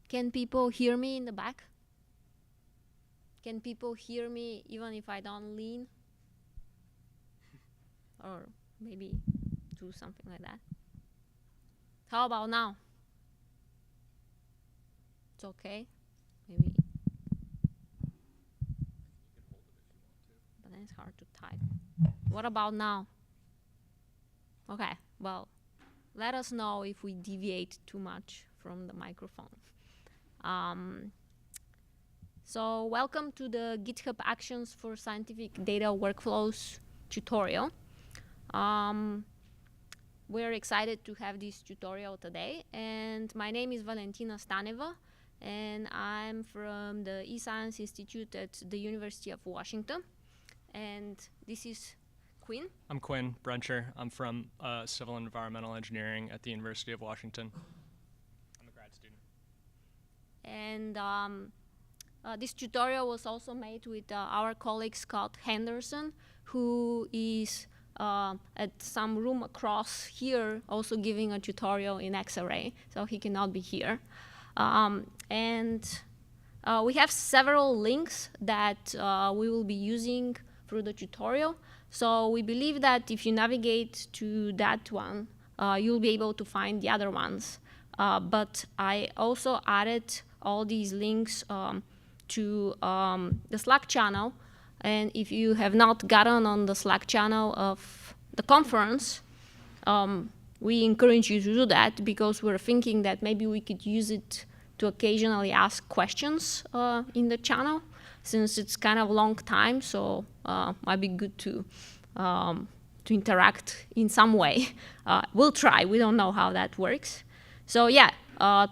Can people hear me in the back? Can people hear me even if I don't lean? Or maybe do something like that. How about now? It's okay. Maybe. But then it's hard to type. What about now? Okay, well, let us know if we deviate too much from the microphone. So welcome to the GitHub Actions for Scientific Data Workflows tutorial. We're excited to have this tutorial today, and my name is Valentina Staneva, and I'm from the eScience Institute at the University of Washington, and this is Quinn. I'm Quinn, Brencher. I'm from Civil and Environmental Engineering at the University of Washington. I'm a grad student. And this tutorial was also made with our colleague Scott Henderson, who is at some room across here also giving a tutorial in X-ray, so he cannot be here. We have several links that we will be using through the tutorial. So we believe that if you navigate to that one, you'll be able to find the other ones. But I also added all these links to the Slack channel. And if you have not gotten on the Slack channel of the conference, we encourage you to do that, because we're thinking that maybe we could use it to occasionally ask questions in the channel, since it's kind of a long time, so might be good to interact in some way. We'll try. We don't know how that works. So yeah,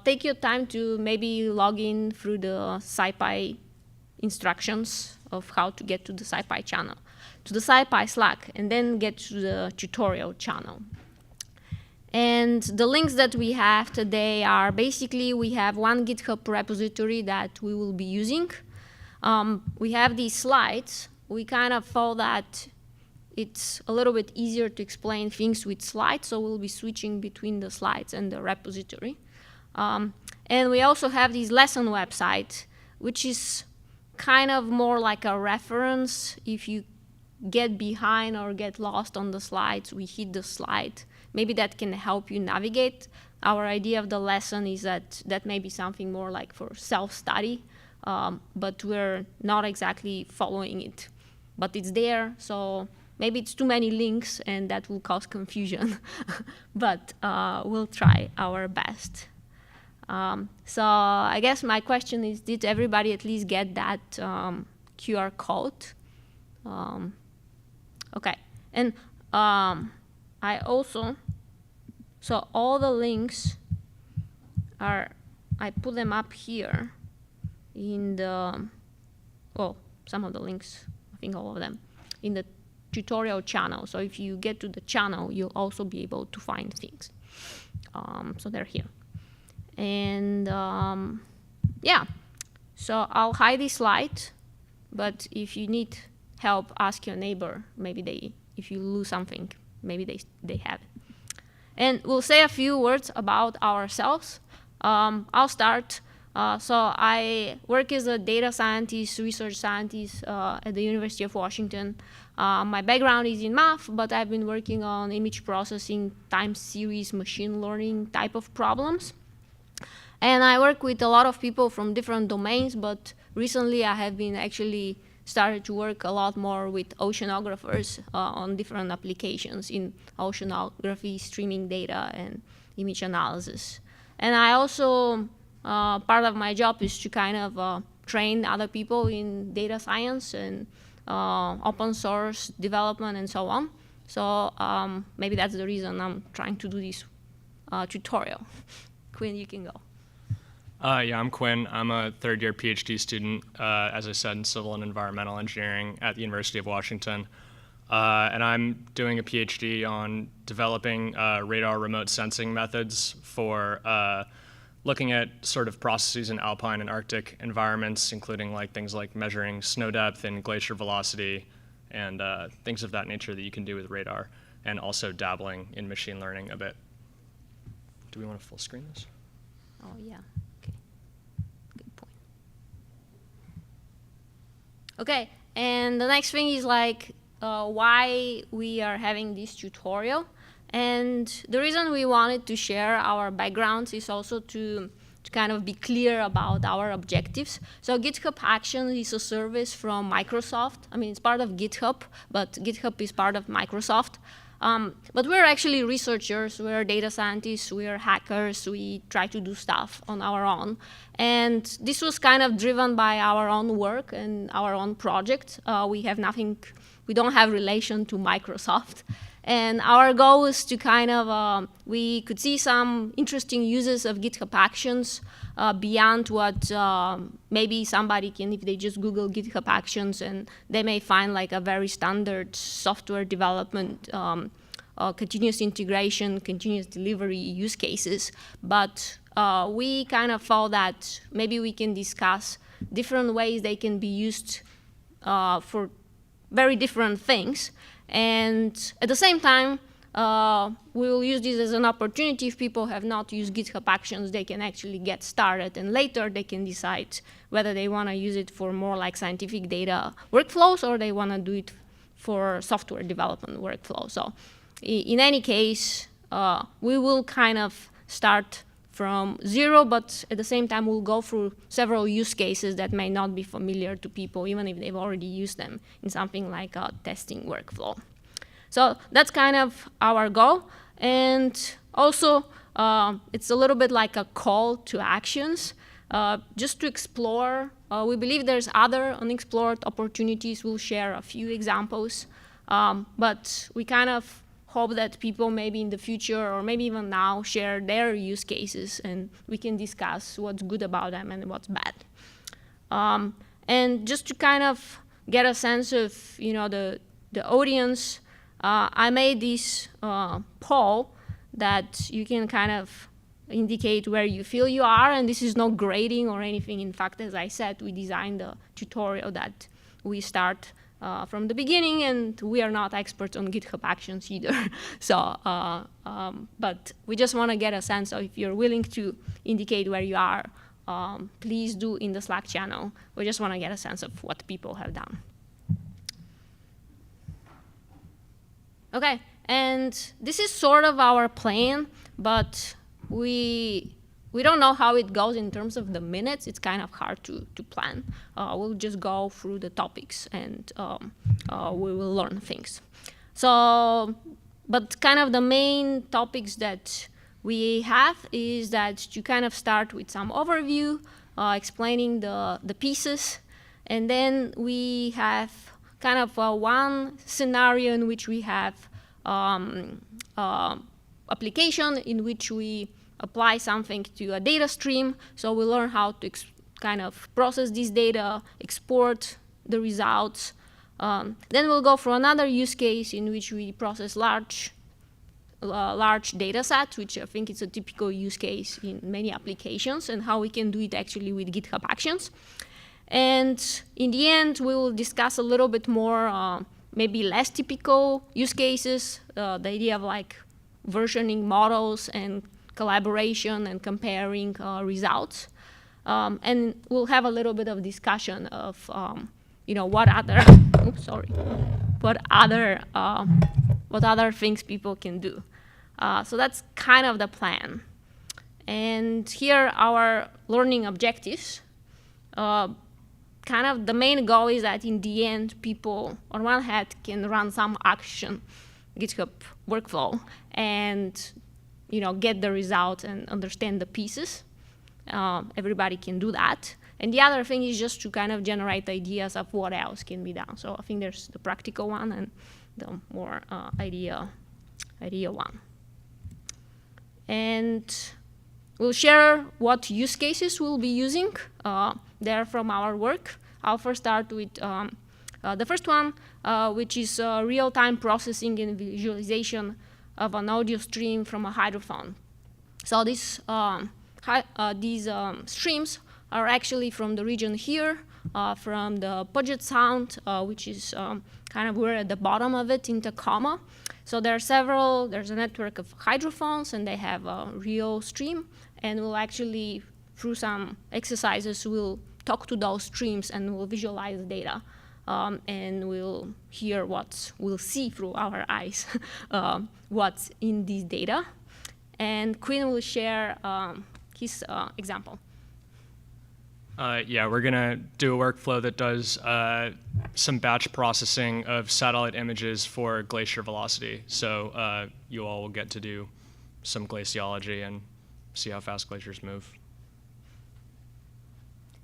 take your time to maybe log in through the SciPy instructions of how to get to the SciPy channel, to the SciPy Slack, and then get to the tutorial channel. And the links that we have today are basically, we have one GitHub repository that we will be using. We have these slides. We kind of thought that it's a little bit easier to explain things with slides, so we'll be switching between the slides and the repository. And we also have this lesson website, which is kind of more like a reference. If you get behind or get lost on the slides, we hit the slide. Maybe that can help you navigate. Our idea of the lesson is that may be something more like for self-study, but we're not exactly following it. But it's there, so maybe it's too many links and that will cause confusion. But we'll try our best. So I guess my question is, did everybody at least get that QR code? Okay, and I also, so all the links are, I put them up here in the, well, some of the links, I think all of them, in the tutorial channel. So if you get to the channel, you'll also be able to find things. So they're here. And yeah, so I'll hide this slide, but if you need help, ask your neighbor. Maybe if you lose something, maybe they have it. And we'll say a few words about ourselves. I'll start. So I work as a data scientist, research scientist at the University of Washington. My background is in math, but I've been working on image processing, time series, machine learning type of problems. And I work with a lot of people from different domains, but recently I have been actually started to work a lot more with oceanographers on different applications in oceanography, streaming data, and image analysis. And I also, part of my job is to kind of train other people in data science and open source development and so on. So maybe that's the reason I'm trying to do this tutorial. Quinn, you can go. Yeah, I'm Quinn. I'm a third-year PhD student, as I said, in civil and environmental engineering at the University of Washington. And I'm doing a PhD on developing radar remote sensing methods for looking at sort of processes in alpine and Arctic environments, including like things like measuring snow depth and glacier velocity and things of that nature that you can do with radar, and also dabbling in machine learning a bit. Do we want to full screen this? Oh, yeah. Okay, and the next thing is like why we are having this tutorial. And the reason we wanted to share our backgrounds is also to kind of be clear about our objectives. So GitHub Actions is a service from Microsoft. I mean, it's part of GitHub, but GitHub is part of Microsoft. But we're actually researchers, we're data scientists, we're hackers, we try to do stuff on our own. And this was kind of driven by our own work and our own project. We don't have relation to Microsoft. And our goal is to kind of, we could see some interesting uses of GitHub Actions beyond what maybe somebody can, if they just Google GitHub Actions, and they may find like a very standard software development, continuous integration, continuous delivery use cases. But we kind of thought that maybe we can discuss different ways they can be used for very different things. And at the same time, we will use this as an opportunity. If people have not used GitHub Actions, they can actually get started, and later they can decide whether they want to use it for more like scientific data workflows or they want to do it for software development workflow. So in any case, we will kind of start from zero, but at the same time, we'll go through several use cases that may not be familiar to people, even if they've already used them in something like a testing workflow. So that's kind of our goal. And also, it's a little bit like a call to actions, just to explore. We believe there's other unexplored opportunities. We'll share a few examples. But we kind of hope that people maybe in the future or maybe even now share their use cases, and we can discuss what's good about them and what's bad. And just to kind of get a sense of the audience, I made this poll that you can kind of indicate where you feel you are, and this is no grading or anything. In fact, as I said, we designed the tutorial that we start from the beginning, and we are not experts on GitHub Actions either. So, but we just want to get a sense of if you're willing to indicate where you are, please do in the Slack channel. We just want to get a sense of what people have done. Okay, and this is sort of our plan, but we don't know how it goes in terms of the minutes. It's kind of hard to plan. We'll just go through the topics and we will learn things. So, but kind of the main topics that we have is that you kind of start with some overview, explaining the pieces, and then we have kind of one scenario in which we have application in which we apply something to a data stream. So we learn how to kind of process this data, export the results. Then we'll go for another use case in which we process large data sets, which I think is a typical use case in many applications, and how we can do it actually with GitHub Actions. And in the end, we will discuss a little bit more, maybe less typical use cases, the idea of like versioning models and collaboration and comparing results. And we'll have a little bit of discussion of what other things people can do. So that's kind of the plan. And here are our learning objectives. Kind of the main goal is that in the end, people on one hand can run some action GitHub workflow and get the results and understand the pieces. Everybody can do that. And the other thing is just to kind of generate ideas of what else can be done. So I think there's the practical one and the more idea one. And we'll share what use cases we'll be using. They're from our work. I'll first start with the first one, which is real-time processing and visualization of an audio stream from a hydrophone. So these streams are actually from the region here, from the Puget Sound, which is kind of we're at the bottom of it in Tacoma. So there's a network of hydrophones, and they have a real stream, and we'll actually, through some exercises, we'll talk to those streams and we'll visualize the data. and we'll see through our eyes what's in this data. And Quinn will share his example. Yeah, we're going to do a workflow that does some batch processing of satellite images for glacier velocity. So you all will get to do some glaciology and see how fast glaciers move.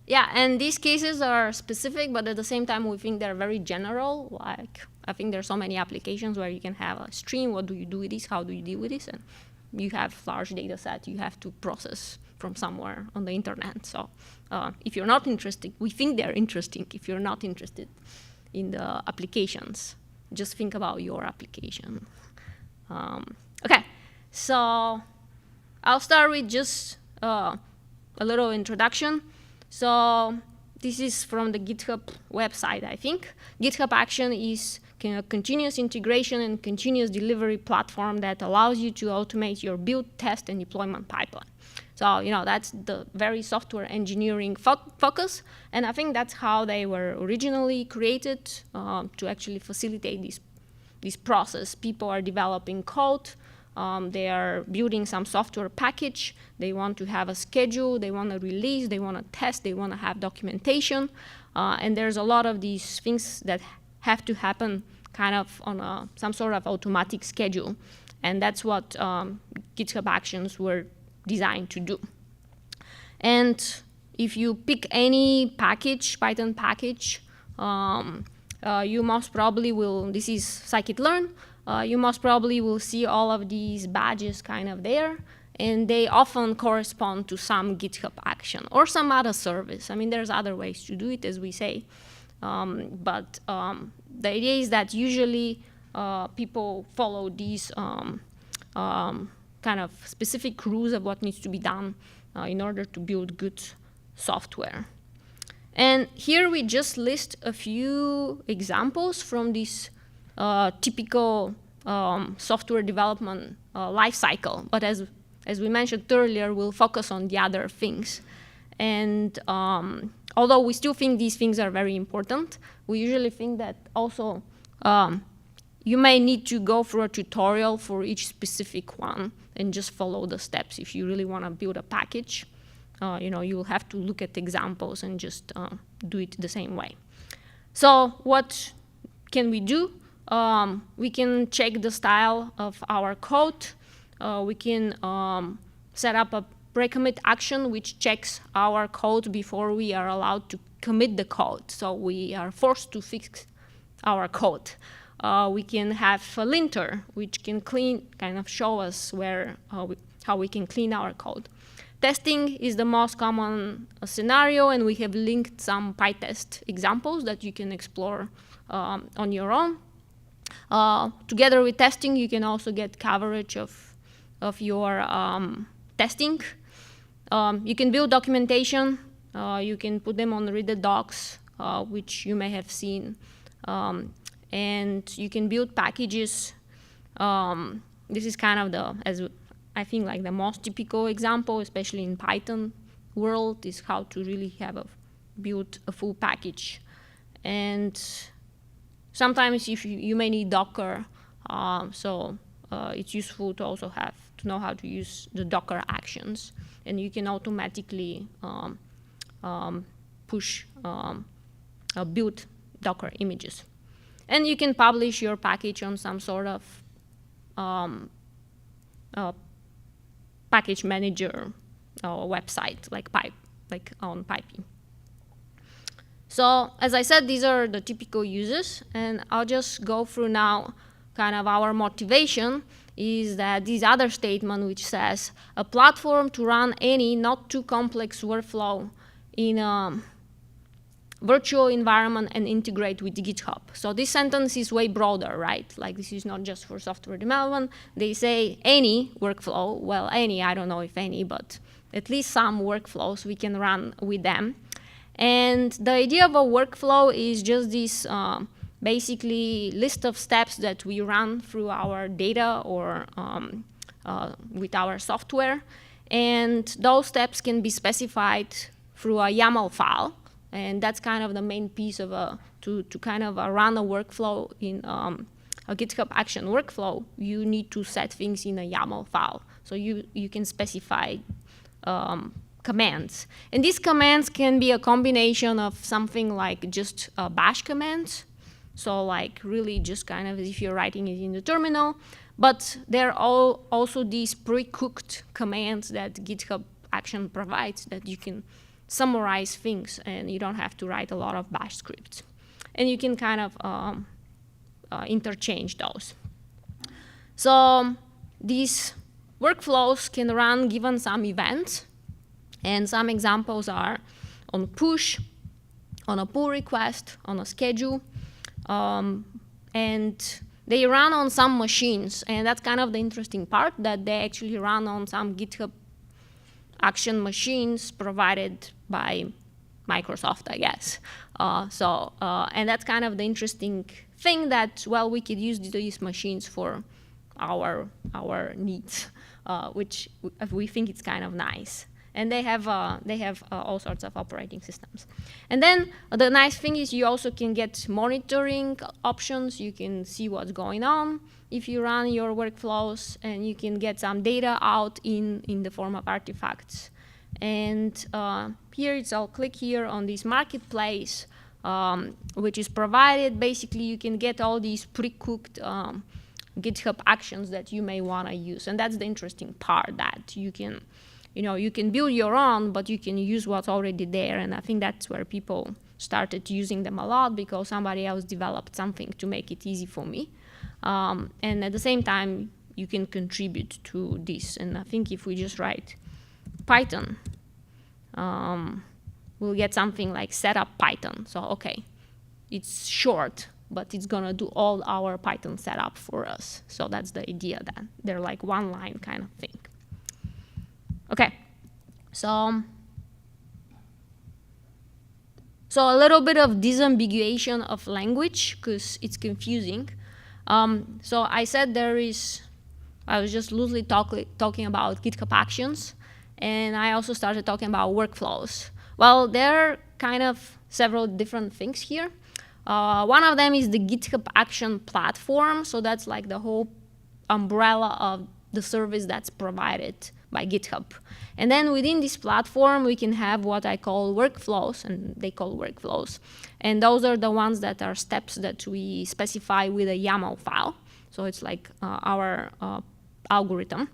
Yeah, and these cases are specific, but at the same time, we think they're very general. Like, I think there's so many applications where you can have a stream. What do you do with this? How do you deal with this? And you have large data set you have to process from somewhere on the internet. So if you're not interested, we think they're interesting. If you're not interested in the applications, just think about your application. OK, so I'll start with just a little introduction. So this is from the GitHub website, I think. Github Action is a continuous integration and continuous delivery platform that allows you to automate your build, test, and deployment pipeline. So that's the very software engineering focus, and I think that's how they were originally created, to actually facilitate this process. People are developing code. They are building some software package. They want to have a schedule. They want to release. They want to test. They want to have documentation. And there's a lot of these things that have to happen kind of on some sort of automatic schedule. And that's what GitHub Actions were designed to do. And if you pick any package, Python package, you most probably will, this is scikit-learn, you most probably will see all of these badges kind of there, and they often correspond to some GitHub action or some other service. I mean, there's other ways to do it, as we say. But the idea is that usually people follow these kind of specific rules of what needs to be done in order to build good software. And here we just list a few examples from this typical software development life cycle. But as we mentioned earlier, we'll focus on the other things. And although we still think these things are very important, we usually think that also you may need to go through a tutorial for each specific one and just follow the steps. If you really want to build a package, you will have to look at examples and just do it the same way. So what can we do? We can check the style of our code. We can set up a pre-commit action which checks our code before we are allowed to commit the code. So we are forced to fix our code. We can have a linter which can kind of show us how we can clean our code. Testing is the most common scenario, and we have linked some PyTest examples that you can explore on your own. Together with testing, you can also get coverage of your testing. You can build documentation. You can put them on Reddit docs, which you may have seen. And you can build packages. This is kind of I think like the most typical example, especially in Python world, is how to really build a full package. And sometimes if you may need Docker, so it's useful to also to know how to use the Docker actions, and you can automatically build Docker images. And you can publish your package on some sort of package manager website, like on PyPy. So as I said, these are the typical uses, and I'll just go through now kind of our motivation is that this other statement which says a platform to run any not too complex workflow in a virtual environment and integrate with GitHub. So this sentence is way broader, right? Like this is not just for software development. They say any workflow, well, any, I don't know if any, but at least some workflows we can run with them. And the idea of a workflow is just this basically list of steps that we run through our data or with our software. And those steps can be specified through a YAML file. And that's kind of the main piece of to kind of run a workflow in a GitHub action workflow. You need to set things in a YAML file. So you can specify commands. And these commands can be a combination of something like just bash commands. So like really just kind of as if you're writing it in the terminal. But there are also these pre-cooked commands that GitHub Action provides that you can summarize things and you don't have to write a lot of bash scripts. And you can kind of interchange those. So these workflows can run given some events. And some examples are on push, on a pull request, on a schedule. And they run on some machines. And that's kind of the interesting part, that they actually run on some GitHub Action machines provided by Microsoft, I guess. And that's kind of the interesting thing, that, well, we could use these machines for our needs, which we think it's kind of nice. And they have all sorts of operating systems. And then the nice thing is you also can get monitoring options. You can see what's going on if you run your workflows, and you can get some data out in the form of artifacts. And here I'll click here on this marketplace, which is provided. Basically, you can get all these pre-cooked GitHub actions that you may want to use. And that's the interesting part, that you can build your own, but you can use what's already there. And I think that's where people started using them a lot, because somebody else developed something to make it easy for me. And at the same time, you can contribute to this. And I think if we just write Python, we'll get something like setup Python. So, okay, it's short, but it's going to do all our Python setup for us. So that's the idea, that they're like one line kind of thing. Okay, so a little bit of disambiguation of language, because it's confusing. So I said I was just loosely talking about GitHub Actions, and I also started talking about workflows. Well, there are kind of several different things here. One of them is the GitHub Action platform. So that's like the whole umbrella of the service that's provided by GitHub. And then within this platform, we can have what I call workflows, and they call workflows. And those are the ones that are steps that we specify with a YAML file. So it's like our algorithm.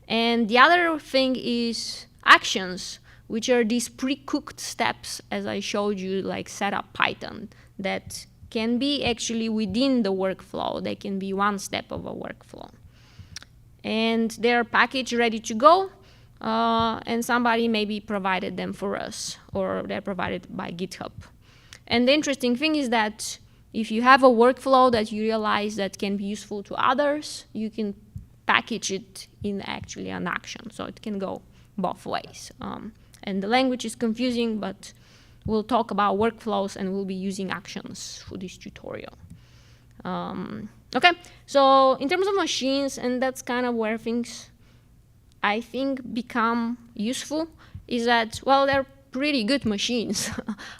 And the other thing is actions, which are these pre-cooked steps, as I showed you, like setup Python, that can be actually within the workflow. They can be one step of a workflow. And they're packaged, ready to go, and somebody maybe provided them for us, or they're provided by GitHub. And the interesting thing is that if you have a workflow that you realize that can be useful to others, you can package it in actually an action. So it can go both ways. And the language is confusing, but we'll talk about workflows, and we'll be using actions for this tutorial. Okay, so in terms of machines, and that's kind of where things, I think, become useful, is that, well, they're pretty good machines.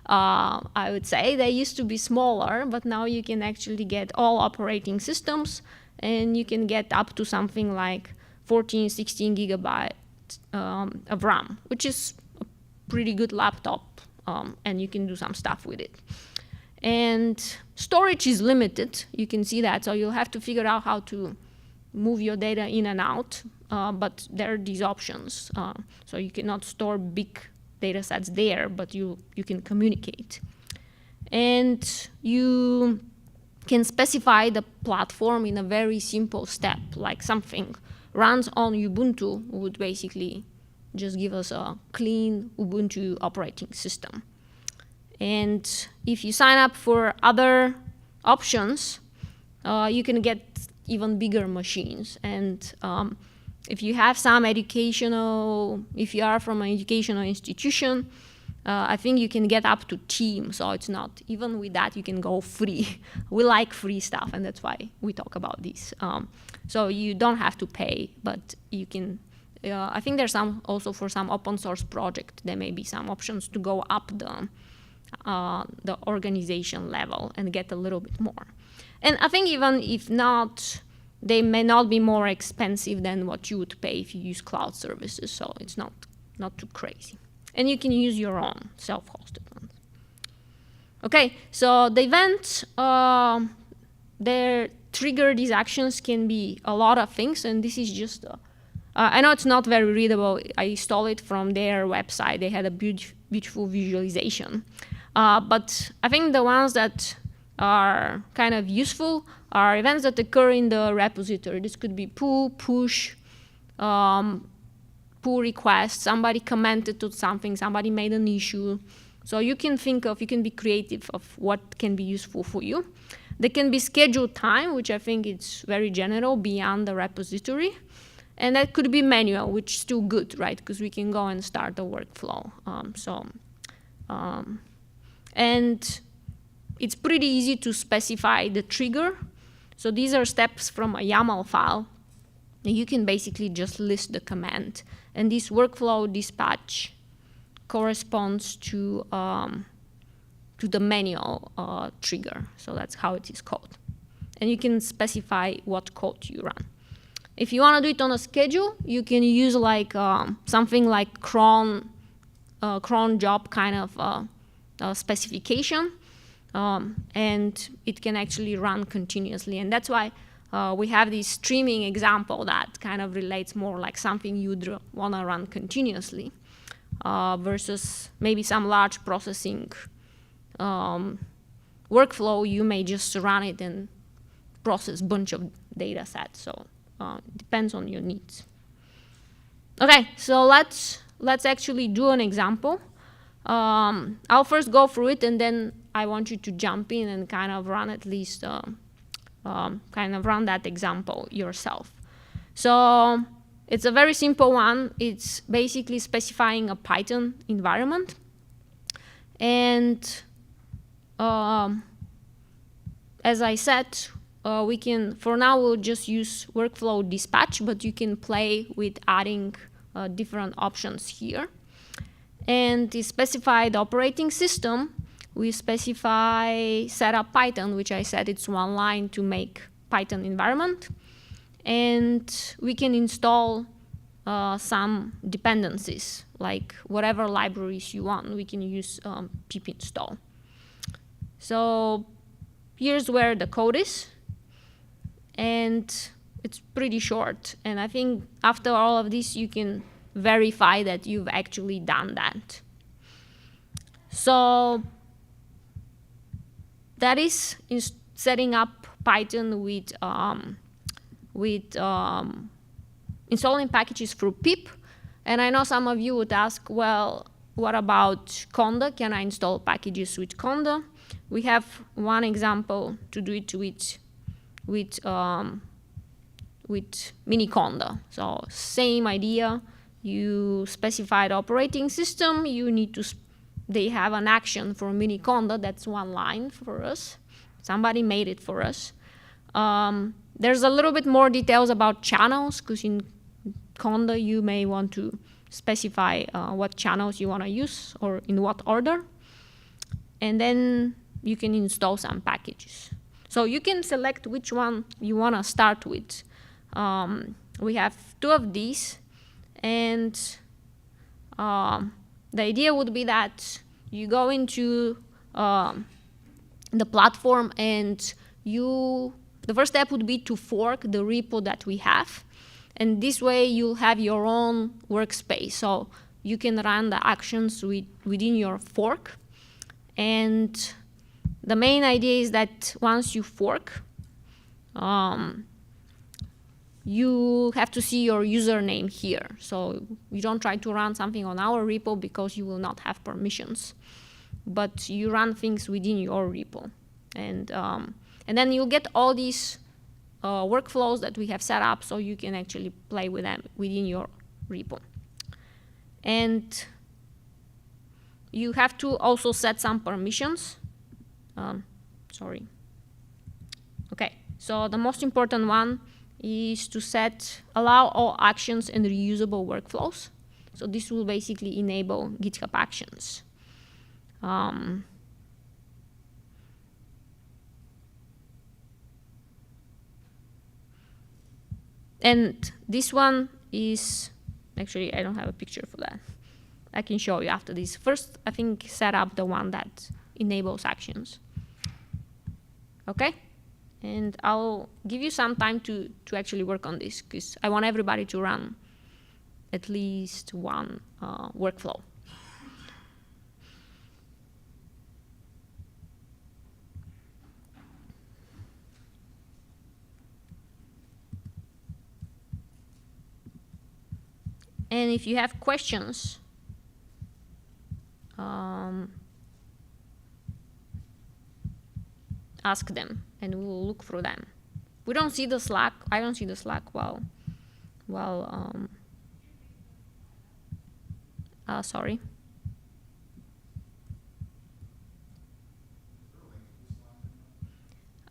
I would say they used to be smaller, but now you can actually get all operating systems, and you can get up to something like 14, 16 gigabytes of RAM, which is a pretty good laptop, and you can do some stuff with it. And storage is limited. You can see that. So you'll have to figure out how to move your data in and out. But there are these options. So you cannot store big data sets there, but you can communicate. And you can specify the platform in a very simple step, like something runs on Ubuntu would basically just give us a clean Ubuntu operating system. And if you sign up for other options, you can get even bigger machines. And if you have some if you are from an educational institution, I think you can get up to team. So it's not, even with that, you can go free. We like free stuff, and that's why we talk about this. So you don't have to pay, but you can, I think there's some also for some open source project, there may be some options to go up the organization level and get a little bit more. And I think even if not, they may not be more expensive than what you would pay if you use cloud services, so it's not too crazy. And you can use your own self-hosted ones. Okay, so the events, these actions can be a lot of things, and this is just, I know it's not very readable. I stole it from their website. They had a beautiful visualization. But I think the ones that are kind of useful are events that occur in the repository. This could be pull, push, pull request, somebody commented to something, somebody made an issue. So you can be creative of what can be useful for you. There can be scheduled time, which I think is very general beyond the repository. And that could be manual, which is still good, right? Because we can go and start a workflow. And it's pretty easy to specify the trigger. So these are steps from a YAML file. And you can basically just list the command. And this workflow dispatch corresponds to the manual trigger. So that's how it is called. And you can specify what code you run. If you want to do it on a schedule, you can use like something like cron job kind of specification, and it can actually run continuously. And that's why we have this streaming example that kind of relates more like something you'd want to run continuously versus maybe some large processing workflow. You may just run it and process a bunch of data sets. So it depends on your needs. Okay, so let's actually do an example. I'll first go through it, and then I want you to jump in and kind of run at least, run that example yourself. So it's a very simple one. It's basically specifying a Python environment. And as I said, we can, for now, we'll just use workflow dispatch, but you can play with adding different options here. And the specified operating system, we specify setup Python, which I said it's one line to make Python environment. And we can install some dependencies, like whatever libraries you want. We can use pip install. So here's where the code is. And it's pretty short. And I think after all of this, you can verify that you've actually done that. So that is setting up Python with installing packages through pip. And I know some of you would ask, well, what about conda? Can I install packages with conda? We have one example to do it with miniconda. So same idea. You specified operating system. You need to. They have an action for miniconda. That's one line for us. Somebody made it for us. There's a little bit more details about channels, because in conda you may want to specify what channels you want to use or in what order. And then you can install some packages. So you can select which one you want to start with. We have two of these. And the idea would be that you go into the platform, and the first step would be to fork the repo that we have. And this way you'll have your own workspace. So you can run the actions within your fork. And the main idea is that once you fork, you have to see your username here. So you don't try to run something on our repo because you will not have permissions. But you run things within your repo. And then you'll get all these workflows that we have set up, so you can actually play with them within your repo. And you have to also set some permissions. Sorry. Okay, so the most important one is to allow all actions and reusable workflows. So this will basically enable GitHub Actions. And this one is, actually I don't have a picture for that. I can show you after this. First, I think set up the one that enables actions. Okay? And I'll give you some time to actually work on this, because I want everybody to run at least one workflow. And if you have questions, ask them, and we'll look through them. We don't see the Slack. I don't see the Slack sorry.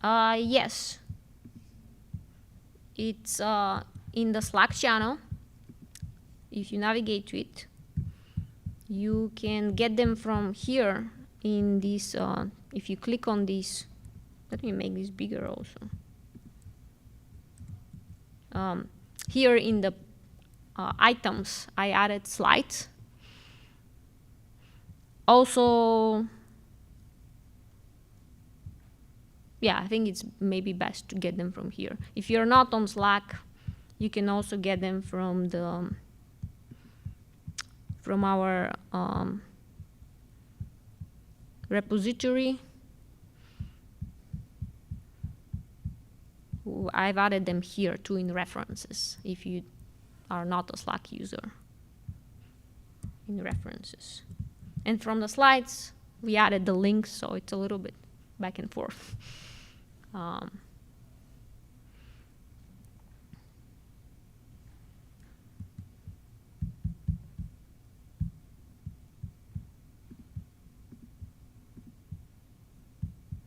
Yes. It's in the Slack channel. If you navigate to it, you can get them from here in this, if you click on this, let me make this bigger also. Here in the items, I added slides. Also, yeah, I think it's maybe best to get them from here. If you're not on Slack, you can also get them from the our repository. I've added them here too in references, if you are not a Slack user, in references. And from the slides, we added the links, so it's a little bit back and forth.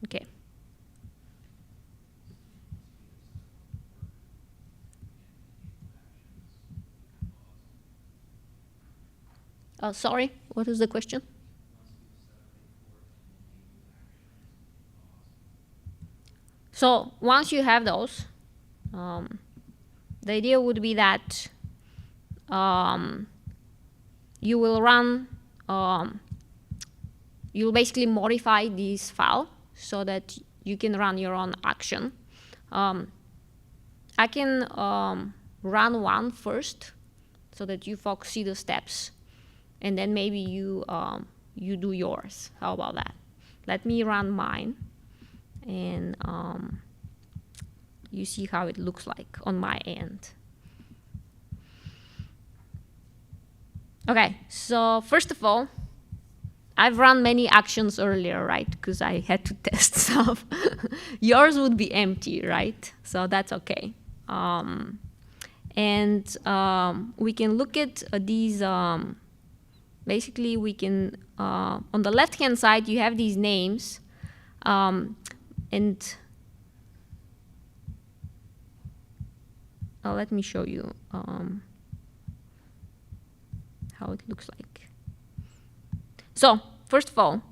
Okay. Sorry, what is the question? So once you have those, the idea would be that you will run, you'll basically modify this file so that you can run your own action. I can run one first so that you folks see the steps, and then maybe you do yours. How about that? Let me run mine, and you see how it looks like on my end. Okay, so first of all, I've run many actions earlier, right? Because I had to test stuff. Yours would be empty, right? So that's okay. And we can look at these. Basically, we can, on the left-hand side, you have these names. And let me show you how it looks like. So, first of all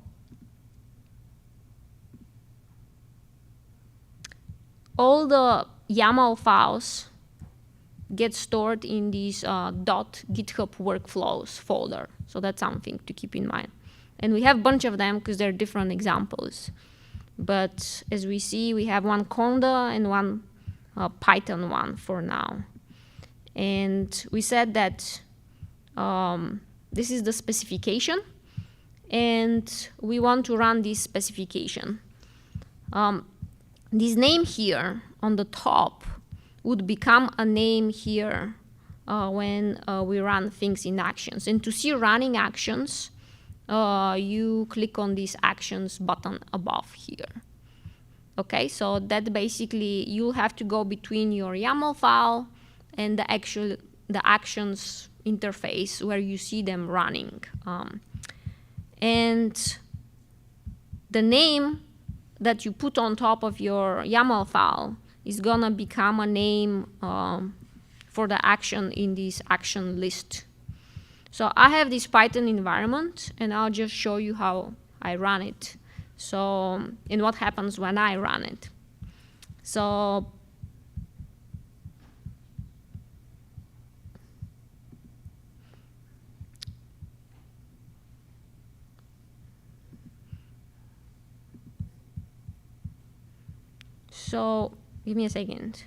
the YAML files get stored in this .github workflows folder. So that's something to keep in mind. And we have a bunch of them because they're different examples. But as we see, we have one Conda and one Python one for now. And we said that this is the specification, and we want to run this specification. This name here on the top would become a name here when we run things in actions. And to see running actions, you click on this actions button above here. Okay, so that basically you'll have to go between your YAML file and the actions interface where you see them running. And the name that you put on top of your YAML file is gonna become a name for the action in this action list. So I have this Python environment, and I'll just show you how I run it. So, and what happens when I run it. So So give me a second.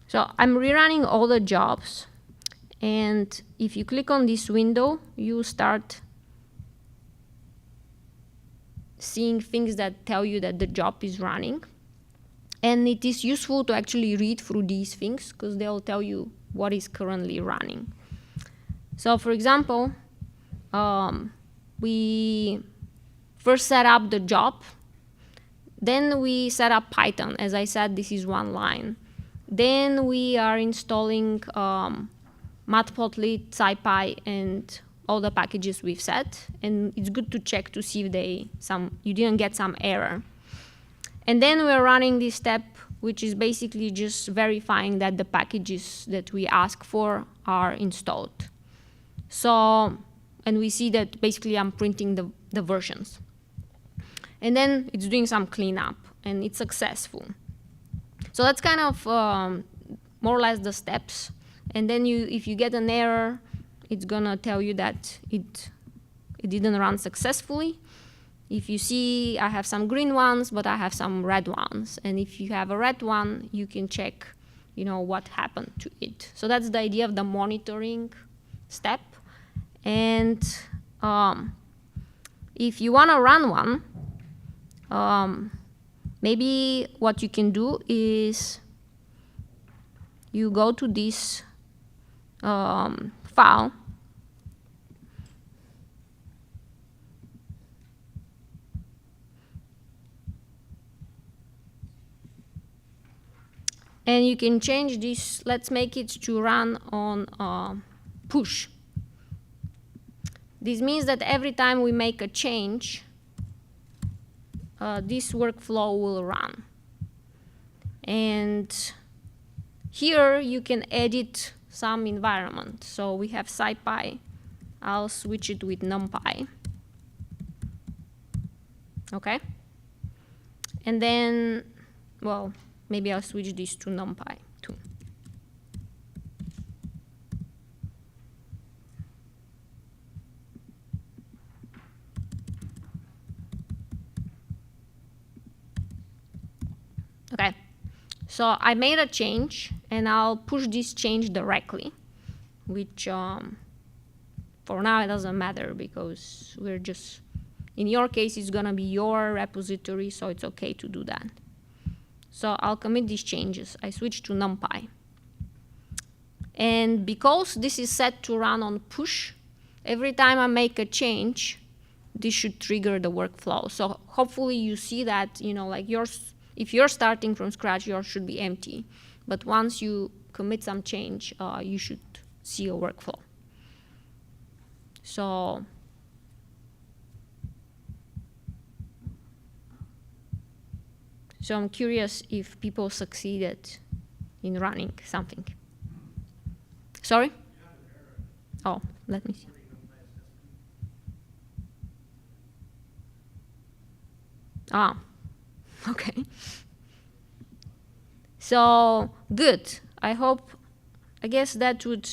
So I'm rerunning all the jobs, and if you click on this window, you start seeing things that tell you that the job is running. And it is useful to actually read through these things because they'll tell you what is currently running. So for example, we first set up the job, then we set up Python. As I said, this is one line. Then we are installing Matplotlib, SciPy, and all the packages we've set. And it's good to check to see if you didn't get some error. And then we're running this step, which is basically just verifying that the packages that we ask for are installed. So, and we see that basically I'm printing the versions. And then it's doing some cleanup, and it's successful. So that's kind of more or less the steps. And then if you get an error, it's gonna tell you that it didn't run successfully. If you see, I have some green ones, but I have some red ones. And if you have a red one, you can check, what happened to it. So that's the idea of the monitoring step. And if you want to run one, maybe what you can do is you go to this file, and you can change this. Let's make it to run on push. This means that every time we make a change, this workflow will run. And here you can edit some environment. So we have SciPy. I'll switch it with NumPy. Okay? And then, well, maybe I'll switch this to NumPy too. Okay, so I made a change, and I'll push this change directly, which for now it doesn't matter because we're just, in your case, it's gonna be your repository, so it's okay to do that. So I'll commit these changes. I switch to NumPy. And because this is set to run on push, every time I make a change, this should trigger the workflow. So hopefully you see that, like yours, if you're starting from scratch, yours should be empty. But once you commit some change, you should see a workflow. So I'm curious if people succeeded in running something. Sorry? Oh, let me see. Ah, okay. So, good. I guess that would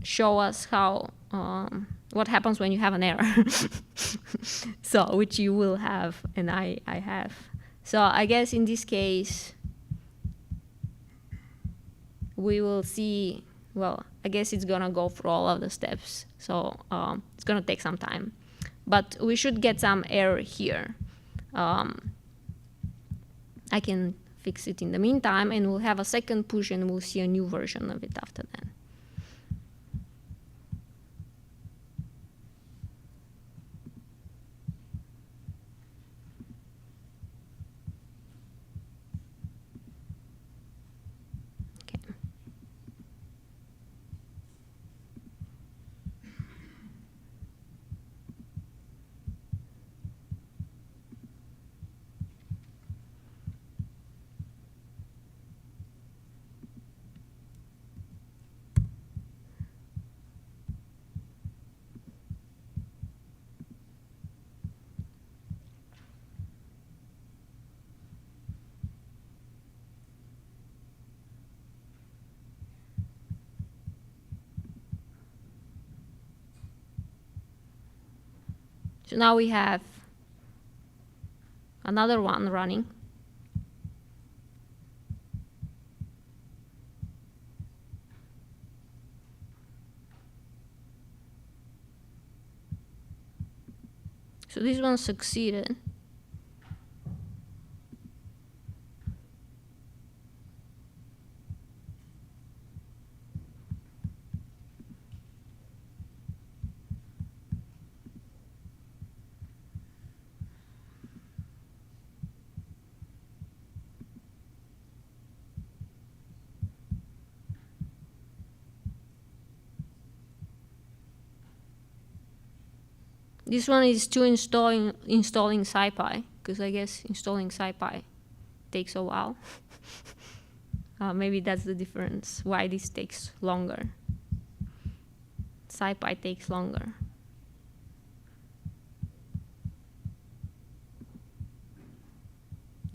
show us how, what happens when you have an error. So, which you will have, and I have. So I guess in this case, we will see, well, I guess it's gonna go through all of the steps. So it's gonna take some time. But we should get some error here. I can fix it in the meantime, and we'll have a second push, and we'll see a new version of it after that. So now we have another one running. So this one succeeded. This one is still installing SciPy, because I guess installing SciPy takes a while. Maybe that's the difference, why this takes longer. SciPy takes longer.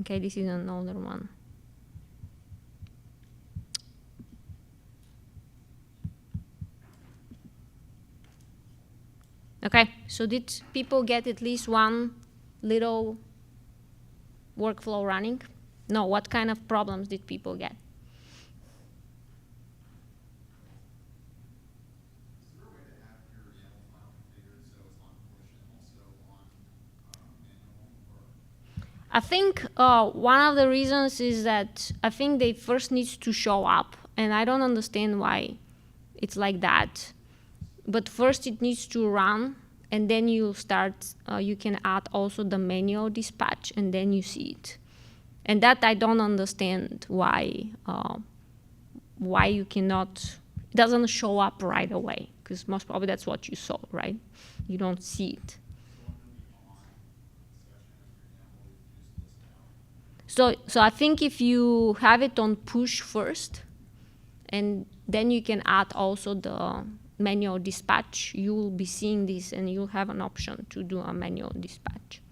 Okay, this is an older one. Okay, so did people get at least one little workflow running? No, what kind of problems did people get? Is there a way to have your YAML file configured so it's on push and also on manual? Or? I think one of the reasons is that I think they first need to show up, and I don't understand why it's like that. But first it needs to run, and then you start, you can add also the manual dispatch, and then you see it. And that I don't understand why you cannot, it doesn't show up right away, because most probably that's what you saw, right? You don't see it. So I think if you have it on push first, and then you can add also the manual dispatch, you will be seeing this, and you'll have an option to do a manual dispatch.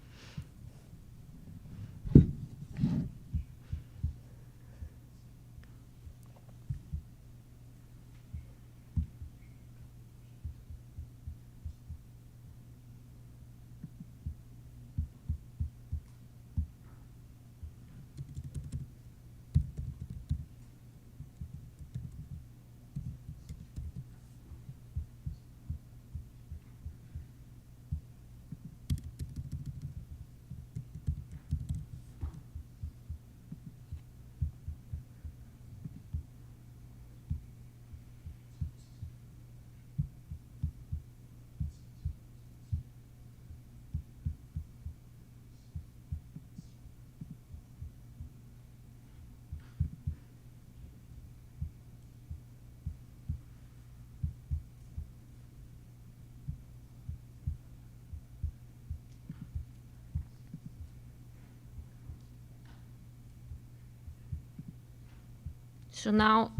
So now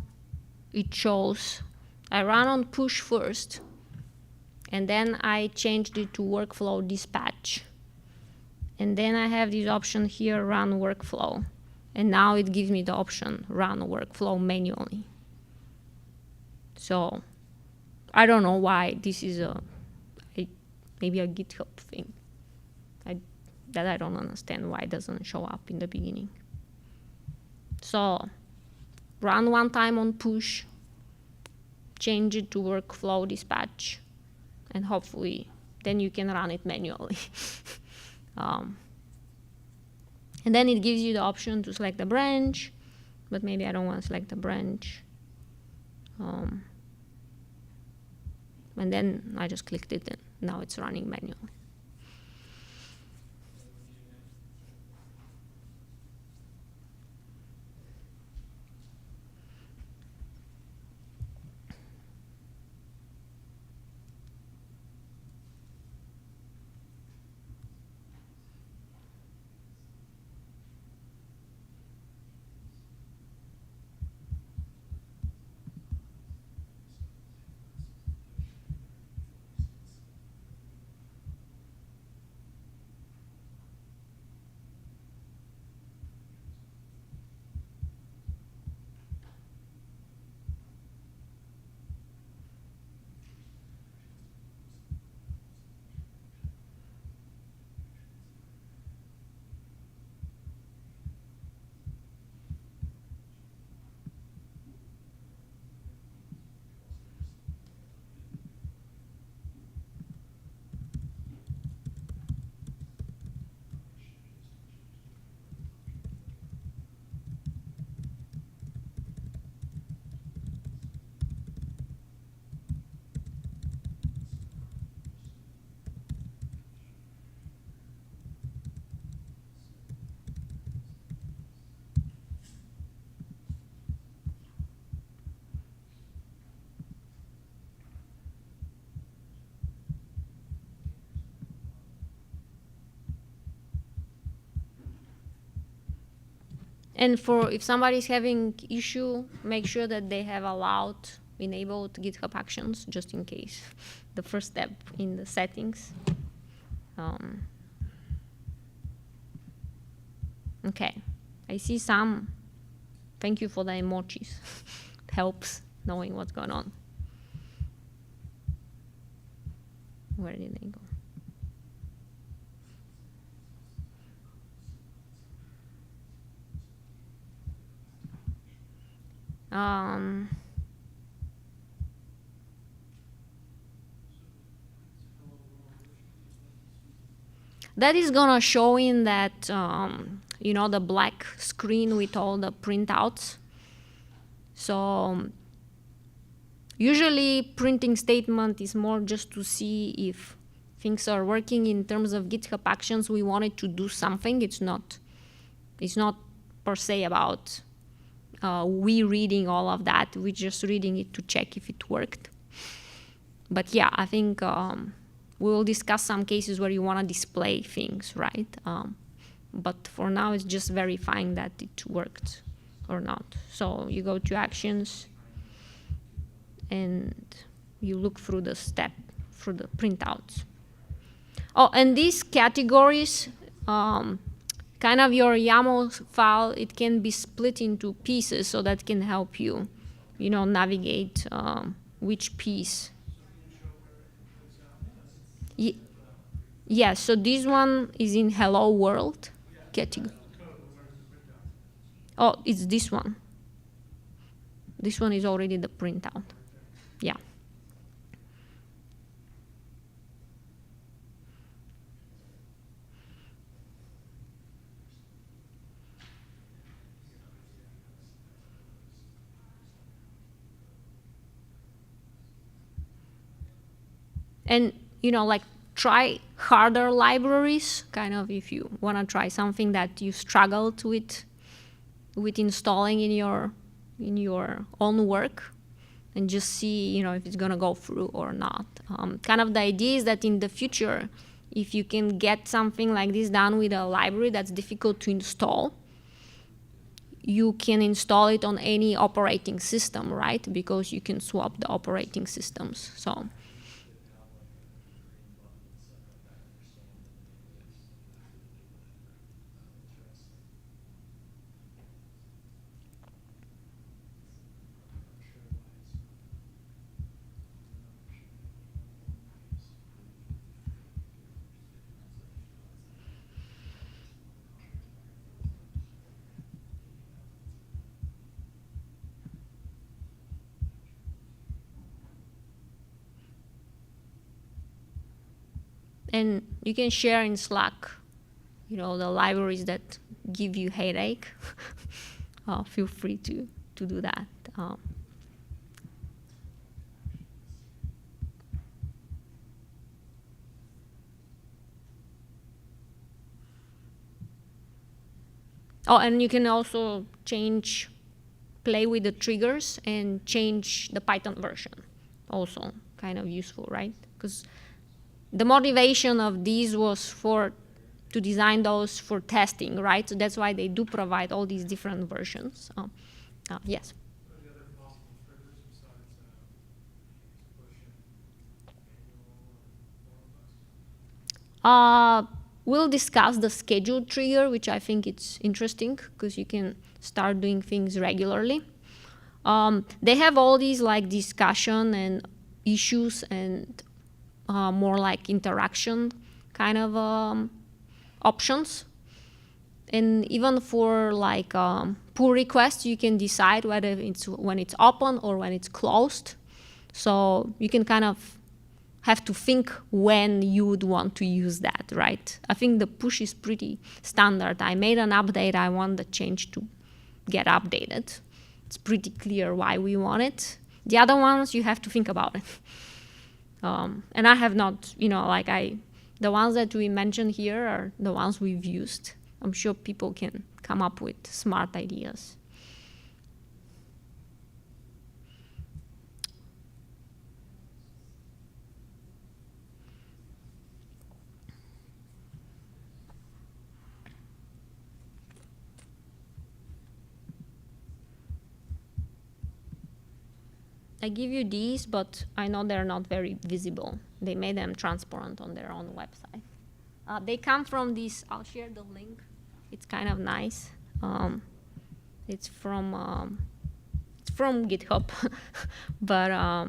it shows, I ran on push first, and then I changed it to workflow dispatch. And then I have this option here, run workflow. And now it gives me the option, run workflow manually. So I don't know why this is maybe a GitHub thing. That I don't understand why it doesn't show up in the beginning. So run one time on push, change it to workflow dispatch, and hopefully then you can run it manually. And then it gives you the option to select the branch, but maybe I don't want to select the branch. And then I just clicked it, and now it's running manually. And for if somebody's having issue, make sure that they have enabled GitHub Actions, just in case. The first step in the settings. Okay, I see some. Thank you for the emojis. It helps knowing what's going on. Where did they go? That is gonna show in that, you know, the black screen with all the printouts. So usually printing statement is more just to see if things are working. In terms of GitHub Actions, we wanted to do something. It's not per se about we reading all of that. We're just reading it to check if it worked. But yeah, I think we'll discuss some cases where you want to display things, right? But for now, it's just verifying that it worked or not. So you go to Actions, and you look through the printouts. Oh, and these categories, kind of your YAML file, it can be split into pieces, so that can help you, you know, navigate which piece. Yes, so this one is in Hello World category. Oh, it's this one. This one is already the printout. Yeah. And, you know, like, try harder libraries, kind of if you want to try something that you struggled with installing in your own work, and just see, you know, if it's going to go through or not. Kind of the idea is that in the future, if you can get something like this done with a library that's difficult to install, you can install it on any operating system, right? Because you can swap the operating systems. So. And you can share in Slack, you know, the libraries that give you headache. Feel free to do that. Oh, and you can also play with the triggers and change the Python version. Also kind of useful, right? Because the motivation of these was to design those for testing, right? So that's why they do provide all these different versions. Yes. What are the other possible triggers besides pushing manual or We'll discuss the schedule trigger, which I think it's interesting because you can start doing things regularly. They have all these like discussion and issues and more like interaction kind of options. And even for like pull requests, you can decide whether it's when it's open or when it's closed. So you can kind of have to think when you would want to use that, right? I think the push is pretty standard. I made an update, I want the change to get updated. It's pretty clear why we want it. The other ones, you have to think about it. And I have not, you know, like the ones that we mentioned here are the ones we've used. I'm sure people can come up with smart ideas. I give you these, but I know they're not very visible. They made them transparent on their own website. They come from this, I'll share the link. It's kind of nice. It's from GitHub, but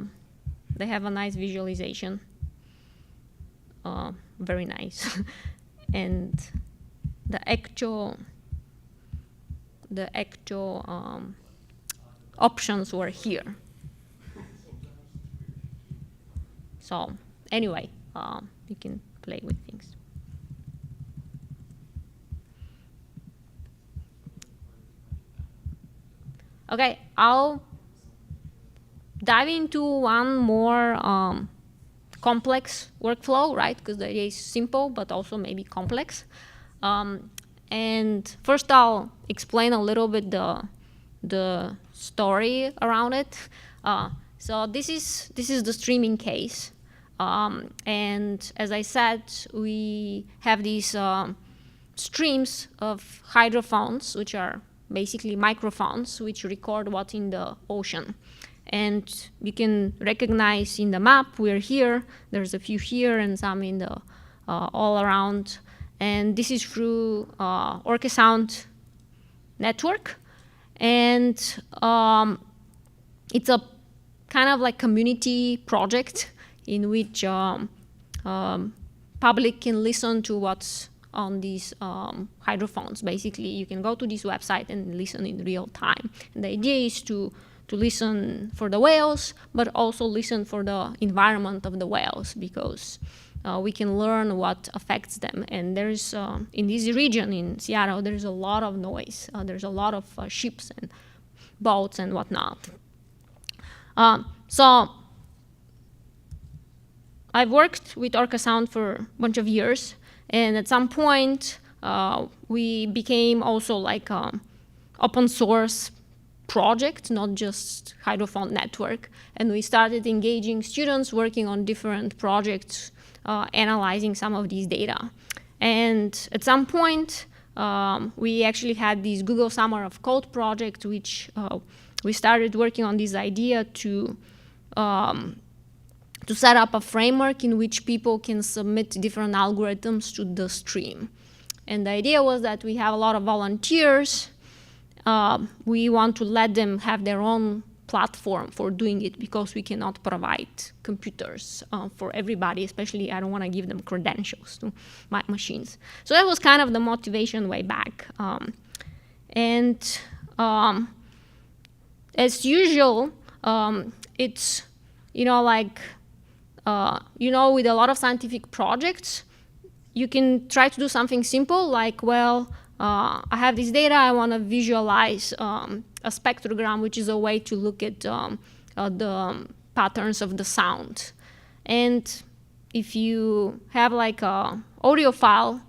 they have a nice visualization. Very nice. And the actual options were here. So anyway, you can play with things. Okay, I'll dive into one more complex workflow, right? Because the idea is simple, but also maybe complex. And first, I'll explain a little bit the story around it. So this is the streaming case, and as I said, we have these streams of hydrophones, which are basically microphones, which record what's in the ocean. And you can recognize in the map we're here. There's a few here and some in the all around. And this is through Orcasound network. And it's a kind of like community project in which public can listen to what's on these hydrophones. Basically, you can go to this website and listen in real time. And the idea is to listen for the whales, but also listen for the environment of the whales, because we can learn what affects them. And there's, in this region in Seattle, there's a lot of noise. There's a lot of ships and boats and whatnot. So I've worked with Orcasound for a bunch of years, and at some point we became also like open source project, not just hydrophone network, and we started engaging students working on different projects, analyzing some of these data. And at some point we actually had this Google Summer of Code project, which we started working on this idea to set up a framework in which people can submit different algorithms to the stream. And the idea was that we have a lot of volunteers. We want to let them have their own platform for doing it, because we cannot provide computers for everybody, especially I don't want to give them credentials to my machines. So that was kind of the motivation way back. As usual, it's, like, with a lot of scientific projects, you can try to do something simple, like, well, I have this data, I want to visualize a spectrogram, which is a way to look at the patterns of the sound. And if you have like a audio file,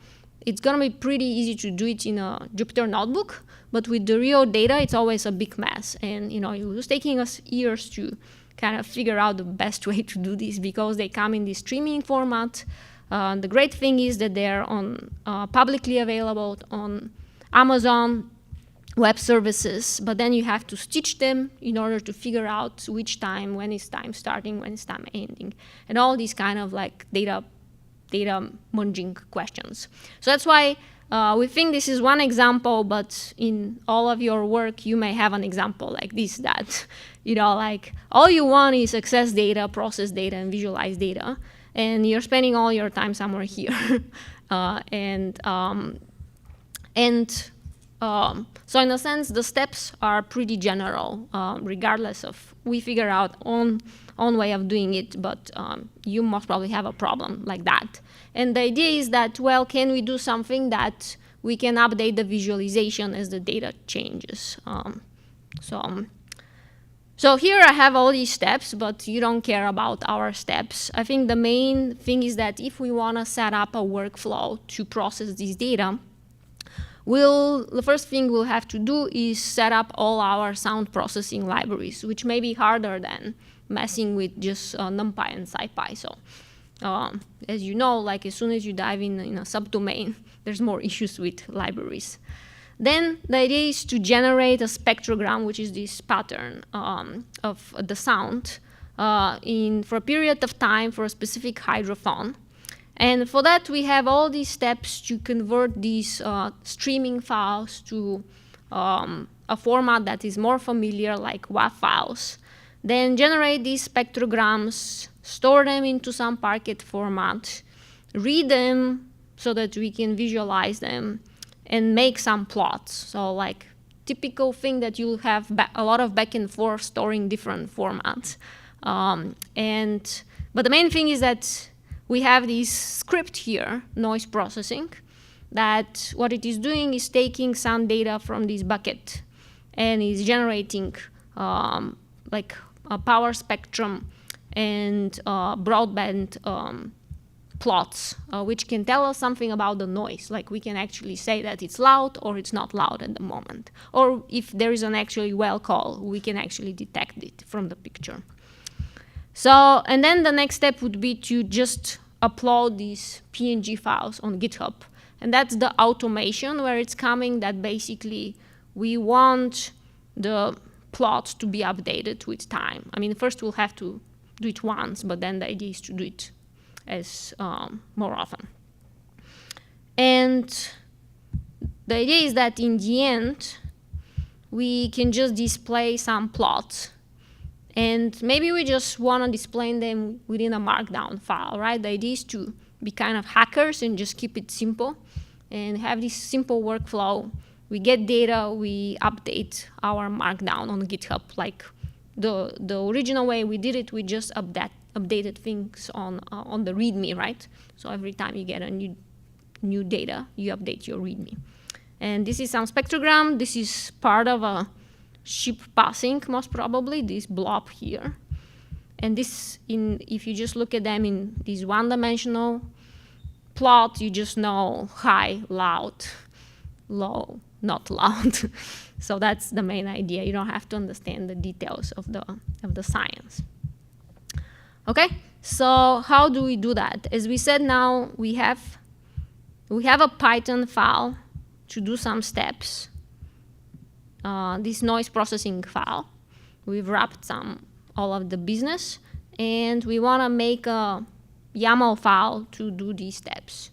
it's going to be pretty easy to do it in a Jupyter notebook. But with the real data, it's always a big mess. And it was taking us years to kind of figure out the best way to do this, because they come in this streaming format. The great thing is that they're on publicly available on Amazon Web Services, but then you have to stitch them in order to figure out which time, when is time starting, when is time ending, and all these kind of like data merging questions. So that's why we think this is one example, but in all of your work, you may have an example like this, that, like all you want is access data, process data, and visualize data. And you're spending all your time somewhere here. So in a sense, the steps are pretty general, regardless of, we figure out own way of doing it, but you must probably have a problem like that. And the idea is that, well, can we do something that we can update the visualization as the data changes? So here I have all these steps, but you don't care about our steps. I think the main thing is that if we want to set up a workflow to process this data, the first thing we'll have to do is set up all our sound processing libraries, which may be harder than messing with just NumPy and SciPy. So as you know, like as soon as you dive in a subdomain, there's more issues with libraries. Then the idea is to generate a spectrogram, which is this pattern of the sound for a period of time for a specific hydrophone. And for that, we have all these steps to convert these streaming files to a format that is more familiar, like WAV files. Then generate these spectrograms, store them into some Parquet format, read them so that we can visualize them, and make some plots. So like typical thing that you'll have a lot of back and forth storing different formats. But the main thing is that we have this script here, noise processing, that what it is doing is taking some data from this bucket and is generating like a power spectrum and broadband plots, which can tell us something about the noise. Like we can actually say that it's loud or it's not loud at the moment. Or if there is an actually well call, we can actually detect it from the picture. So, and then the next step would be to just upload these PNG files on GitHub. And that's the automation where it's coming, that basically we want the plots to be updated with time. I mean, first we'll have to do it once, but then the idea is to do it as more often. And the idea is that in the end, we can just display some plots. And maybe we just want to display them within a markdown file, right? The idea is to be kind of hackers and just keep it simple and have this simple workflow. We get data, we update our markdown on GitHub. Like the original way we did it, we just updated things on the README, right? So every time you get a new data, you update your README. And this is some spectrogram. This is part of a ship passing, most probably, this blob here. And this, if you just look at them in this one-dimensional plot, you just know high, loud, low, not loud. So that's the main idea. You don't have to understand the details of the science. Okay, so how do we do that? As we said, now we have a Python file to do some steps. This noise processing file. We've wrapped all of the business, and we want to make a YAML file to do these steps.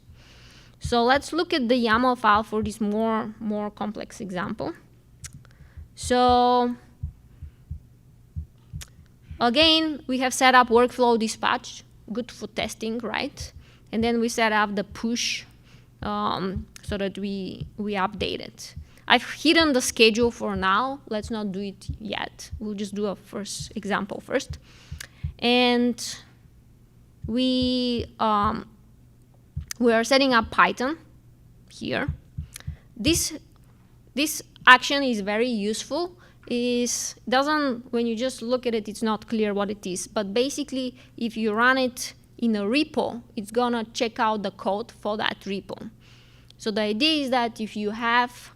So let's look at the YAML file for this more complex example. So again, we have set up workflow dispatch, good for testing, right? And then we set up the push so that we update it. I've hidden the schedule for now. Let's not do it yet. We'll just do a first example first. And we are setting up Python here. This action is very useful. When you just look at it, it's not clear what it is. But basically, if you run it in a repo, it's gonna check out the code for that repo. So the idea is that if you have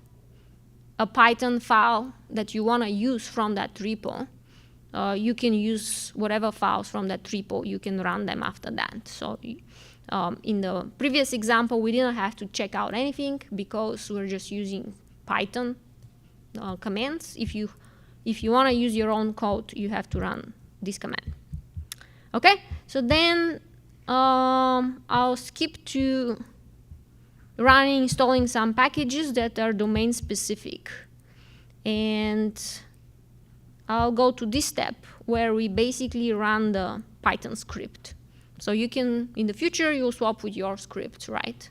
a Python file that you want to use from that repo, you can use whatever files from that repo. You can run them after that. So in the previous example, we didn't have to check out anything because we're just using Python commands. If you want to use your own code, you have to run this command. Okay, so then I'll skip to installing some packages that are domain specific. And I'll go to this step where we basically run the Python script. So you can, in the future, you'll swap with your script, right?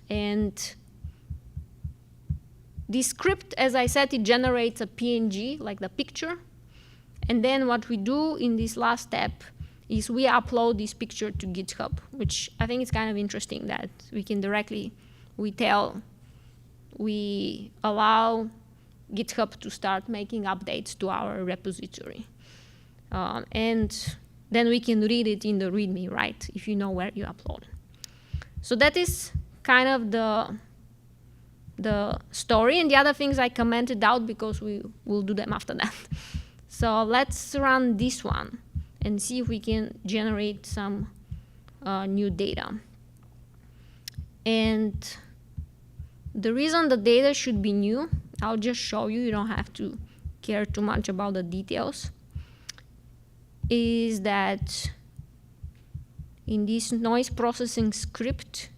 And this script, as I said, it generates a PNG, like the picture. And then what we do in this last step is we upload this picture to GitHub, which I think is kind of interesting that we can we allow GitHub to start making updates to our repository. And then we can read it in the README, right, if you know where you upload. So that is kind of the story, and the other things I commented out because we will do them after that. So let's run this one and see if we can generate some new data. And The reason the data should be new, I'll just show you, you don't have to care too much about the details, is that in this noise processing script,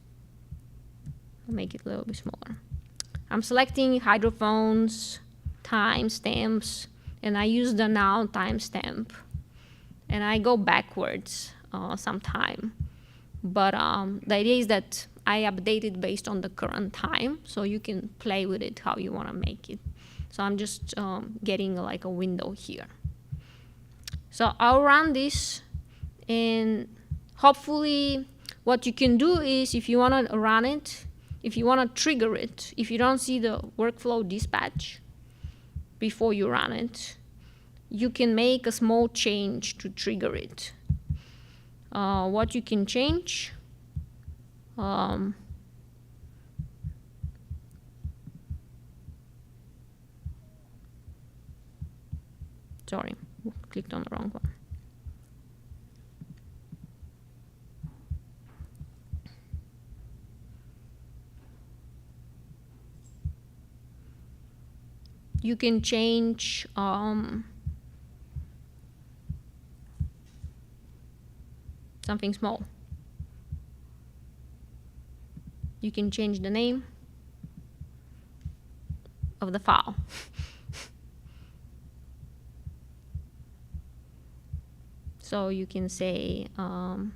I'll make it a little bit smaller. I'm selecting hydrophones, timestamps, and I use the now timestamp. And I go backwards sometime. But the idea is that I update it based on the current time, so you can play with it how you want to make it. So I'm just getting like a window here. So I'll run this, and hopefully what you can do is, if you want to run it, if you want to trigger it, if you don't see the workflow dispatch before you run it, you can make a small change to trigger it. What you can change, sorry, clicked on the wrong one. You can change something small. You can change the name of the file. So you can say, I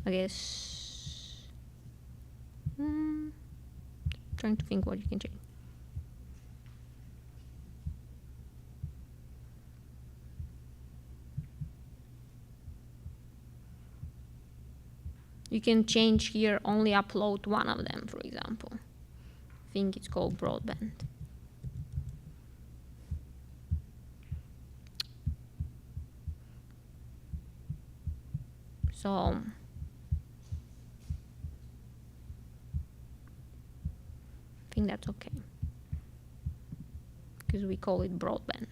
guess, trying to think what you can change. You can change here, only upload one of them, for example. I think it's called broadband. So I think that's okay, because we call it broadband.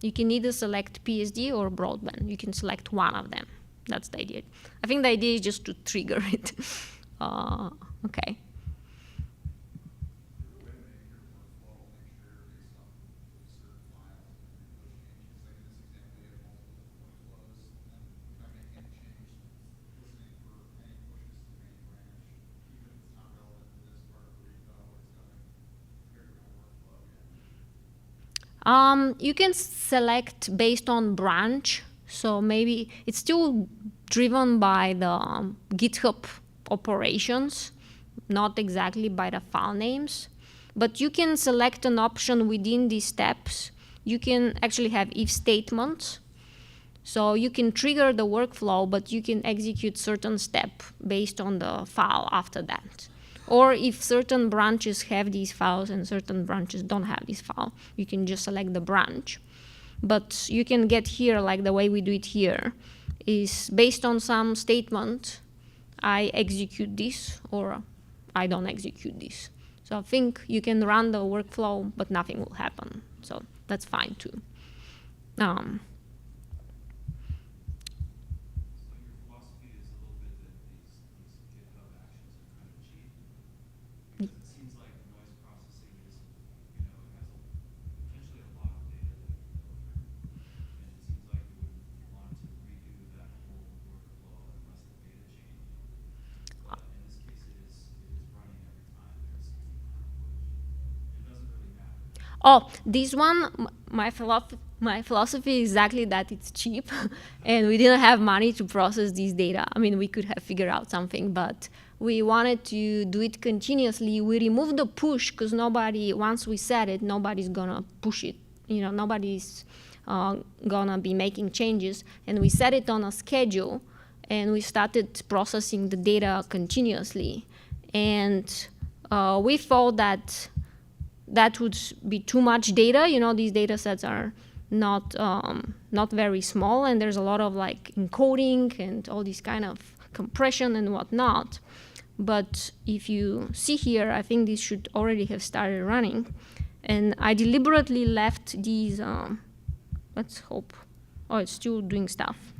You can either select PSD or broadband. You can select one of them. That's the idea. I think the idea is just to trigger it. Okay. You can select based on branch. So maybe it's still driven by the GitHub operations, not exactly by the file names. But you can select an option within these steps. You can actually have if statements. So you can trigger the workflow, but you can execute certain step based on the file after that. Or if certain branches have these files and certain branches don't have this file, you can just select the branch. But you can get here, like the way we do it here, is based on some statement, I execute this or I don't execute this. So I think you can run the workflow, but nothing will happen. So that's fine too. Oh, this one, my philosophy is exactly that it's cheap, and we didn't have money to process this data. I mean, we could have figured out something, but we wanted to do it continuously. We removed the push because nobody, once we set it, nobody's gonna push it. You know, nobody's gonna be making changes, and we set it on a schedule, and we started processing the data continuously, and we thought that that would be too much data. You know, these data sets are not very small, and there's a lot of like encoding and all this kind of compression and whatnot. But if you see here, I think this should already have started running. And I deliberately left these, let's hope, oh, it's still doing stuff.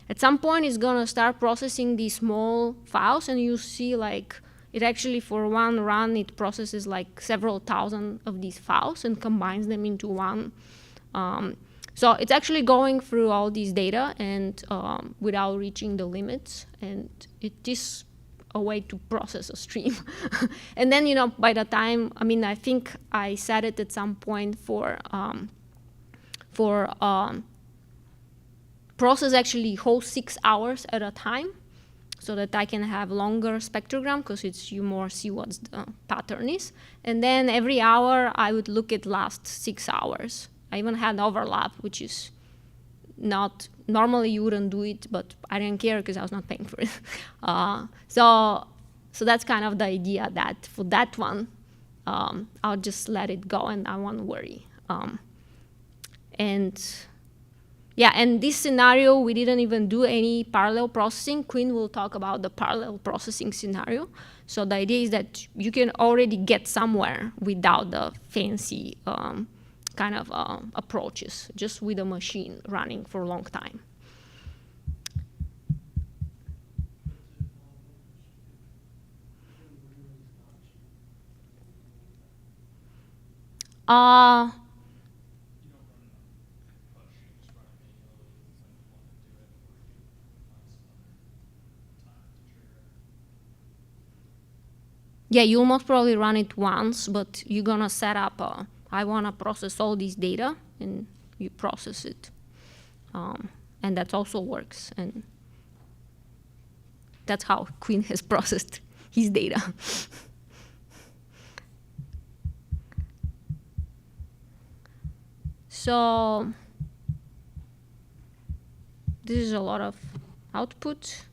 At some point, it's gonna start processing these small files, and you see like it actually for one run it processes like several thousand of these files and combines them into one. So it's actually going through all these data and without reaching the limits, and it is a way to process a stream. And then, you know, by the time, I mean, I think I set it at some point for process actually whole 6 hours at a time, so that I can have longer spectrogram, because it's you more see what the pattern is. And then every hour I would look at last 6 hours. I even had overlap, which is not, normally you wouldn't do it, but I didn't care because I was not paying for it. So that's kind of the idea, that for that one, I'll just let it go and I won't worry. And yeah, and this scenario, we didn't even do any parallel processing. Quinn will talk about the parallel processing scenario. So the idea is that you can already get somewhere without the fancy kind of approaches, just with a machine running for a long time. Yeah, you'll most probably run it once, but you're gonna set up I wanna process all this data, and you process it. And that also works, and that's how Quinn has processed his data. So this is a lot of output.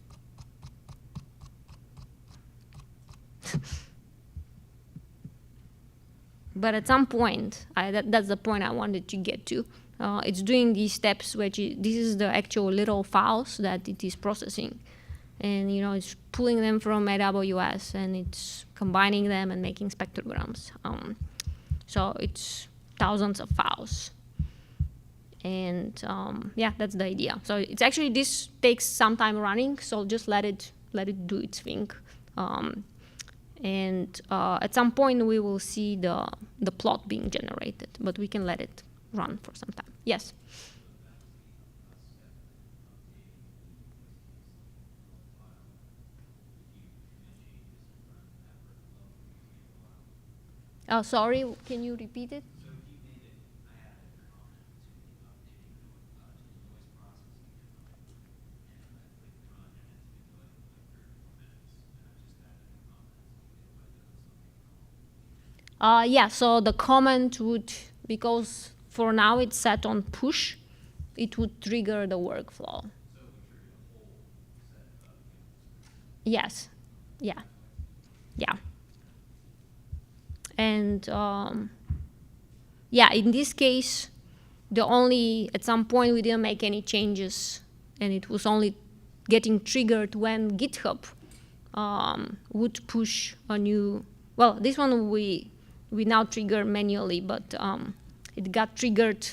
But at some point, that's the point I wanted to get to. It's doing these steps, which this is the actual little files that it is processing. And, you know, it's pulling them from AWS, and it's combining them and making spectrograms. So it's thousands of files. And yeah, that's the idea. So it's actually, this takes some time running, so just let it do its thing. And at some point we will see the plot being generated, but we can let it run for some time. Yes? Sorry, can you repeat it? Yeah, so the comment would, because for now it's set on push, it would trigger the workflow. Yes, yeah, yeah. And yeah, in this case, at some point we didn't make any changes, and it was only getting triggered when GitHub would push a new, well, this one we now trigger manually, but it got triggered.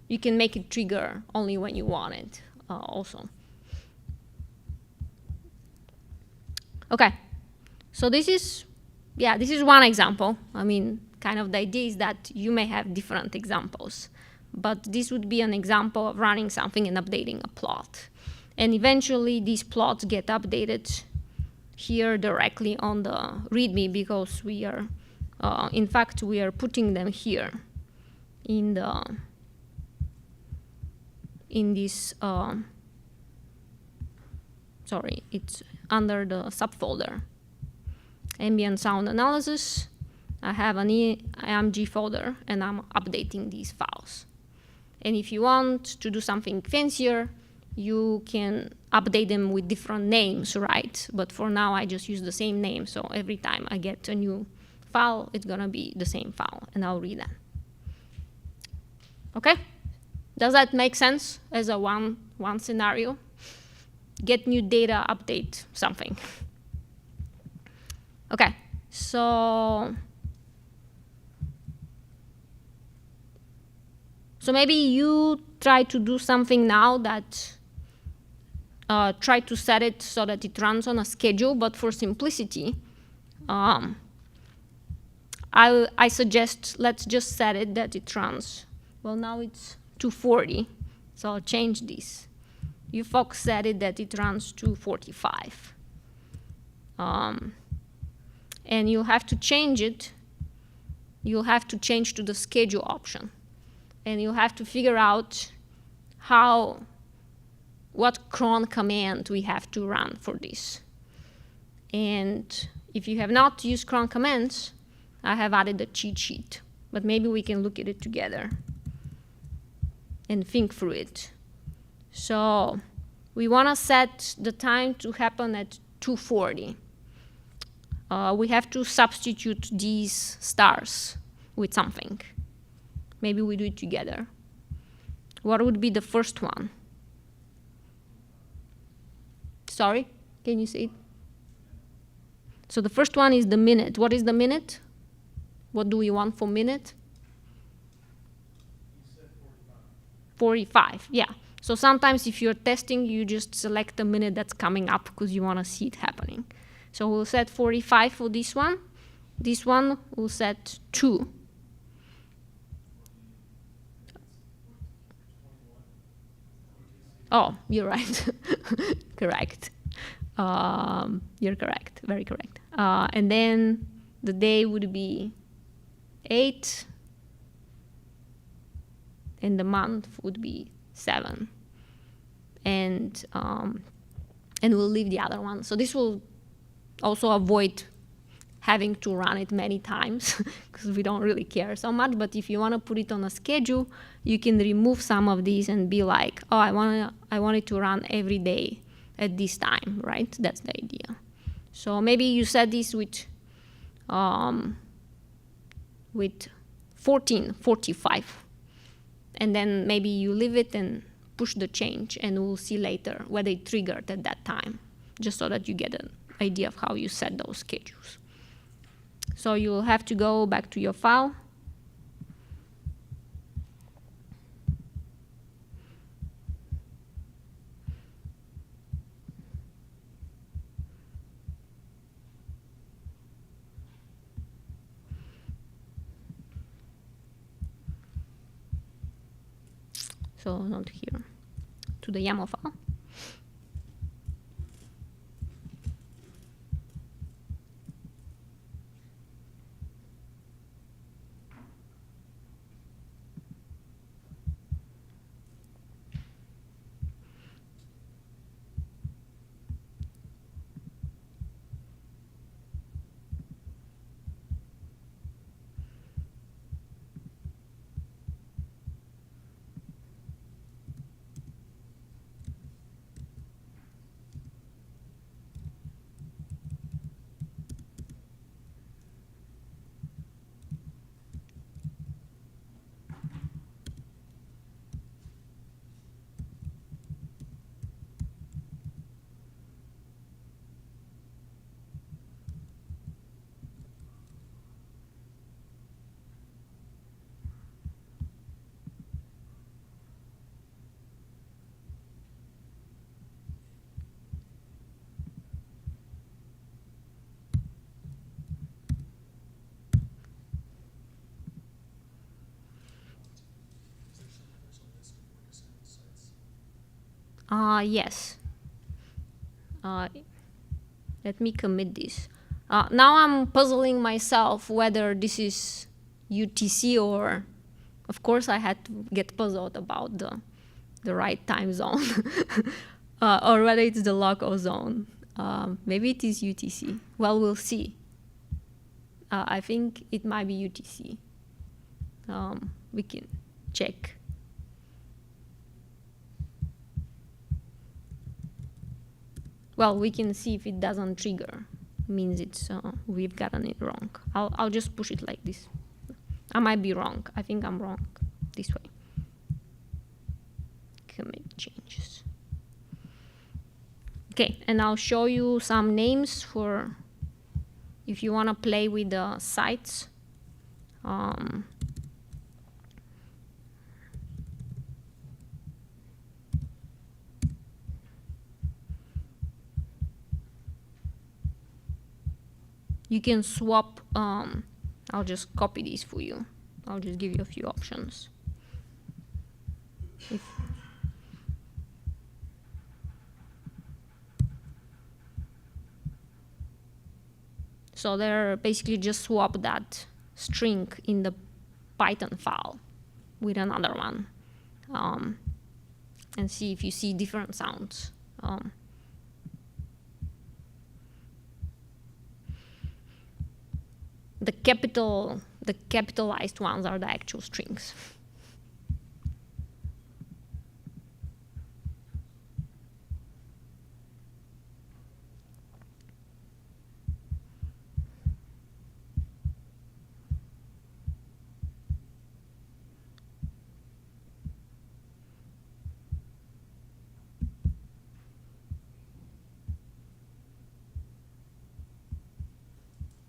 You can make it trigger only when you want it also. Okay, so this is one example. I mean, kind of the idea is that you may have different examples, but this would be an example of running something and updating a plot. And eventually these plots get updated here directly on the README, because we are, in fact, we are putting them here in this, sorry, it's under the subfolder, ambient sound analysis. I have an IMG folder, and I'm updating these files. And if you want to do something fancier, you can update them with different names, right? But for now, I just use the same name, so every time I get a new file, it's gonna be the same file, and I'll read that. Okay? Does that make sense as a one scenario? Get new data, update something. Okay, so maybe you try to do something now that try to set it so that it runs on a schedule, but for simplicity, I suggest let's just set it that it runs. Well, now it's 240, so I'll change this. You folks set it that it runs 245. And you'll have to change it. You'll have to change to the schedule option. And you'll have to figure out what cron command we have to run for this. And if you have not used cron commands, I have added a cheat sheet, but maybe we can look at it together and think through it. So we want to set the time to happen at 240. We have to substitute these stars with something. Maybe we do it together. What would be the first one? Sorry, can you say it? So the first one is the minute. What is the minute? What do we want for minute? You said 45, yeah. So sometimes if you're testing, you just select the minute that's coming up because you want to see it happening. So we'll set 45 for this one. This one we'll set 2. Oh, you're right. Correct. You're correct. Very correct. And then the day would be 8, and the month would be 7. And we'll leave the other one. So this will also avoid having to run it many times because we don't really care so much. But if you want to put it on a schedule, you can remove some of these and be like, oh, I want it to run every day at this time, right? That's the idea. So maybe you set this with 1445, and then maybe you leave it and push the change, and we'll see later whether it triggered at that time, just so that you get an idea of how you set those schedules. So you'll have to go back to your file. So not here, to the YAML file. Yes. Let me commit this. Now I'm puzzling myself whether this is UTC or, of course, I had to get puzzled about the right time zone, or whether it's the local zone. Maybe it is UTC. Well, we'll see. I think it might be UTC. We can check. Well, we can see if it doesn't trigger. Means it's we've gotten it wrong. I'll just push it like this. I might be wrong. I think I'm wrong. This way. Commit changes. Okay, and I'll show you some names for if you want to play with the sites. you can swap, I'll just copy these for you. I'll just give you a few options. So they're basically just swap that string in the Python file with another one, and see if you see different sounds. The capitalized ones are the actual strings.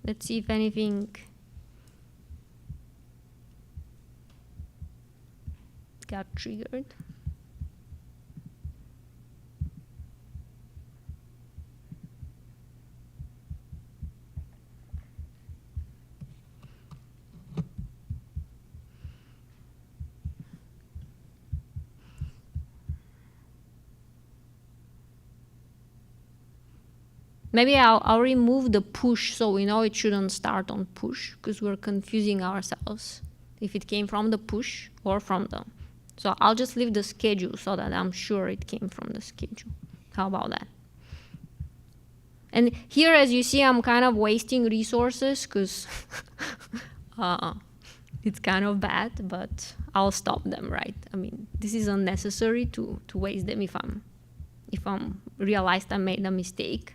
Let's see if anything got triggered. Maybe I'll remove the push so we know it shouldn't start on push, because we're confusing ourselves if it came from the push or from the... So I'll just leave the schedule so that I'm sure it came from the schedule. How about that? And here, as you see, I'm kind of wasting resources because it's kind of bad, but I'll stop them, right? I mean, this is unnecessary to waste them if I'm realized I made a mistake.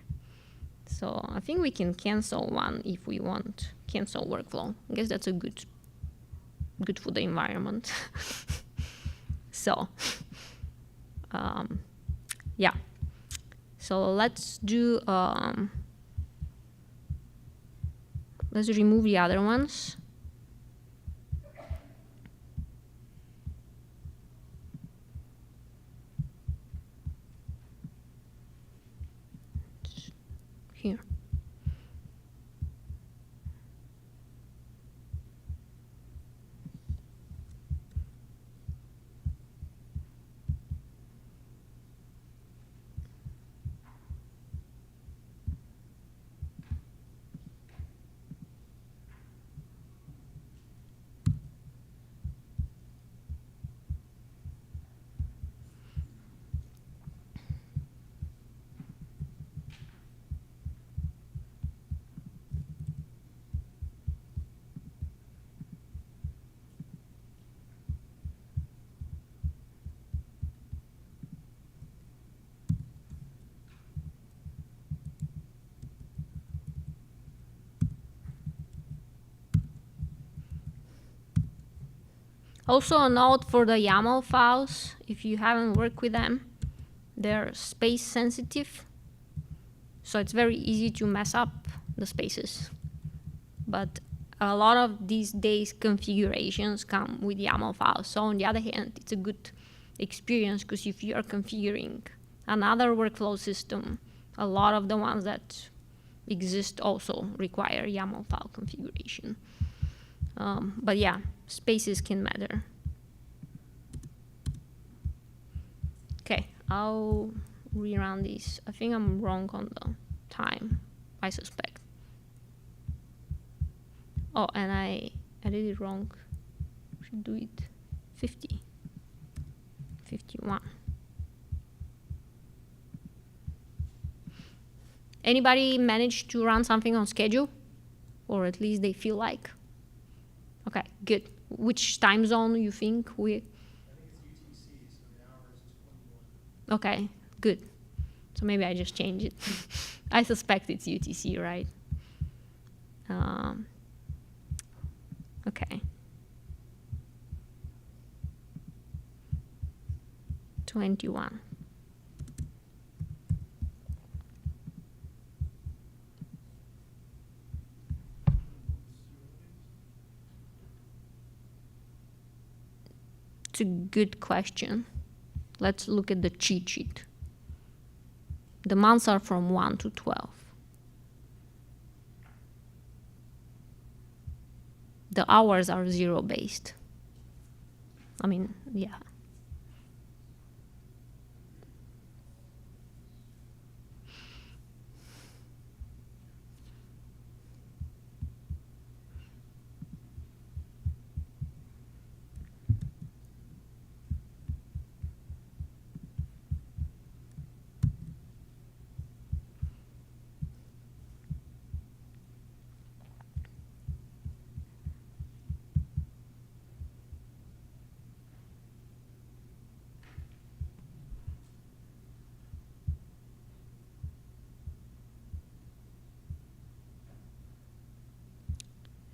So I think we can cancel one if we want. Cancel workflow. I guess that's a good for the environment. So, yeah. So let's do, let's remove the other ones. Here. Also a note for the YAML files, if you haven't worked with them, they're space sensitive. So it's very easy to mess up the spaces. But a lot of these days configurations come with YAML files. So on the other hand, it's a good experience because if you are configuring another workflow system, a lot of the ones that exist also require YAML file configuration. But yeah, spaces can matter. Okay, I'll rerun this. I think I'm wrong on the time, I suspect. Oh, and I did it wrong. Should do it 50, 51. Anybody managed to run something on schedule? Or at least they feel like? Okay, good. Which time zone you think we? I think it's UTC, so the hours is 21. Okay, good. So maybe I just change it. I suspect it's UTC, right? Okay. 21. It's a good question. Let's look at the cheat sheet. The months are from 1 to 12. the hours are zero based. I mean, yeah.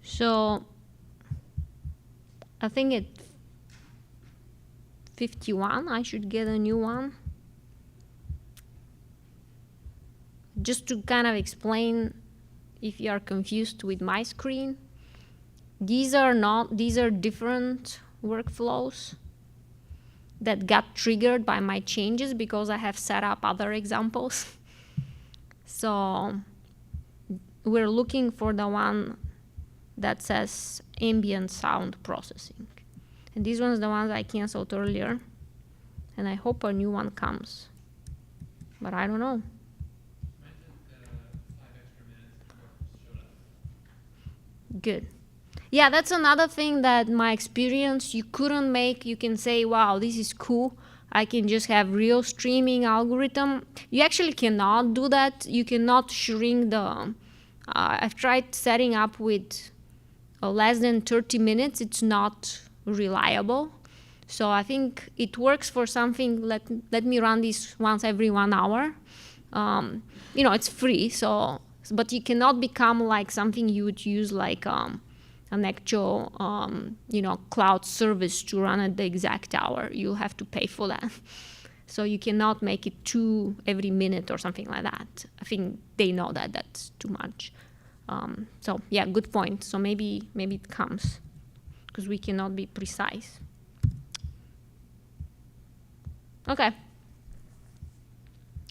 So I think at 51, I should get a new one. Just to kind of explain if you are confused with my screen, these are different workflows that got triggered by my changes because I have set up other examples. So we're looking for the one that says ambient sound processing. And these ones are the ones I canceled earlier. And I hope a new one comes. But I don't know. Mine took 5 extra minutes before it showed up. Good. Yeah, that's another thing that my experience, you couldn't make. You can say, wow, this is cool. I can just have real streaming algorithm. You actually cannot do that. You cannot shrink the... I've tried setting up with less than 30 minutes. It's not reliable. So I think it works for something. Let me run this once every 1 hour. You know, it's free. So, but you cannot become like something you would use like an actual, you know, cloud service to run at the exact hour. You'll have to pay for that. So you cannot make it 2 every minute or something like that. I think they know that that's too much. So yeah, good point. So maybe it comes because we cannot be precise. Okay.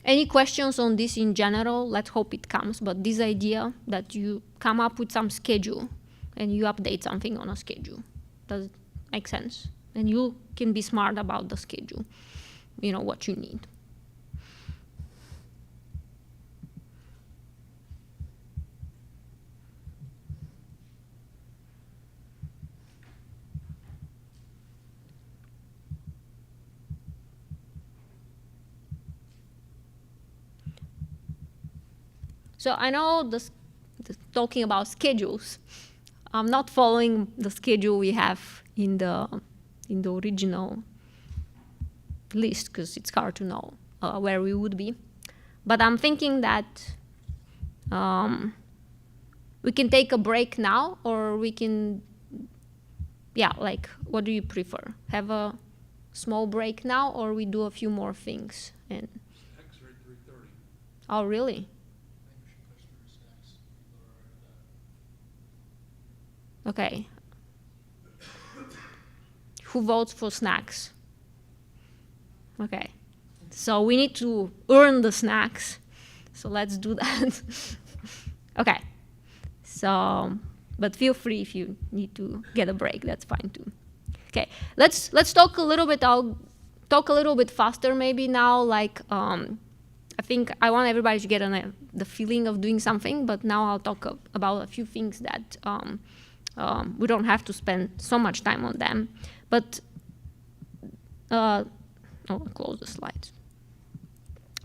Any questions on this in general? Let's hope it comes. But this idea that you come up with some schedule and you update something on a schedule, does it make sense? And you can be smart about the schedule, you know, what you need. So I know talking about schedules, I'm not following the schedule we have in the original list because it's hard to know where we would be. But I'm thinking that we can take a break now, or we can, yeah, like, what do you prefer? Have a small break now, or we do a few more things? And Snacks are at 3:30. oh, really? I think we should push through snacks. People are already Okay. Who votes for snacks? Okay. So we need to earn the snacks. So let's do that. Okay. So, but feel free if you need to get a break. That's fine too. Okay. Let's talk a little bit. I'll talk a little bit faster maybe now. Like I think I want everybody to get the feeling of doing something. But now I'll talk about a few things that we don't have to spend so much time on them. But I'll close the slides.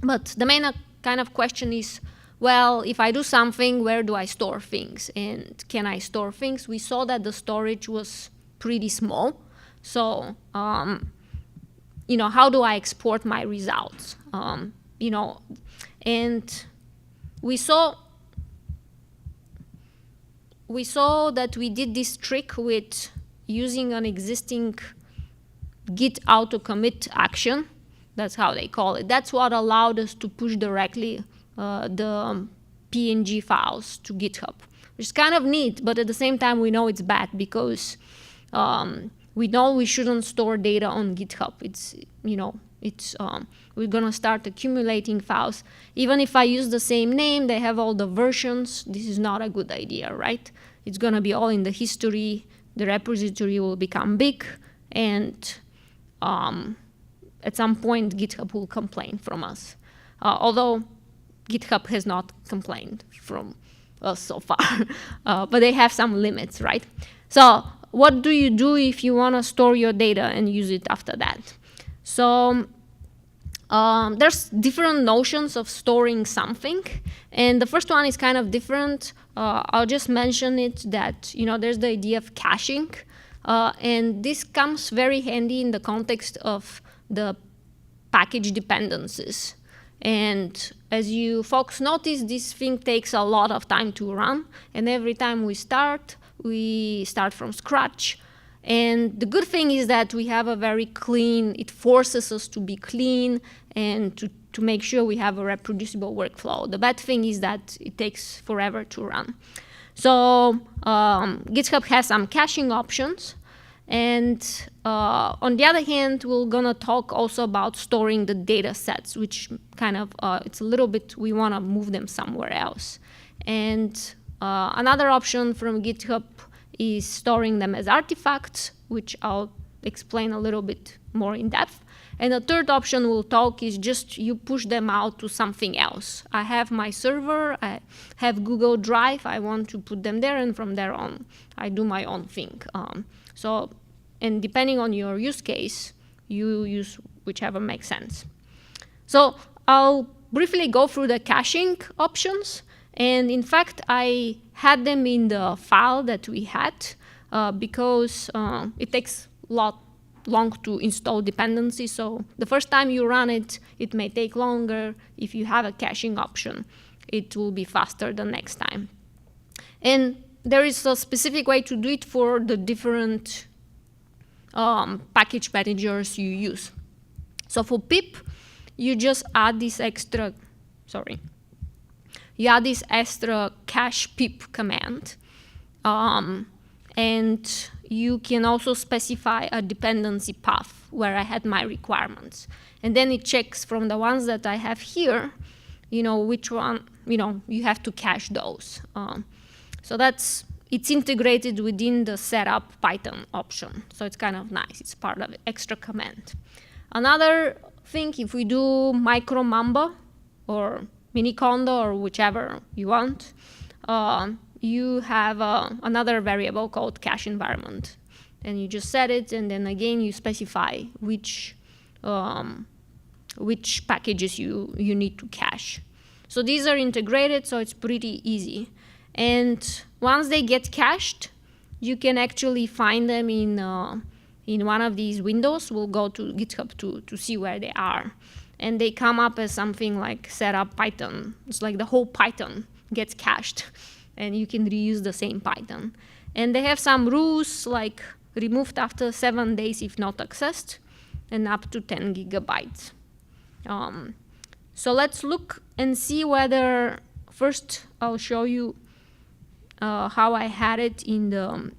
But the main kind of question is, well, if I do something, where do I store things? And can I store things? We saw that the storage was pretty small. So, you know, how do I export my results? You know, and we saw that we did this trick with using an existing Git auto commit action. That's how they call it. That's what allowed us to push directly the PNG files to GitHub, which is kind of neat, but at the same time we know it's bad because we know we shouldn't store data on GitHub. It's, you know, it's we're gonna start accumulating files. Even if I use the same name, they have all the versions. This is not a good idea, right? It's gonna be all in the history. the repository will become big, and at some point GitHub will complain from us. Although GitHub has not complained from us so far, but they have some limits, right? So what do you do if you want to store your data and use it after that? So there's different notions of storing something, and the first one is kind of different. I'll just mention it that there's the idea of caching, and this comes very handy in the context of the package dependencies. And as you folks notice, this thing takes a lot of time to run, and every time we start from scratch. And the good thing is that we have a very clean, it forces us to be clean and to make sure we have a reproducible workflow. The bad thing is that it takes forever to run. So GitHub has some caching options. And on the other hand, we're gonna talk also about storing the data sets, which kind of, it's a little bit, we wanna move them somewhere else. And another option from GitHub is storing them as artifacts, which I'll explain a little bit more in depth. And the third option we'll talk is just you push them out to something else. I have my server, I have Google Drive, I want to put them there, and from there on, I do my own thing. And depending on your use case, you use whichever makes sense. So I'll briefly go through the caching options. And in fact, I had them in the file that we had because it takes long to install dependencies. So the first time you run it, it may take longer. If you have a caching option, it will be faster the next time. And there is a specific way to do it for the different package managers you use. So for pip, you just add this extra, you add this extra cache pip command, and you can also specify a dependency path where I had my requirements. And then it checks from the ones that I have here, which one, you have to cache those. So it's integrated within the setup Python option. So it's kind of nice, it's part of an extra command. Another thing, if we do micro Mamba or miniconda or whichever you want, you have another variable called cache environment. And you just set it, and then again you specify which packages you need to cache. So these are integrated, so it's pretty easy. And once they get cached, you can actually find them in one of these windows. We'll go to GitHub to see where they are. And they come up as something like setup Python. It's like the whole Python gets cached, and you can reuse the same Python. And they have some rules like removed after 7 days if not accessed, and up to 10 gigabytes. So let's look and see whether, first I'll show you how I had it in the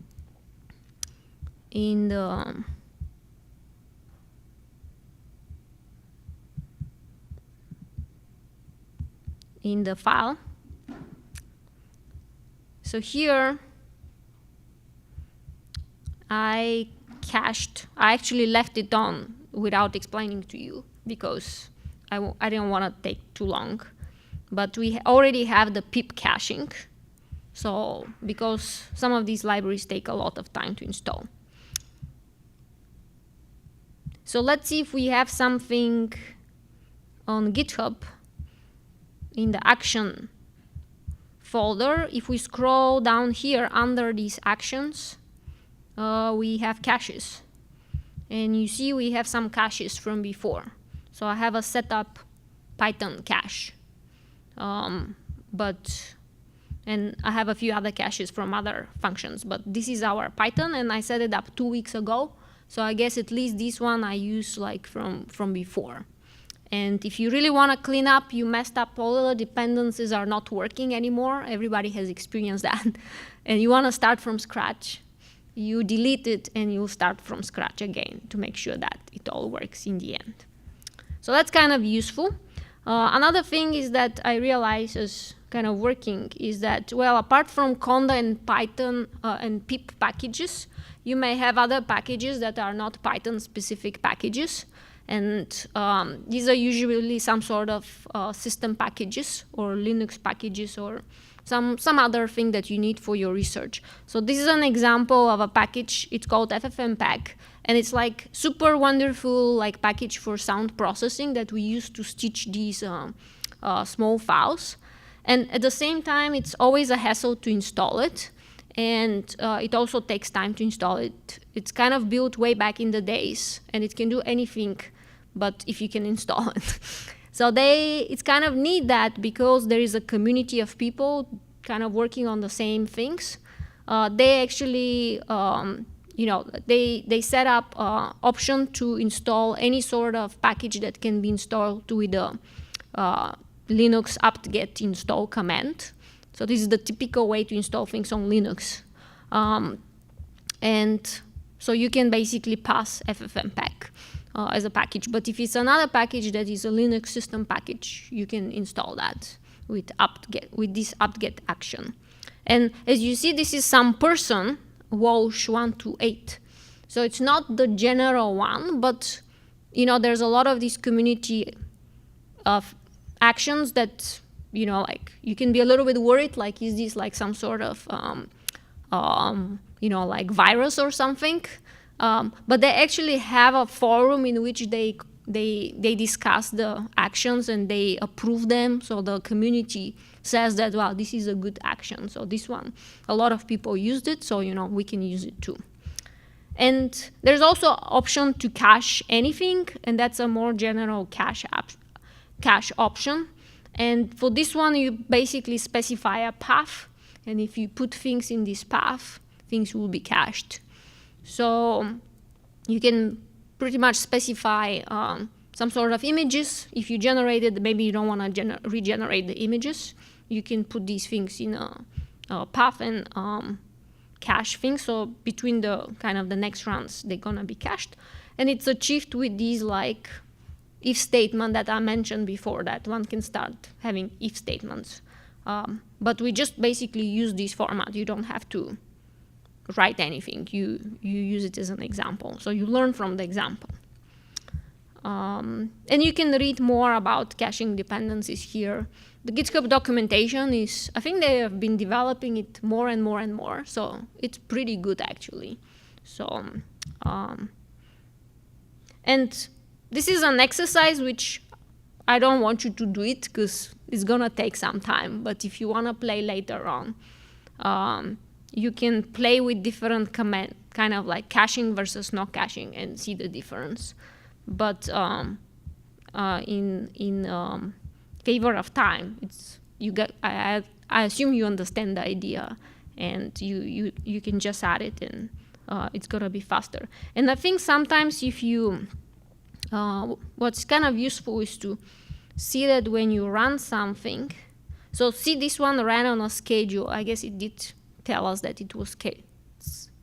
file. So here I actually left it on without explaining to you because I didn't want to take too long. But we already have the pip caching. So because some of these libraries take a lot of time to install. So let's see if we have something on GitHub in the action folder. If we scroll down here under these actions, we have caches. And you see we have some caches from before. So I have a setup Python cache. And I have a few other caches from other functions, but this is our Python, and I set it up 2 weeks ago. So I guess at least this one I use like from before. And if you really want to clean up, you messed up, all the dependencies are not working anymore. Everybody has experienced that. And you want to start from scratch, you delete it and you start from scratch again to make sure that it all works in the end. So that's kind of useful. Another thing is that I realize as kind of working is that, well, apart from Conda and Python and pip packages, you may have other packages that are not Python-specific packages. And these are usually some sort of system packages or Linux packages or some other thing that you need for your research. So this is an example of a package. It's called FFmpeg. And it's like super wonderful like package for sound processing that we use to stitch these small files. And at the same time, it's always a hassle to install it. And it also takes time to install it. It's kind of built way back in the days, and it can do anything but if you can install it. So it's kind of neat that because there is a community of people kind of working on the same things, they actually, they set up option to install any sort of package that can be installed with the Linux apt-get install command. So this is the typical way to install things on Linux. And so you can basically pass FFmpeg as a package. But if it's another package that is a Linux system package, you can install that with this apt-get action. And as you see, this is some person, Walsh128. So it's not the general one, but there's a lot of these community of actions that like you can be a little bit worried, like is this like some sort of like virus or something? But they actually have a forum in which they discuss the actions and they approve them. So the community says that, wow, this is a good action. So this one, a lot of people used it, so we can use it too. And there's also option to cache anything, and that's a more general cache option. And for this one, you basically specify a path, and if you put things in this path, things will be cached. So you can pretty much specify some sort of images. If you generated, maybe you don't want to regenerate the images, you can put these things in a path and cache things. So between the kind of the next runs, they're gonna be cached. And it's achieved with these like if statement that I mentioned before, that one can start having if statements. But we just basically use this format. You don't have to write anything. You use it as an example. So you learn from the example. And you can read more about caching dependencies here. The GitHub documentation is, I think they have been developing it more and more and more. So it's pretty good actually. So, and this is an exercise which I don't want you to do it because it's gonna take some time. But if you wanna play later on, you can play with different command, kind of like caching versus not caching, and see the difference. But in favor of time, I assume you understand the idea, and you can just add it, and it's gonna be faster. And I think sometimes if you what's kind of useful is to see that when you run something, so see this one ran on a schedule. I guess it did tell us that it was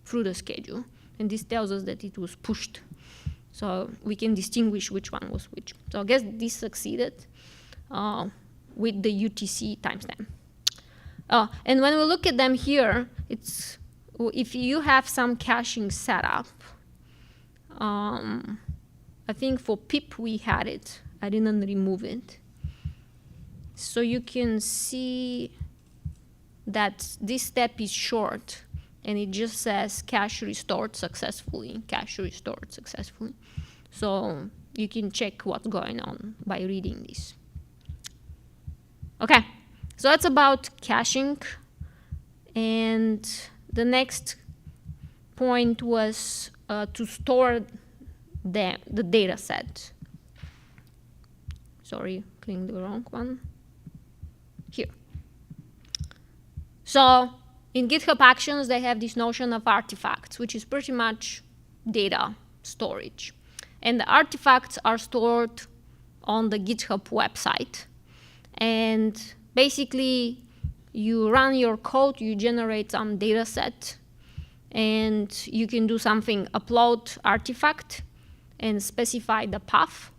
through the schedule, and this tells us that it was pushed. So we can distinguish which one was which. So I guess this succeeded with the UTC timestamp. And when we look at them here, it's if you have some caching set up, I think for pip we had it. I didn't remove it. So you can see that this step is short, and it just says cache restored successfully, cache restored successfully. So you can check what's going on by reading this. Okay, so that's about caching. And the next point was to store the data set. Sorry, clicking the wrong one. Here. So in GitHub Actions, they have this notion of artifacts, which is pretty much data storage. And the artifacts are stored on the GitHub website. And basically, you run your code, you generate some data set, and you can do something, upload artifact, and specify the path.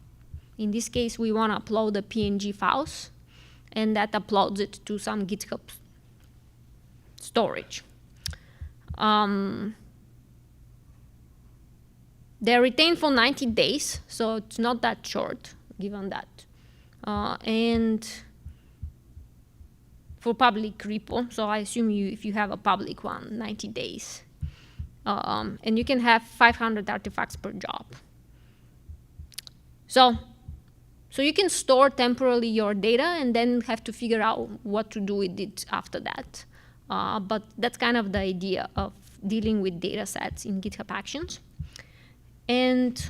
In this case, we want to upload the PNG files. and that uploads it to some GitHub storage. They're retained for 90 days, so it's not that short, given that. And for public repo, so I assume if you have a public one, 90 days. And you can have 500 artifacts per job. So you can store temporarily your data and then have to figure out what to do with it after that. But that's kind of the idea of dealing with data sets in GitHub Actions. And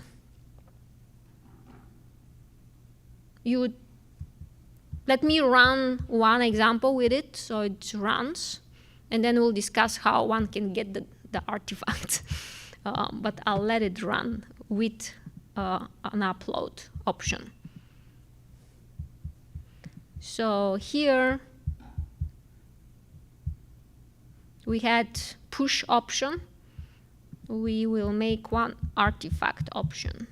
you would let me run one example with it, so it runs, and then we'll discuss how one can get the artifact. But I'll let it run with an upload option. So here we had push option. We will make one artifact option.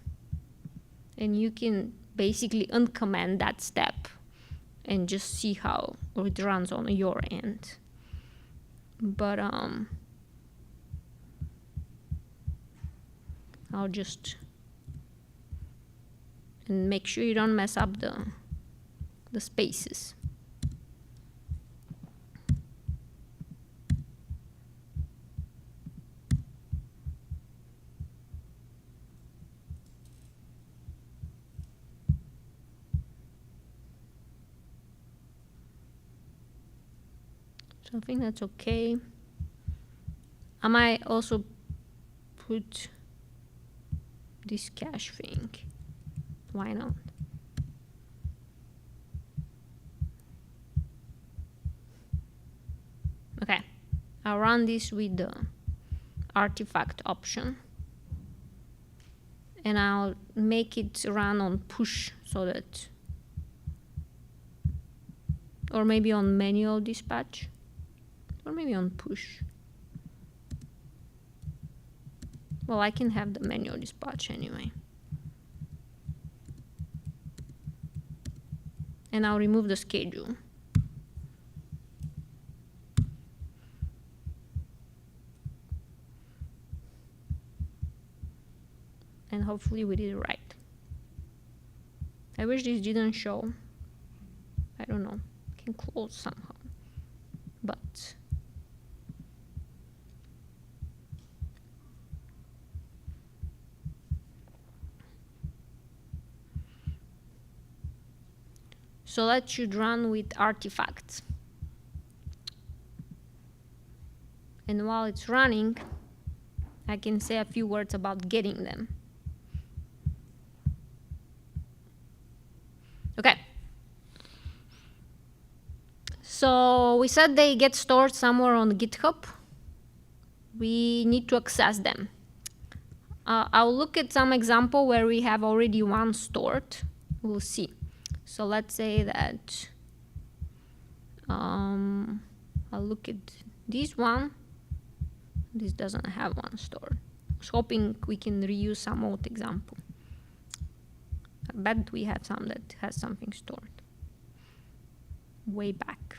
And you can basically uncomment that step and just see how it runs on your end. But I'll just and make sure you don't mess up the spaces. So I think that's okay. I might also put this cache thing. Why not? Okay, I'll run this with the artifact option. And I'll make it run on push so that, or maybe on manual dispatch, or maybe on push. Well, I can have the manual dispatch anyway. And I'll remove the schedule. And hopefully we did it right. I wish this didn't show. I don't know. I can close somehow. But so that should run with artifacts. And while it's running, I can say a few words about getting them. Okay. So we said they get stored somewhere on GitHub. We need to access them. I'll look at some example where we have already one stored. We'll see. So let's say that I'll look at this one. This doesn't have one stored. I was hoping we can reuse some old example. I bet we have some that has something stored way back.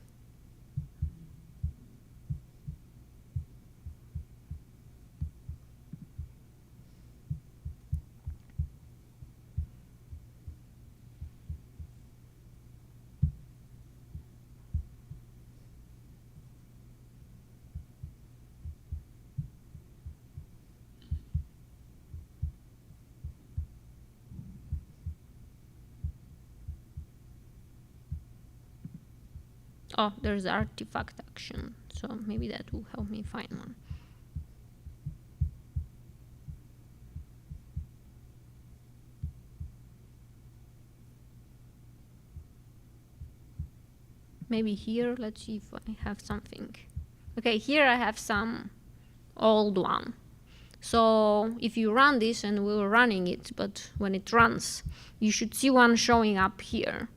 Oh, there's artifact action, so maybe that will help me find one. Maybe here, let's see if I have something. Okay, here I have some old one. So if you run this, and we're running it, but when it runs, you should see one showing up here.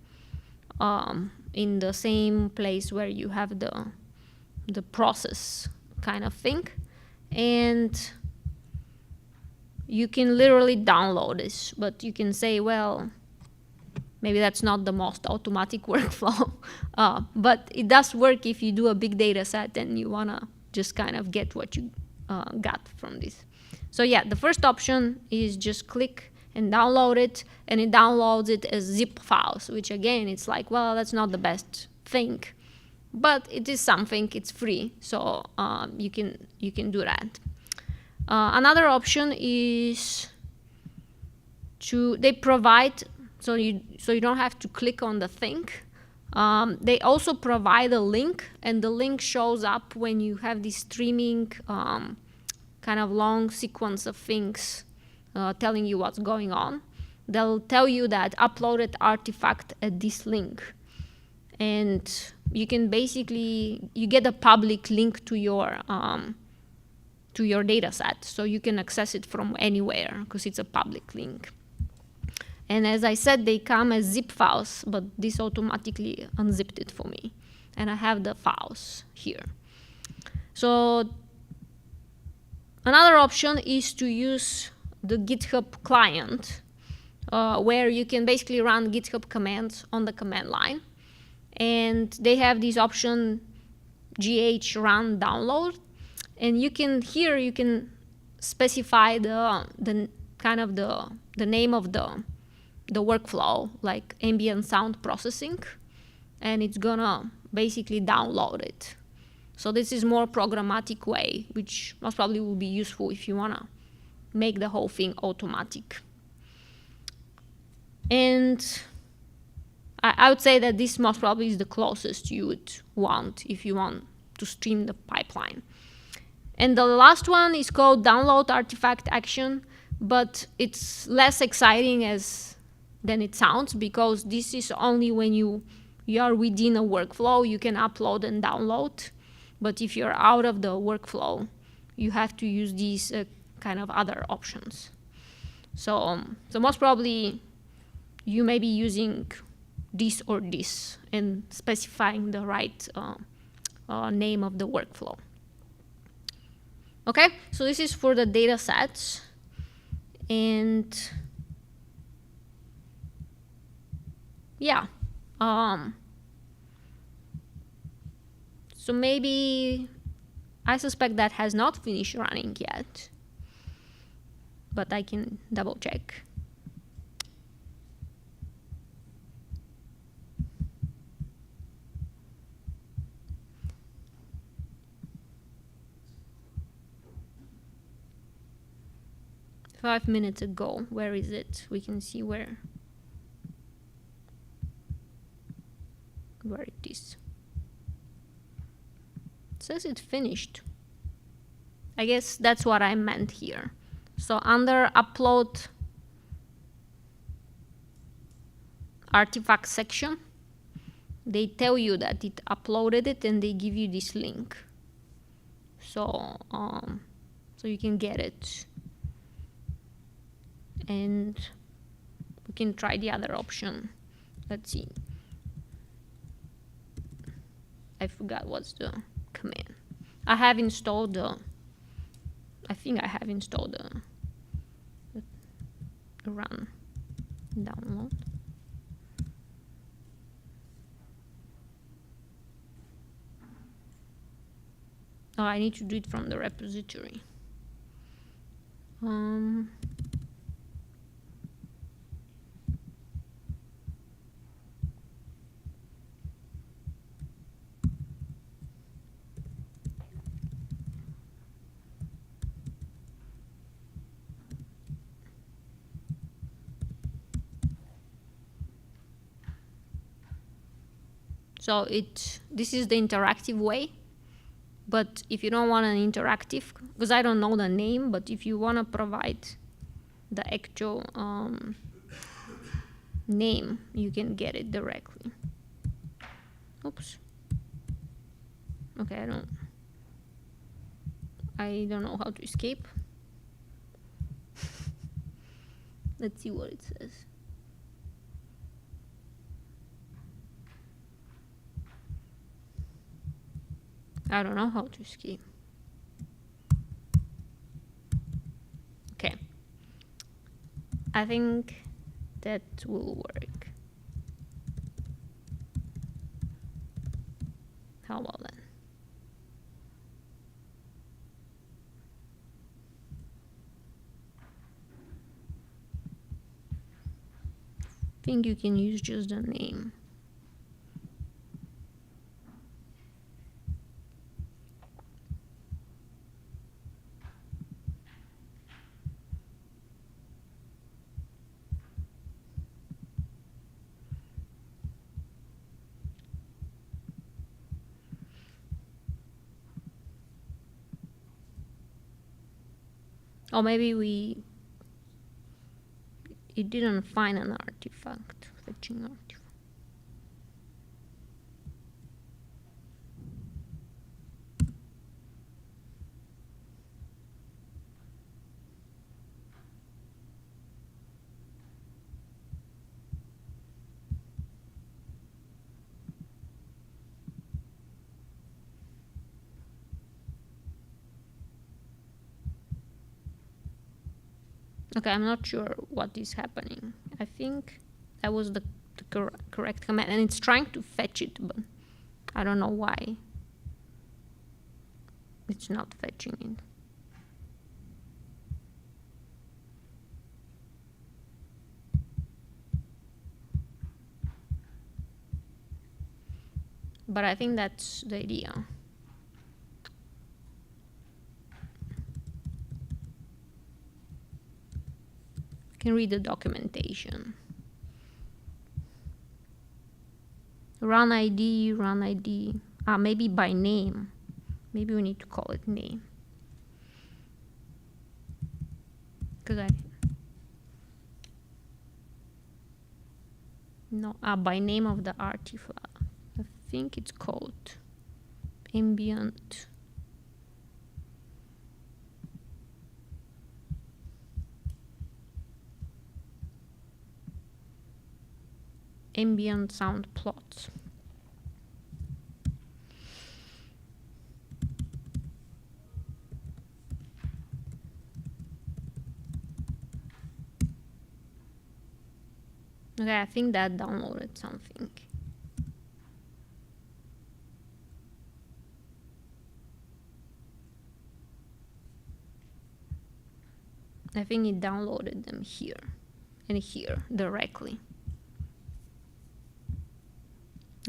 In the same place where you have the process kind of thing. And you can literally download this, but you can say, well, Maybe that's not the most automatic workflow, but it does work if you do a big data set and you want to just kind of get what you got from this. So yeah, the first option is just click and download it, and it downloads it as zip files, which again, it's like, well, that's not the best thing, but it is something, it's free, so you can do that. Another option is they provide, so you don't have to click on the thing. They also provide a link, and the link shows up when you have this streaming kind of long sequence of things telling you what's going on. They'll tell you that uploaded artifact at this link, and you can basically, you get a public link to your data set, so you can access it from anywhere because it's a public link. And as I said, they come as zip files, but this automatically unzipped it for me. And I have the files here. So another option is to use the GitHub client, where you can basically run GitHub commands on the command line. And they have this option, gh run download. And you can, here you can specify the kind of the name of the workflow, like ambient sound processing, and it's gonna basically download it. So this is more programmatic way, which most probably will be useful if you wanna make the whole thing automatic. And I would say that this most probably is the closest you would want if you want to stream the pipeline. And the last one is called download artifact action, but it's less exciting than it sounds, because this is only when you are within a workflow, you can upload and download. But if you're out of the workflow, you have to use these kind of other options. So most probably you may be using this or this and specifying the right name of the workflow. Okay, so this is for the data sets. And yeah, so maybe I suspect that has not finished running yet, but I can double check. Five minutes ago, where is it? We can see where it is. It says it finished. I guess that's what I meant here. So under upload artifact section, they tell you that it uploaded it and they give you this link. So you can get it. And we can try the other option. Let's see. I forgot what's the command. I have installed the, I think I have installed the run download. Oh, I need to do it from the repository. So this is the interactive way, but if you don't want an interactive, because I don't know the name, but if you want to provide the actual name, you can get it directly. Oops. Okay, I don't know how to escape. Let's see what it says. I don't know how to escape. Okay. I think that will work. think you can use just the name. Or maybe it didn't find an artifact, fetching artifact. Okay, I'm not sure what is happening. I think that was the correct command, and it's trying to fetch it, but I don't know why it's not fetching it. But I think that's the idea. Can read the documentation. Run ID, maybe by name. Maybe we need to call it name. Because by name of the artifact. I think it's called ambient. Ambient sound plots. Okay, I think that downloaded something. I think it downloaded them here and here directly.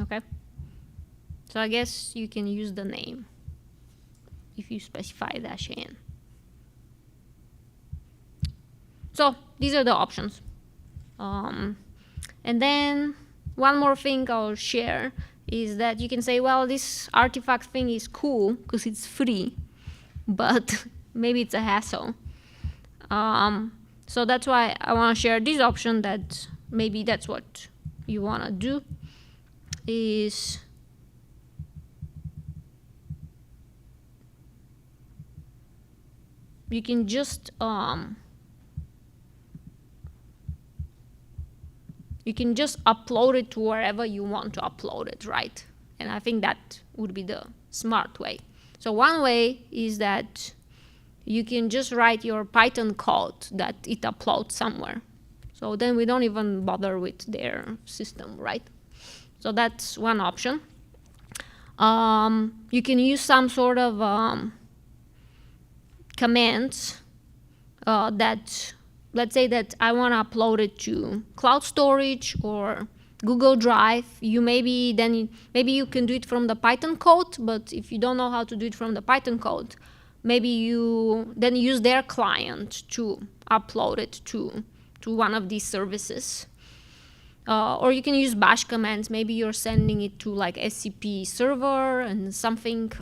Okay, so I guess you can use the name if you specify -n. So these are the options. And then one more thing I'll share is that you can say, well, this artifact thing is cool because it's free, but maybe it's a hassle. So that's why I want to share this option, that maybe that's what you want to do. Is you can just upload it to wherever you want to upload it, right? And I think that would be the smart way. So one way is that you can just write your Python code that it uploads somewhere. So then we don't even bother with their system, right? So that's one option. You can use some sort of commands that, let's say that I want to upload it to cloud storage or Google Drive. Maybe you can do it from the Python code, but if you don't know how to do it from the Python code, maybe you then use their client to upload it to one of these services. Or you can use bash commands. Maybe you're sending it to like SCP server and something.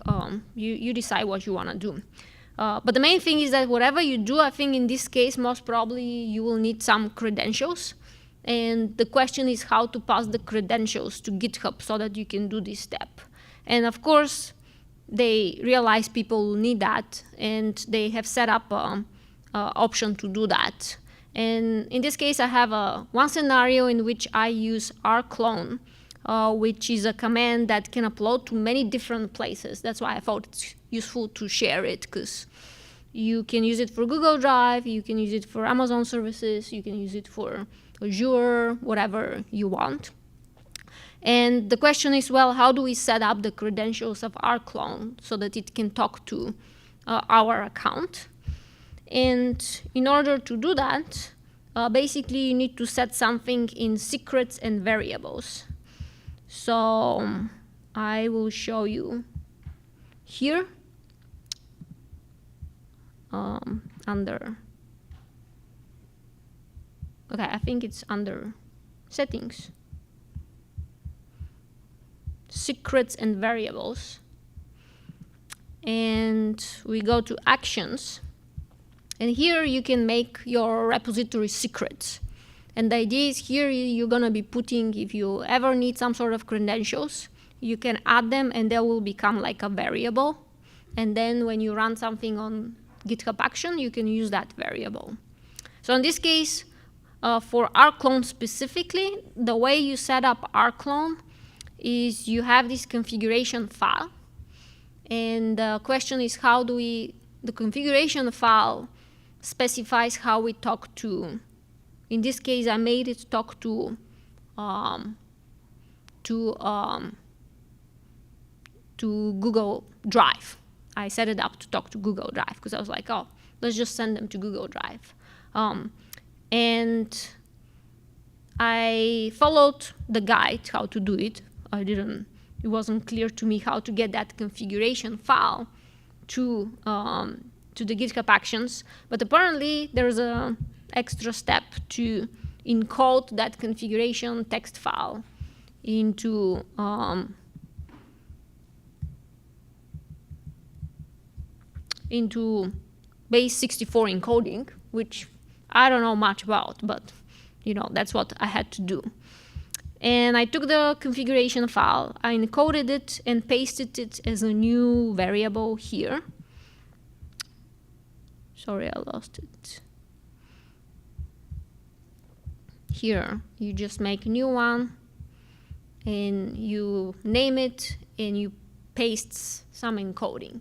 You decide what you want to do. But the main thing is that whatever you do, I think in this case, most probably you will need some credentials. And the question is how to pass the credentials to GitHub so that you can do this step. And of course, they realize people need that, and they have set up an option to do that. And in this case, I have one scenario in which I use rclone, which is a command that can upload to many different places. That's why I thought it's useful to share it, because you can use it for Google Drive, you can use it for Amazon services, you can use it for Azure, whatever you want. And the question is, well, how do we set up the credentials of rclone so that it can talk to our account? And in order to do that, basically you need to set something in secrets and variables. So I will show you here under, okay, I think it's under settings, secrets and variables, and we go to actions, and here you can make your repository secrets. And the idea is here you're gonna be putting, if you ever need some sort of credentials, you can add them and they will become like a variable. And then when you run something on GitHub Action, you can use that variable. So in this case, for rclone specifically, the way you set up rclone is you have this configuration file. And the question is, how do we, the configuration file specifies how we talk to, in this case, I made it talk to Google Drive. I set it up to talk to Google Drive because I was like, oh, let's just send them to Google Drive. And I followed the guide how to do it. It wasn't clear to me how to get that configuration file to the GitHub Actions, but apparently there's an extra step to encode that configuration text file into base 64 encoding, which I don't know much about, but that's what I had to do. And I took the configuration file, I encoded it and pasted it as a new variable here. Sorry, I lost it. Here, you just make a new one and you name it and you paste some encoding.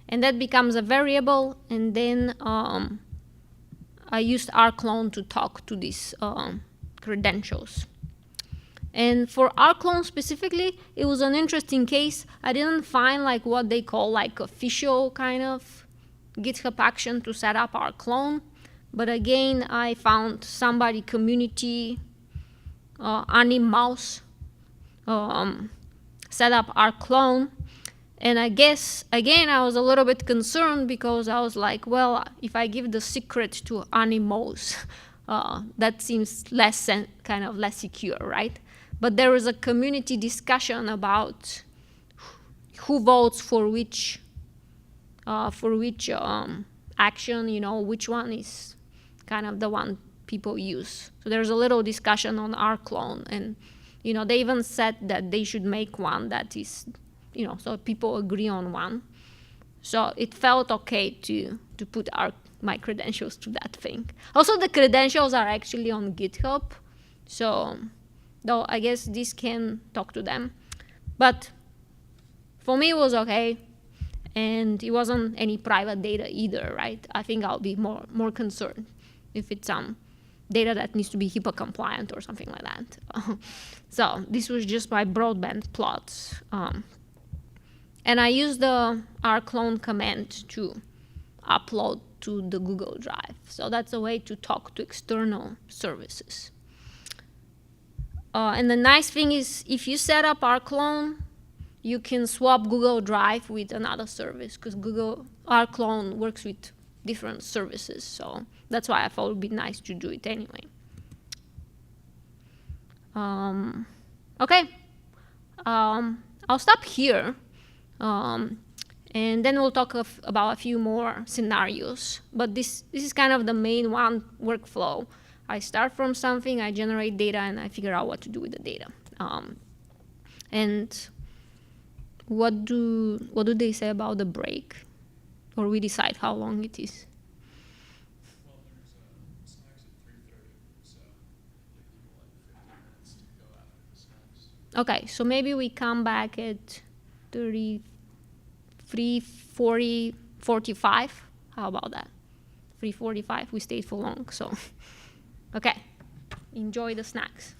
And that becomes a variable, and then I used rclone to talk to these credentials. And for rclone specifically, it was an interesting case. I didn't find like what they call like official kind of GitHub action to set up rclone. But again, I found somebody community, Mouse, set up rclone. And I guess, again, I was a little bit concerned because I was like, well, if I give the secret to Mouse, that seems kind of less secure, right? But there was a community discussion about who votes for which action, which one is kind of the one people use. So there's a little discussion on rclone, and they even said that they should make one that is, so people agree on one. So it felt okay to put my credentials to that thing. Also, the credentials are actually on GitHub, so though I guess this can talk to them. But for me, it was okay. And it wasn't any private data either, right? I think I'll be more concerned if it's some data that needs to be HIPAA compliant or something like that. So this was just my broadband plots. And I used the rclone command to upload to the Google Drive. So that's a way to talk to external services. And the nice thing is, if you set up rclone, you can swap Google Drive with another service, because Google rclone works with different services. So that's why I thought it would be nice to do it anyway. Okay, I'll stop here. And then we'll talk about a few more scenarios. But this is kind of the main one workflow. I start from something, I generate data, and I figure out what to do with the data. And what do they say about the break? Or we decide how long it is? Well, there's snacks at 3:30, so give people like 15 minutes to go after the snacks. Okay, so maybe we come back at 45. How about that? 3:45, we stayed for long, so. Okay, enjoy the snacks.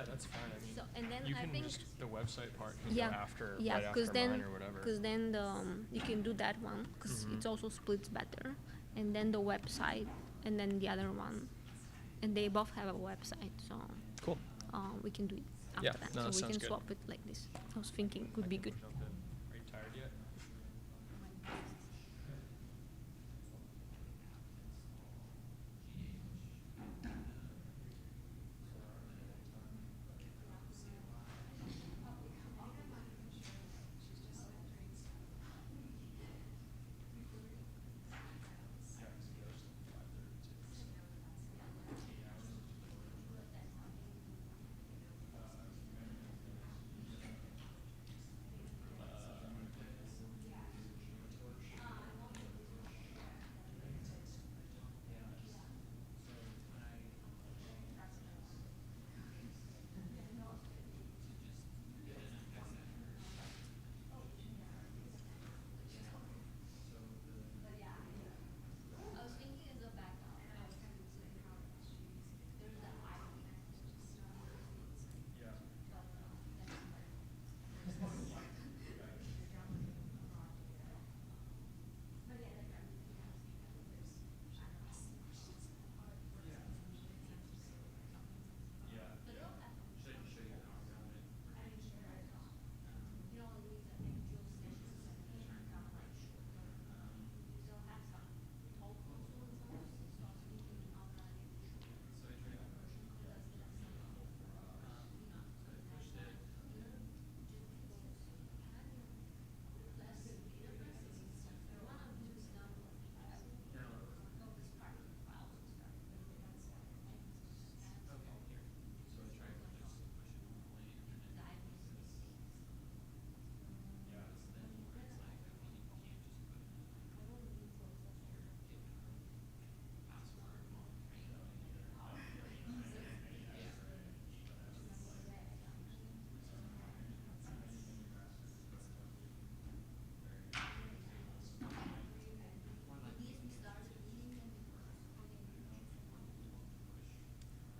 Yeah, that's fine. I mean, So, and then you I can think just, the website part can yeah, go after, yeah, right after then mine or whatever. because then the you can do that one because Mhm. it's also splits better, and then the website, and then the other one, and they both have a website, so Cool. we can do it after Yeah, that. no, So that we sounds can good. swap it like this. I was thinking could be good. Jump in. Are you tired yet?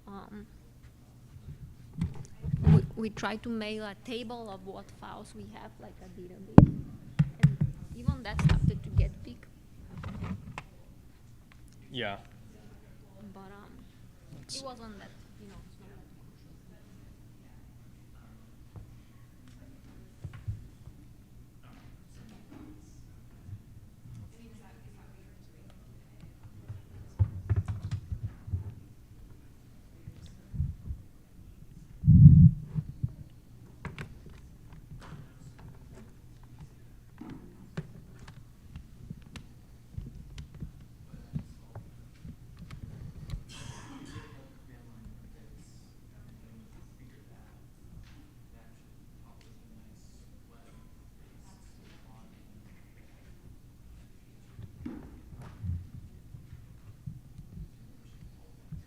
Um, we try to make a table of what files we have, like a database, and even that started to get big. Yeah. But it wasn't that, it's not that crucial.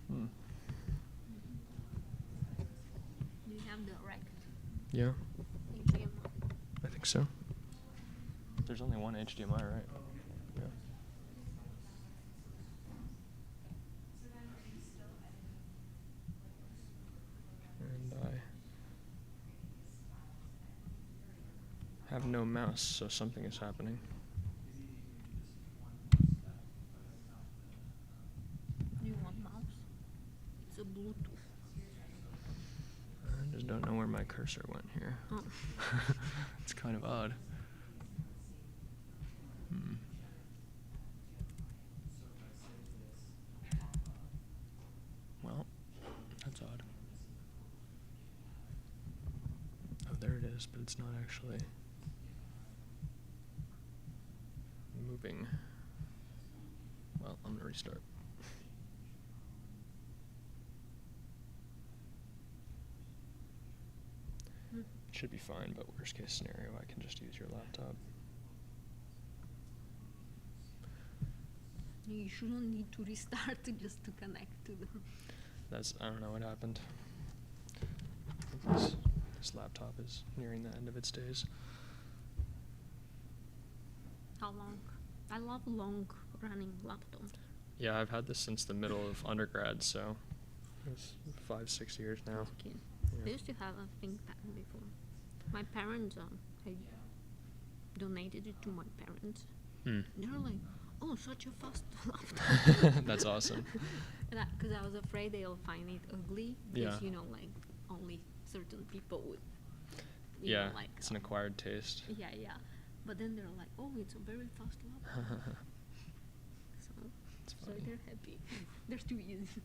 Hmm. Do you have the rect Yeah, HTML? I think so. There's only one HDMI, right? Yeah. And I have no mouse, so something is happening. Do you want mouse? It's a Bluetooth. I just don't know where my cursor went here. Oh. It's kind of odd. Hmm. Well, that's odd. Oh, there it is, but it's not actually moving. Well, I'm gonna restart. Should be fine, but worst case scenario, I can just use your laptop. You shouldn't need to restart just to connect to them. I don't know what happened. I think this laptop is nearing the end of its days. How long? I love long running laptops. Yeah, I've had this since the middle of undergrad, so it's 5-6 years now. Okay. I used to have a ThinkPad before. My parents, I donated it to my parents. They were like, "Oh, such a fast laptop." That's awesome. Because I was afraid they'll find it ugly. Because like only certain people would. You know, like it's an acquired taste. Yeah. But then they're like, "Oh, it's a very fast laptop." So they're happy. They're too easy.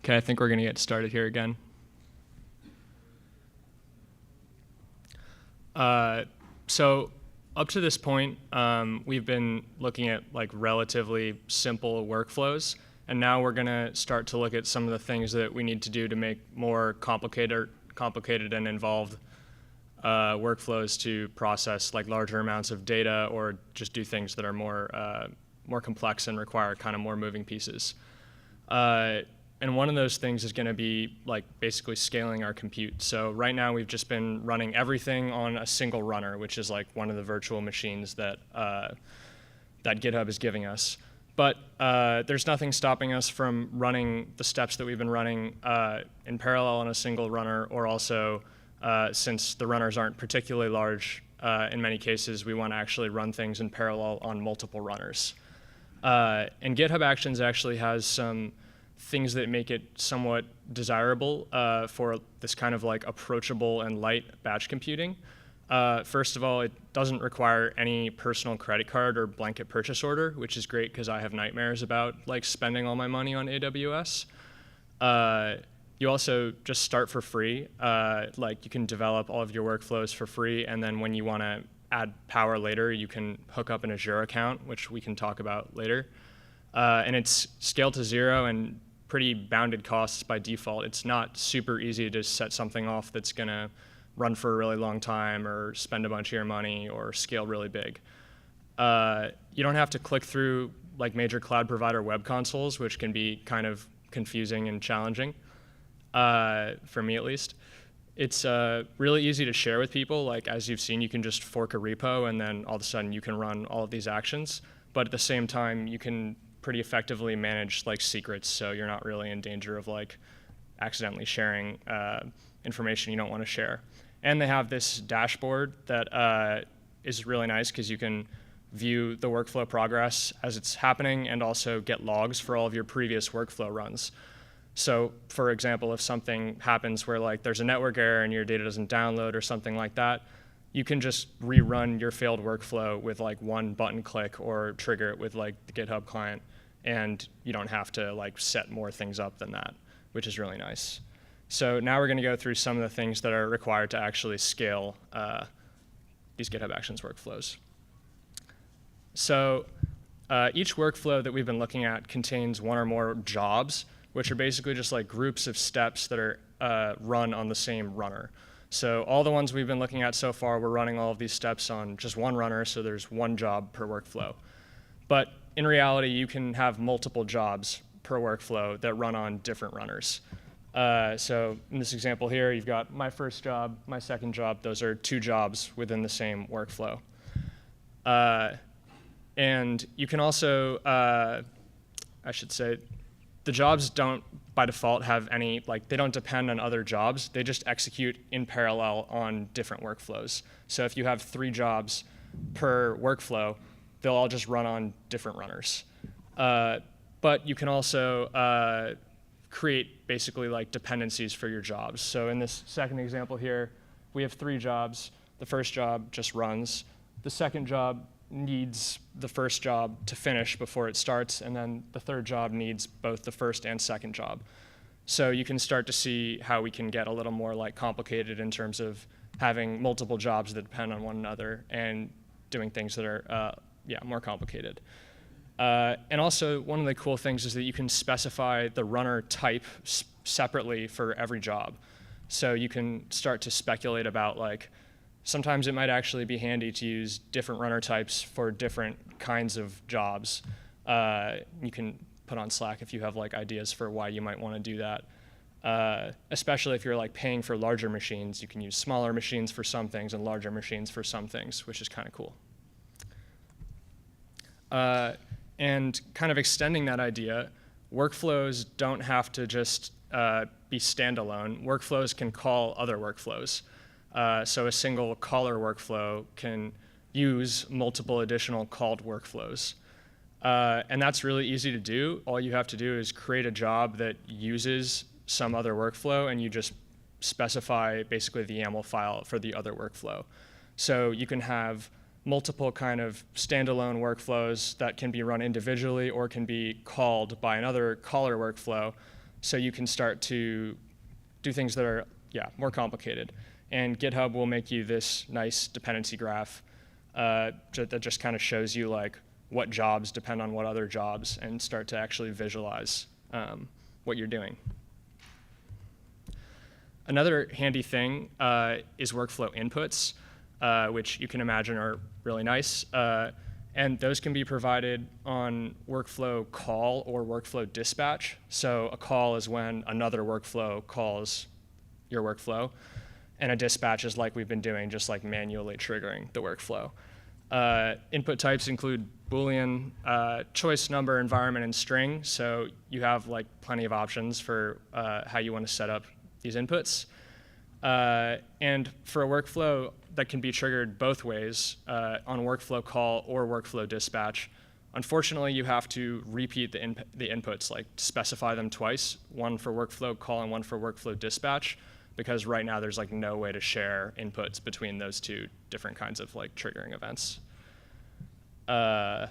Okay, I think we're going to get started here again. So up to this point, we've been looking at like relatively simple workflows, and now we're going to start to look at some of the things that we need to do to make more complicated and involved workflows to process like larger amounts of data, or just do things that are more complex and require kind of more moving pieces. And one of those things is going to be like basically scaling our compute. So right now we've just been running everything on a single runner, which is like one of the virtual machines that that GitHub is giving us. But there's nothing stopping us from running the steps that we've been running in parallel on a single runner, or also since the runners aren't particularly large, in many cases we want to actually run things in parallel on multiple runners. And GitHub Actions actually has some things that make it somewhat desirable for this kind of like approachable and light batch computing. First of all, it doesn't require any personal credit card or blanket purchase order, which is great because I have nightmares about like spending all my money on AWS. You also just start for free. Like you can develop all of your workflows for free, and then when you want to add power later, you can hook up an Azure account, which we can talk about later. And it's scaled to 0 and pretty bounded costs by default. It's not super easy to set something off that's going to run for a really long time or spend a bunch of your money or scale really big. You don't have to click through like major cloud provider web consoles, which can be kind of confusing and challenging, for me at least. It's really easy to share with people. Like as you've seen, you can just fork a repo and then all of a sudden you can run all of these actions. But at the same time, you can pretty effectively manage like secrets, so you're not really in danger of like accidentally sharing information you don't want to share. And they have this dashboard that is really nice because you can view the workflow progress as it's happening and also get logs for all of your previous workflow runs. So for example, if something happens where like there's a network error and your data doesn't download or something like that, you can just rerun your failed workflow with like one button click or trigger it with like the GitHub client, and you don't have to like set more things up than that, which is really nice. So now we're going to go through some of the things that are required to actually scale these GitHub Actions workflows. So each workflow that we've been looking at contains one or more jobs, which are basically just like groups of steps that are run on the same runner. So all the ones we've been looking at so far, we're running all of these steps on just one runner, so there's one job per workflow. But in reality, you can have multiple jobs per workflow that run on different runners. So in this example here, you've got my first job, my second job. Those are 2 jobs within the same workflow. And you can also, I should say, the jobs don't by default have any, like they don't depend on other jobs. They just execute in parallel on different workflows. So if you have 3 jobs per workflow, they'll all just run on different runners. But you can also create basically like dependencies for your jobs. So in this second example here, we have 3 jobs. The first job just runs. The second job needs the first job to finish before it starts, and then the third job needs both the first and second job. So you can start to see how we can get a little more like complicated in terms of having multiple jobs that depend on one another and doing things that are more complicated. And also, one of the cool things is that you can specify the runner type separately for every job. So you can start to speculate about like, sometimes it might actually be handy to use different runner types for different kinds of jobs. You can put on Slack if you have like ideas for why you might want to do that. Especially if you're like paying for larger machines, you can use smaller machines for some things and larger machines for some things, which is kind of cool. And kind of extending that idea, workflows don't have to just be standalone. Workflows can call other workflows. So a single caller workflow can use multiple additional called workflows. And that's really easy to do. All you have to do is create a job that uses some other workflow, and you just specify basically the YAML file for the other workflow. So you can have multiple kind of standalone workflows that can be run individually or can be called by another caller workflow so you can start to do things that are, more complicated. And GitHub will make you this nice dependency graph that just kind of shows you like what jobs depend on what other jobs, and start to actually visualize what you're doing. Another handy thing is workflow inputs, which you can imagine are really nice. And those can be provided on workflow call or workflow dispatch. So a call is when another workflow calls your workflow, and a dispatch is like we've been doing, just like manually triggering the workflow. Input types include Boolean, choice, number, environment, and string. So you have like plenty of options for how you want to set up these inputs. And for a workflow that can be triggered both ways, on workflow call or workflow dispatch, unfortunately you have to repeat the inputs, like specify them twice, one for workflow call and one for workflow dispatch, because right now there's like no way to share inputs between those two different kinds of like triggering events. And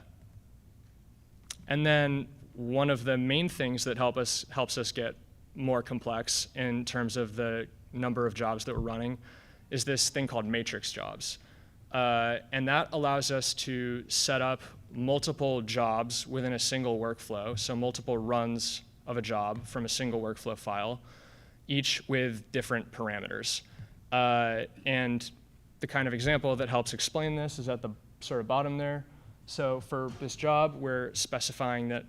then one of the main things that helps us get more complex in terms of the number of jobs that we're running is this thing called matrix jobs. And that allows us to set up multiple jobs within a single workflow, so multiple runs of a job from a single workflow file, each with different parameters. And the kind of example that helps explain this is at the sort of bottom there. So for this job, we're specifying that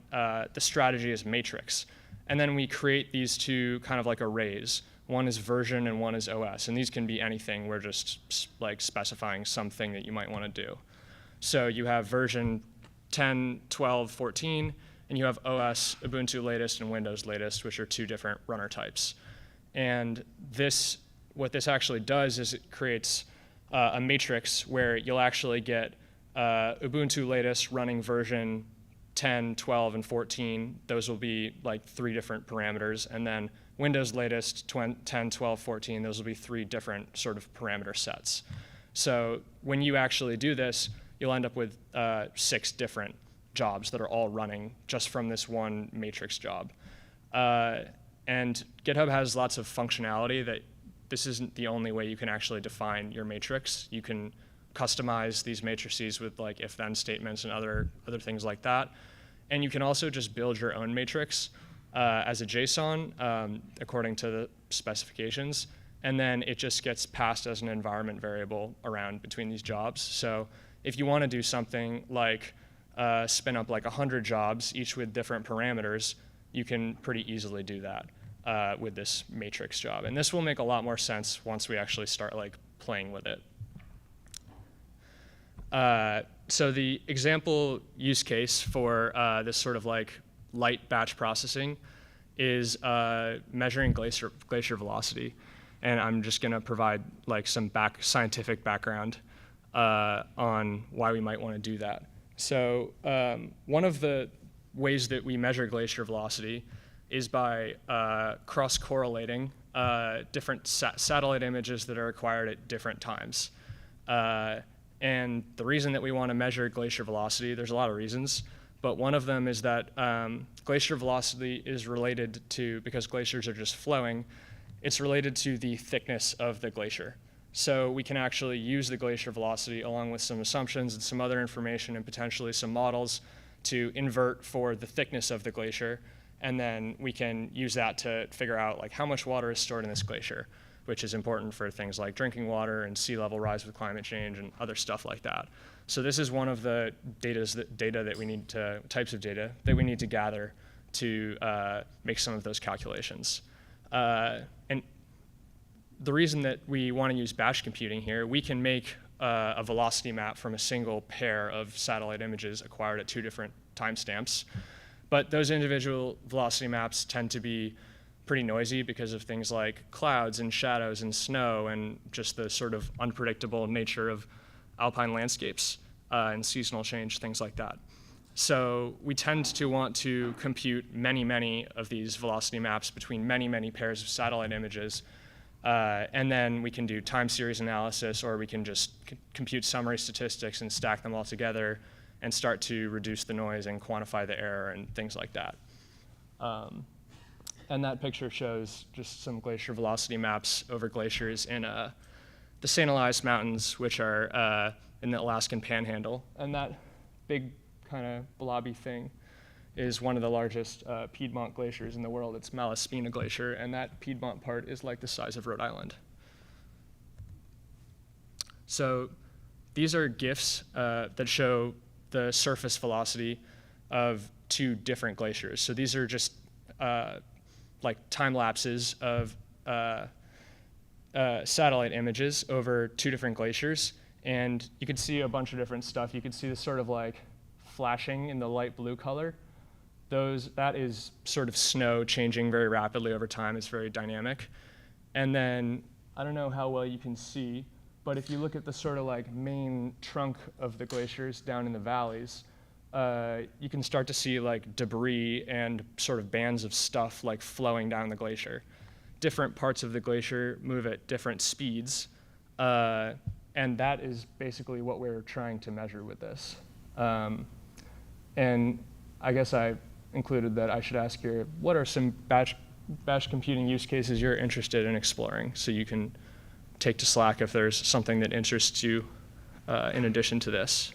the strategy is matrix. And then we create these two kind of like arrays. One is version and one is OS. And these can be anything. We're just like specifying something that you might want to do. So you have version 10, 12, 14, and you have OS, Ubuntu latest, and Windows latest, which are two different runner types. And what this actually does is it creates a matrix where you'll actually get Ubuntu latest running version 10, 12, and 14. Those will be like 3 different parameters. And then Windows latest 10, 12, 14, those will be 3 different sort of parameter sets. So when you actually do this, you'll end up with 6 different jobs that are all running just from this one matrix job. And GitHub has lots of functionality that this isn't the only way you can actually define your matrix. You can customize these matrices with like if-then statements and other things like that. And you can also just build your own matrix as a JSON according to the specifications. And then it just gets passed as an environment variable around between these jobs. So if you want to do something like spin up like 100 jobs, each with different parameters, you can pretty easily do that with this matrix job. And this will make a lot more sense once we actually start like playing with it. So the example use case for this sort of like light batch processing is measuring glacier velocity. And I'm just going to provide like some scientific background on why we might want to do that. So one of the ways that we measure glacier velocity is by cross-correlating different satellite images that are acquired at different times. And the reason that we want to measure glacier velocity, there's a lot of reasons, but one of them is that glacier velocity is related to, because glaciers are just flowing, it's related to the thickness of the glacier. So we can actually use the glacier velocity along with some assumptions and some other information and potentially some models to invert for the thickness of the glacier. And then we can use that to figure out like how much water is stored in this glacier, which is important for things like drinking water and sea level rise with climate change and other stuff like that. So this is one of the types of data that we need to gather to make some of those calculations. And the reason that we want to use batch computing here, we can make a velocity map from a single pair of satellite images acquired at 2 different timestamps. But those individual velocity maps tend to be pretty noisy because of things like clouds and shadows and snow and just the sort of unpredictable nature of alpine landscapes and seasonal change, things like that. So we tend to want to compute many, many of these velocity maps between many, many pairs of satellite images. And then we can do time series analysis, or we can just compute summary statistics and stack them all together and start to reduce the noise and quantify the error and things like that. And that picture shows just some glacier velocity maps over glaciers in the St. Elias Mountains, which are in the Alaskan Panhandle. And that big kind of blobby thing is one of the largest Piedmont glaciers in the world. It's Malaspina Glacier, and that Piedmont part is like the size of Rhode Island. So these are GIFs that show the surface velocity of 2 different glaciers. So these are just like time lapses of satellite images over 2 different glaciers. And you could see a bunch of different stuff. You could see this sort of like flashing in the light blue color. That is sort of snow changing very rapidly over time. It's very dynamic. And then, I don't know how well you can see, but if you look at the sort of like main trunk of the glaciers down in the valleys, you can start to see like debris and sort of bands of stuff like flowing down the glacier. Different parts of the glacier move at different speeds, and that is basically what we're trying to measure with this. And I guess I included that I should ask here, what are some batch computing use cases you're interested in exploring, so you can take to Slack if there's something that interests you in addition to this.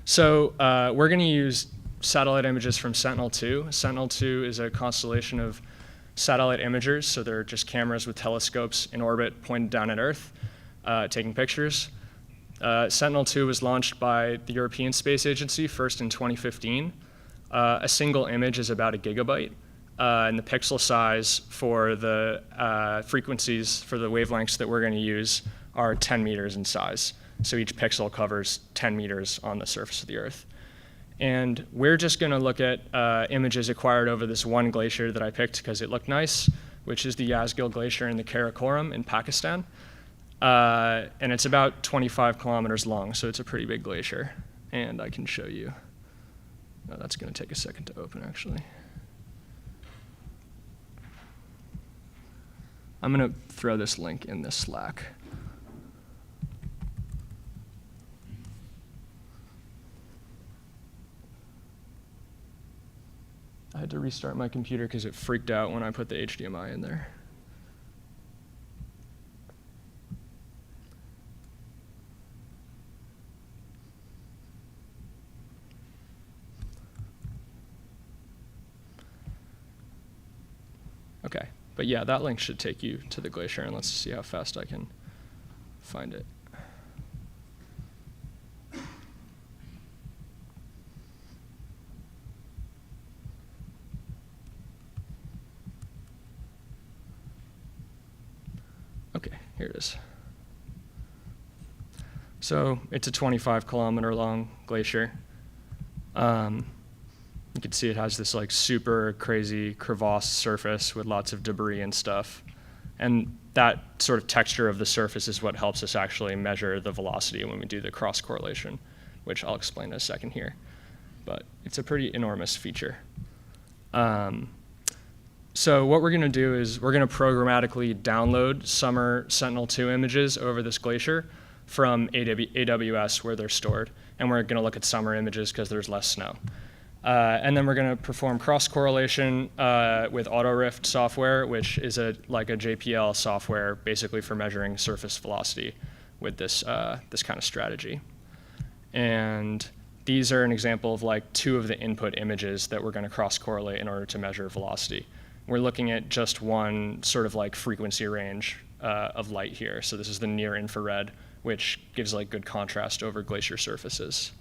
So we're going to use satellite images from Sentinel-2. Sentinel-2 is a constellation of satellite imagers, so they're just cameras with telescopes in orbit pointed down at Earth, taking pictures. Sentinel-2 was launched by the European Space Agency first in 2015. A single image is about 1 gigabyte, and the pixel size for the frequencies for the wavelengths that we're going to use are 10 meters in size. So each pixel covers 10 meters on the surface of the Earth. And we're just going to look at images acquired over this one glacier that I picked because it looked nice, which is the Yazgil Glacier in the Karakoram in Pakistan. And it's about 25 kilometers long, so it's a pretty big glacier. And I can show you. Oh, that's going to take a second to open, actually. I'm going to throw this link in this Slack. I had to restart my computer because it freaked out when I put the HDMI in there. Okay, but yeah, that link should take you to the glacier, and let's see how fast I can find it. Okay, here it is. So it's a 25 kilometer long glacier. You can see it has this like super crazy crevassed surface with lots of debris and stuff. And that sort of texture of the surface is what helps us actually measure the velocity when we do the cross correlation, which I'll explain in a second here. But it's a pretty enormous feature. So what we're going to do is we're going to programmatically download summer Sentinel-2 images over this glacier from AWS where they're stored. And we're going to look at summer images because there's less snow. And then we're going to perform cross-correlation with AutoRift software, which is like a JPL software basically for measuring surface velocity with this kind of strategy. And these are an example of like 2 of the input images that we're going to cross-correlate in order to measure velocity. We're looking at just one sort of like frequency range of light here. So this is the near infrared, which gives like good contrast over glacier surfaces.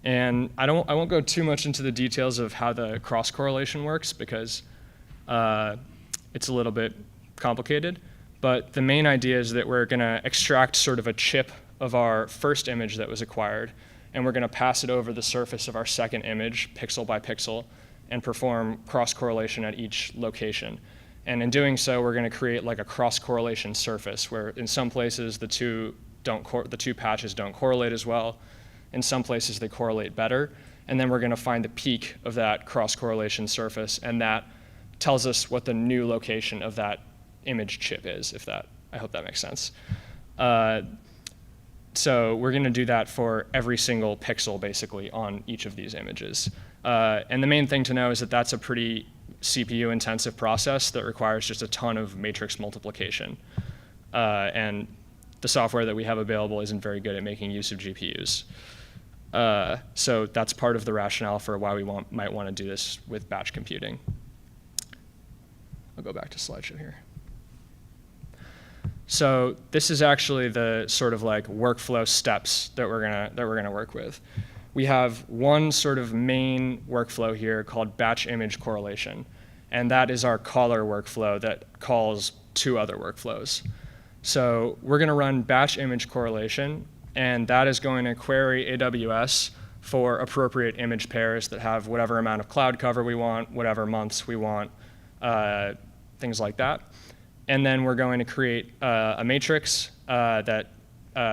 And I won't go too much into the details of how the cross correlation works because it's a little bit complicated. But the main idea is that we're going to extract sort of a chip of our first image that was acquired, and we're going to pass it over the surface of our second image, pixel by pixel, and perform cross correlation at each location. And in doing so, we're going to create like a cross correlation surface where in some places the two patches don't correlate as well. In some places they correlate better. And then we're going to find the peak of that cross correlation surface, and that tells us what the new location of that image chip is, I hope that makes sense. so we're going to do that for every single pixel, basically, on each of these images. And the main thing to know is that that's a pretty CPU-intensive process that requires just a ton of matrix multiplication. And the software that we have available isn't very good at making use of GPUs. So that's part of the rationale for why we might want to do this with batch computing. I'll go back to slideshow here. So this is actually the sort of like workflow steps that we're gonna work with. We have one sort of main workflow here called batch image correlation, and that is our caller workflow that calls two other workflows. So we're gonna run batch image correlation, and that is going to query AWS for appropriate image pairs that have whatever amount of cloud cover we want, whatever months we want, things like that. And then we're going to create a matrix that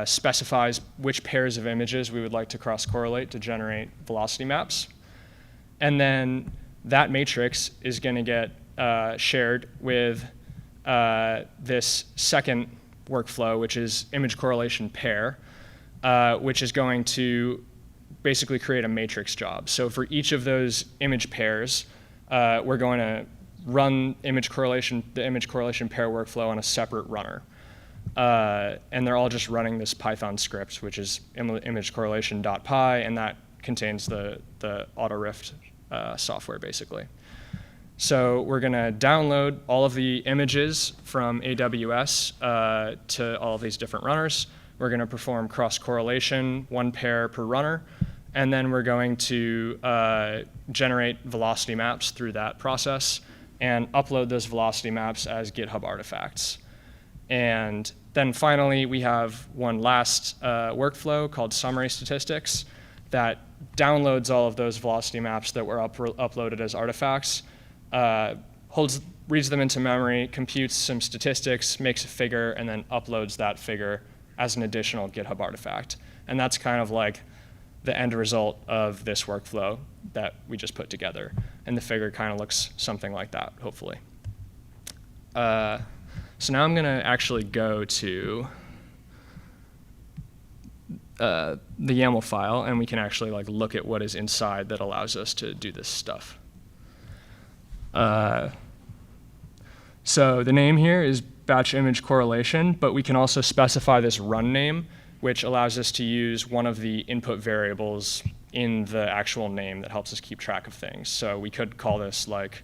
specifies which pairs of images we would like to cross-correlate to generate velocity maps. And then that matrix is going to get shared with this second workflow, which is image correlation pair, which is going to basically create a matrix job. So for each of those image pairs, we're going to run the image correlation pair workflow on a separate runner. And they're all just running this Python script, which is imagecorrelation.py, and that contains the AutoRift software, basically. So we're going to download all of the images from AWS to all of these different runners. We're going to perform cross-correlation, one pair per runner, and then we're going to generate velocity maps through that process and upload those velocity maps as GitHub artifacts. And then finally, we have one last workflow called summary statistics that downloads all of those velocity maps that were uploaded as artifacts, reads them into memory, computes some statistics, makes a figure, and then uploads that figure as an additional GitHub artifact. And that's kind of like the end result of this workflow that we just put together. And the figure kind of looks something like that, hopefully. So now I'm going to actually go to the YAML file, and we can actually like look at what is inside that allows us to do this stuff. So the name here is batch image correlation, but we can also specify this run name, which allows us to use one of the input variables in the actual name that helps us keep track of things. So we could call this like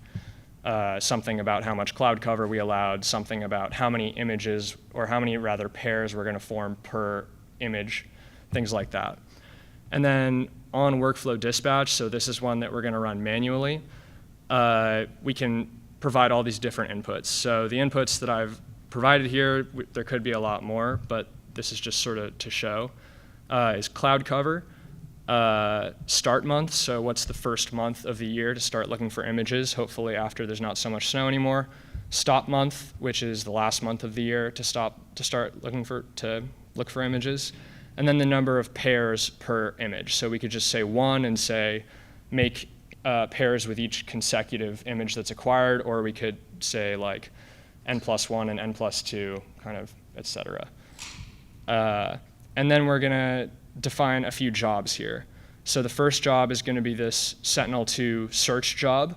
something about how much cloud cover we allowed, something about how many images, or how many rather pairs we're going to form per image, things like that. And then on workflow dispatch, so this is one that we're going to run manually, we can provide all these different inputs. So the inputs that I've provided here, there could be a lot more, but this is just sort of to show, is cloud cover, start month, so what's the first month of the year to start looking for images, hopefully after there's not so much snow anymore, stop month, which is the last month of the year to start look for images, and then the number of pairs per image. So we could just say one and say make pairs with each consecutive image that's acquired, or we could say like n+1 and n+2, kind of, etc. And then we're going to define a few jobs here. So the first job is going to be this Sentinel-2 search job,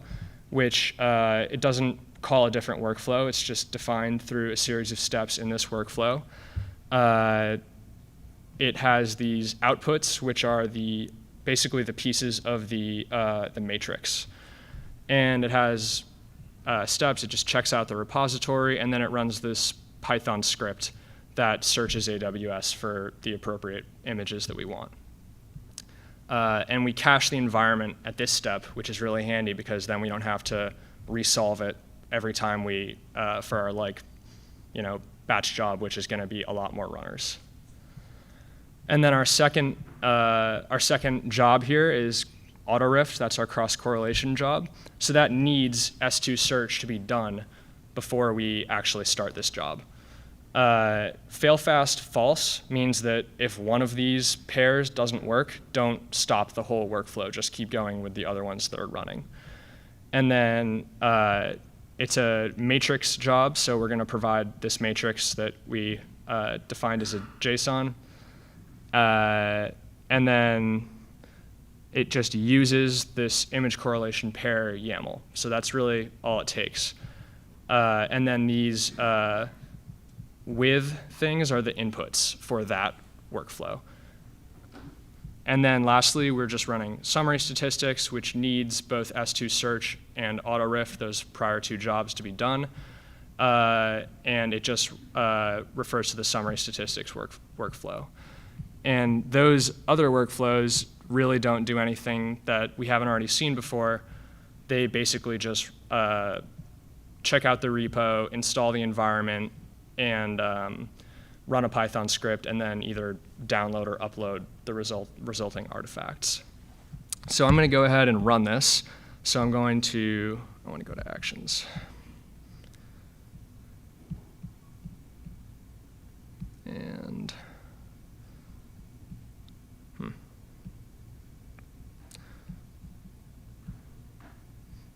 which it doesn't call a different workflow. It's just defined through a series of steps in this workflow. It has these outputs, which are basically the pieces of the matrix. And it has steps. It just checks out the repository, and then it runs this Python script that searches AWS for the appropriate images that we want. And we cache the environment at this step, which is really handy because then we don't have to resolve it every time we, for our batch job, which is going to be a lot more runners. And then our second job here is AutoRift. That's our cross-correlation job. So that needs S2 search to be done before we actually start this job. Fail fast false means that if one of these pairs doesn't work, don't stop the whole workflow. Just keep going with the other ones that are running. And then it's a matrix job, so we're going to provide this matrix that we defined as a JSON. And then it just uses this image correlation pair YAML. So that's really all it takes. And then these with things are the inputs for that workflow. And then lastly, we're just running summary statistics, which needs both S2 search and auto-riff, those prior two jobs, to be done. And it just refers to the summary statistics workflow. And those other workflows really don't do anything that we haven't already seen before. They basically just check out the repo, install the environment, and run a Python script, and then either download or upload the resulting artifacts. So I'm going to go ahead and run this. So I want to go to Actions. And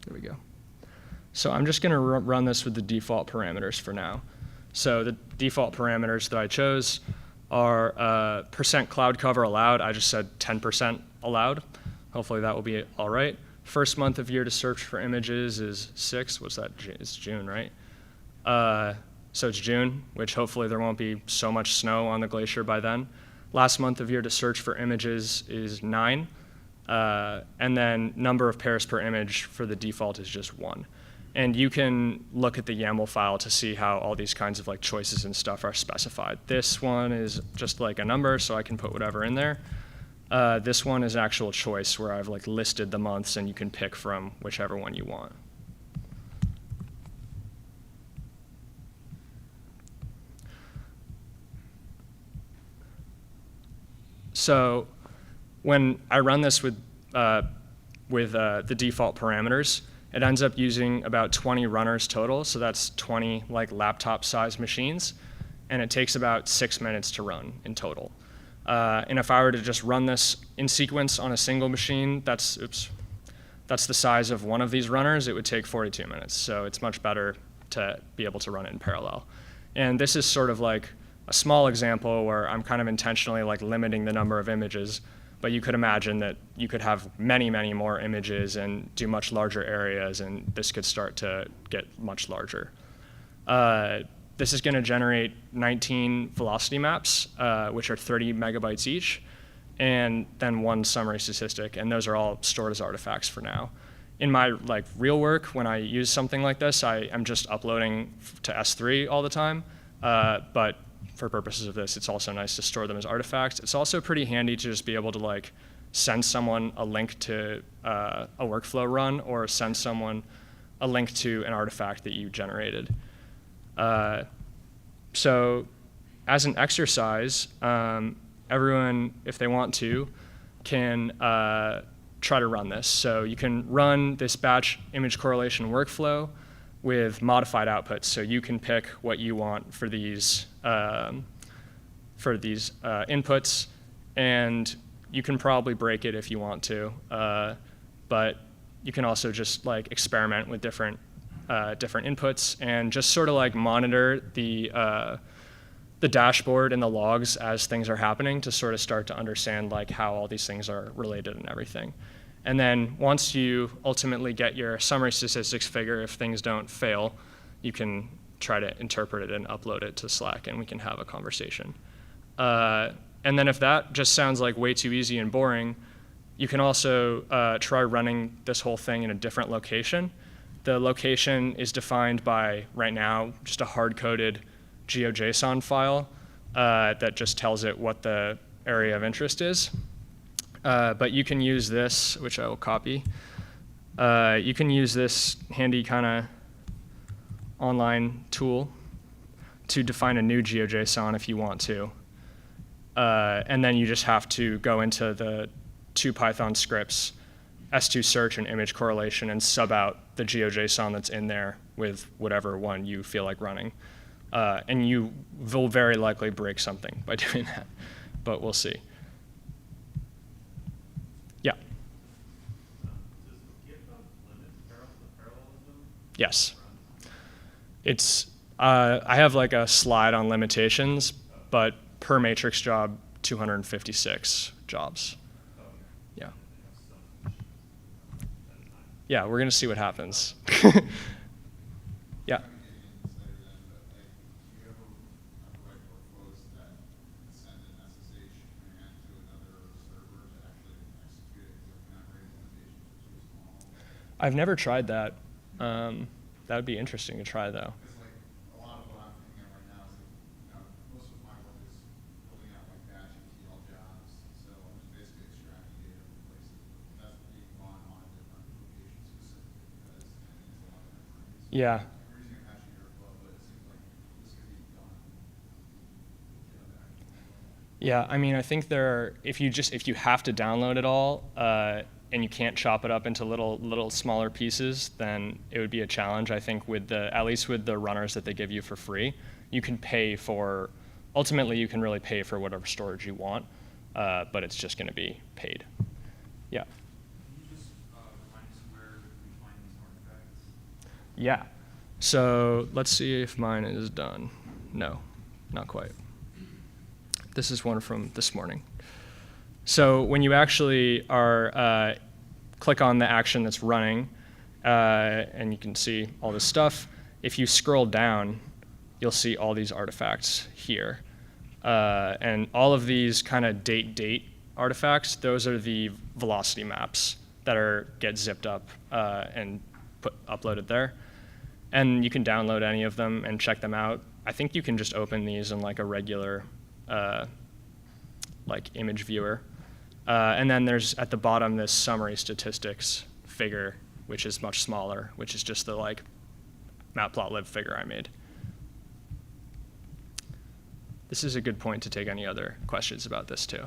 there we go. So I'm just going to run this with the default parameters for now. So the default parameters that I chose are percent cloud cover allowed. I just said 10% allowed. Hopefully that will be all right. First month of year to search for images is 6. What's that? It's June, right? So it's June, which hopefully there won't be so much snow on the glacier by then. Last month of year to search for images is 9. And then number of pairs per image for the default is just 1. And you can look at the YAML file to see how all these kinds of like choices and stuff are specified. This one is just like a number, so I can put whatever in there. This one is actual choice, where I've like listed the months, and you can pick from whichever one you want. So when I run this with the default parameters, it ends up using about 20 runners total. So that's 20 like laptop-sized machines, and it takes about 6 minutes to run in total. And if I were to just run this in sequence on a single machine, that's the size of one of these runners, it would take 42 minutes. So it's much better to be able to run it in parallel. And this is sort of like a small example where I'm kind of intentionally like limiting the number of images, but you could imagine that you could have many, many more images and do much larger areas, and this could start to get much larger. This is going to generate 19 velocity maps, which are 30 megabytes each, and then one summary statistic, and those are all stored as artifacts for now. In my like real work, when I use something like this, I am just uploading to S3 all the time, but for purposes of this, it's also nice to store them as artifacts. It's also pretty handy to just be able to like send someone a link to a workflow run, or send someone a link to an artifact that you generated. So as an exercise, everyone, if they want to, can try to run this. So you can run this batch image correlation workflow with modified outputs. So you can pick what you want for these inputs, and you can probably break it if you want to, but you can also just like experiment with different inputs and just sort of like monitor the dashboard and the logs as things are happening to sort of start to understand like how all these things are related and everything. And then once you ultimately get your summary statistics figure, if things don't fail, you can try to interpret it and upload it to Slack, and we can have a conversation. And then if that just sounds like way too easy and boring, you can also try running this whole thing in a different location. The location is defined by, right now, just a hard-coded GeoJSON file that just tells it what the area of interest is. But you can use this, which I will copy. You can use this handy kind of online tool to define a new GeoJSON if you want to. And then you just have to go into the two Python scripts, S2 search and image correlation, and sub out the GeoJSON that's in there with whatever one you feel like running. And you will very likely break something by doing that, but we'll see. Yeah. Does Github limit parallelism? Yes. It's I have like a slide on limitations, but per matrix job 256 jobs. Oh, Yeah. They have some issues. That's nice. Yeah, we're going to see what happens. Yeah. I'm getting insider then, but like, do you ever write workflows that send an SSH command to another server to actually execute it with memory limitations are too small? I've never tried that. That would be interesting to try, though. Because like a lot of what I'm thinking of right now is like, you know, most of my work is building out like batch ETL jobs, so I'm just basically extracting data from places. But that's being run on a different location specifically because it needs a lot of memory. So Yeah. we're using Apache Airflow, but it seems like this could be done. Github Actions. Yeah, I mean, I think if you have to download it all and you can't chop it up into little smaller pieces, then it would be a challenge. I think at least with the runners that they give you for free, you can pay for. Ultimately, you can really pay for whatever storage you want, but it's just going to be paid. Yeah. Can you just remind us where we find these artifacts? Yeah. So let's see if mine is done. No, not quite. This is one from this morning. So when you actually click on the action that's running, and you can see all this stuff, if you scroll down, you'll see all these artifacts here. And all of these kind of date artifacts, those are the velocity maps that get zipped up and uploaded there. And you can download any of them and check them out. I think you can just open these in like a regular like image viewer. And then there's at the bottom this summary statistics figure, which is much smaller, which is just the like matplotlib figure I made. This is a good point to take any other questions about this too.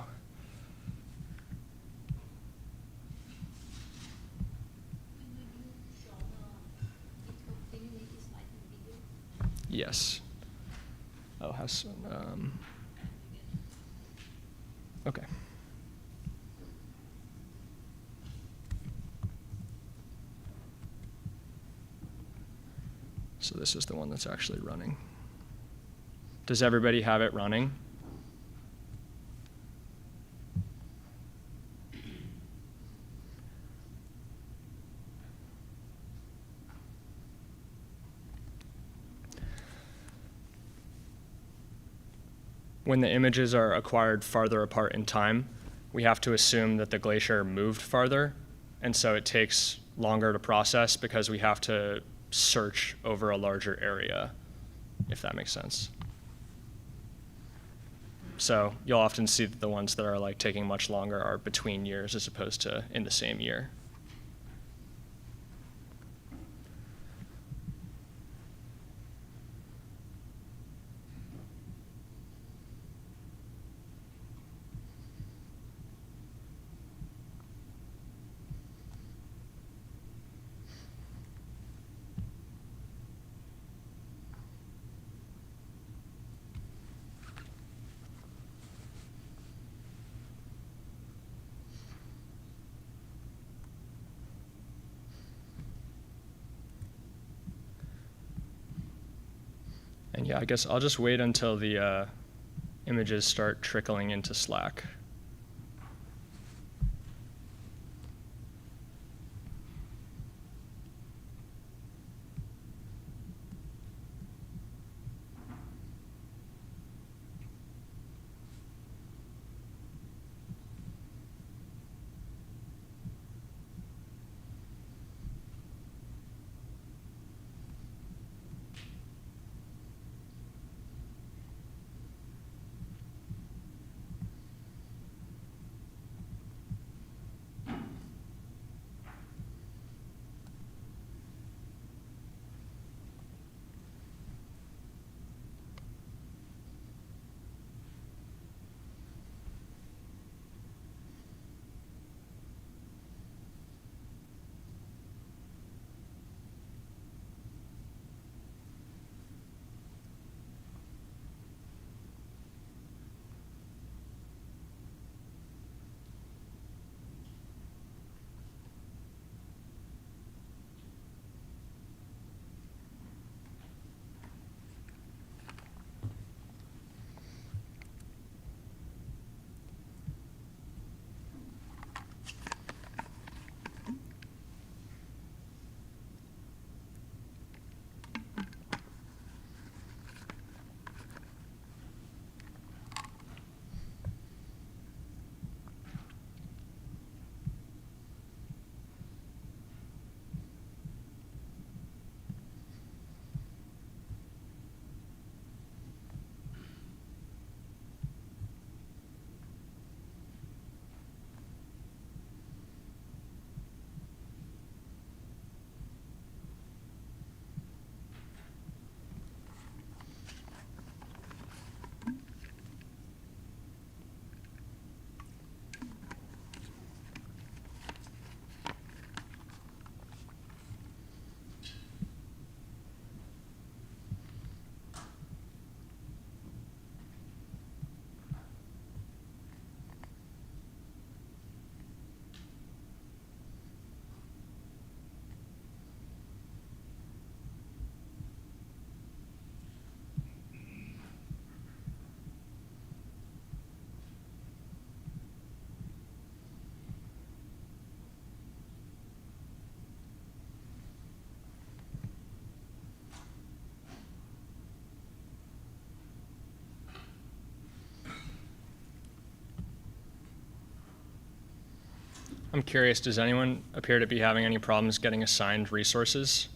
Yes. Oh, how soon? Okay. So this is the one that's actually running. Does everybody have it running? When the images are acquired farther apart in time, we have to assume that the glacier moved farther, and so it takes longer to process because we have to search over a larger area, if that makes sense. So you'll often see that the ones that are like taking much longer are between years as opposed to in the same year. And yeah, I guess I'll just wait until the images start trickling into Slack. I'm curious, does anyone appear to be having any problems getting assigned resources?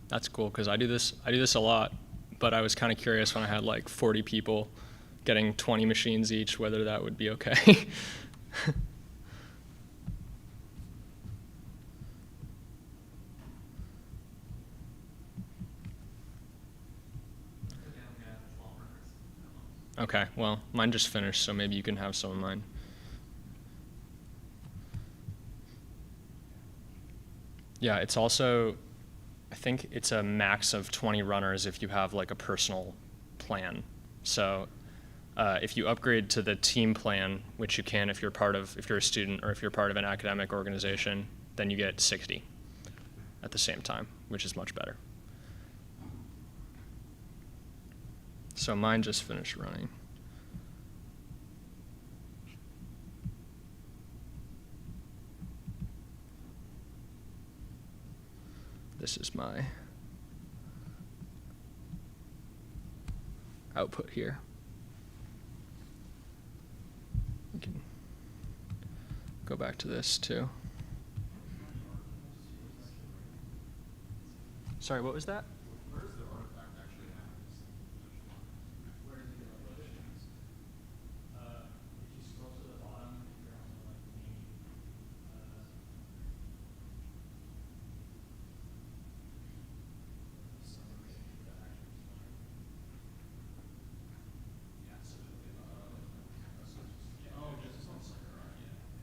That's cool, because I do this a lot, but I was kind of curious when I had like 40 people getting 20 machines each, whether that would be okay. Okay, well, mine just finished, so maybe you can have some of mine. Yeah, it's also, I think it's a max of 20 runners if you have like a personal plan. So if you upgrade to the team plan, which you can if you're a student or if you're part of an academic organization, then you get 60 at the same time, which is much better. So mine just finished running. This is my output here. We can go back to this too. Sorry, what was that? Where does the artifact actually happen? Where does it get published? If you scroll to the bottom, if you're on the like main summary of the actions bar. Yeah, so Oh, just on server, right? yeah.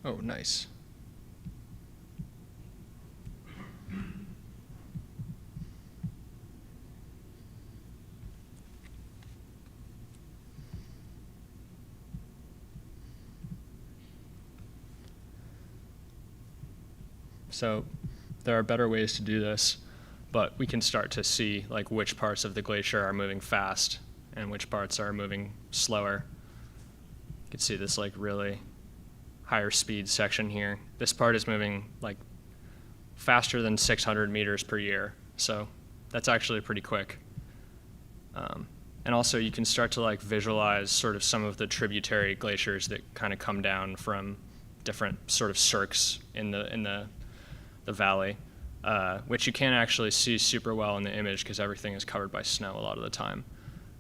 Oh, nice. So there are better ways to do this, but we can start to see like which parts of the glacier are moving fast and which parts are moving slower. You can see this like really higher speed section here. This part is moving like faster than 600 meters per year, so that's actually pretty quick. And also you can start to like visualize sort of some of the tributary glaciers that kind of come down from different sort of cirques in the valley, which you can't actually see super well in the image because everything is covered by snow a lot of the time.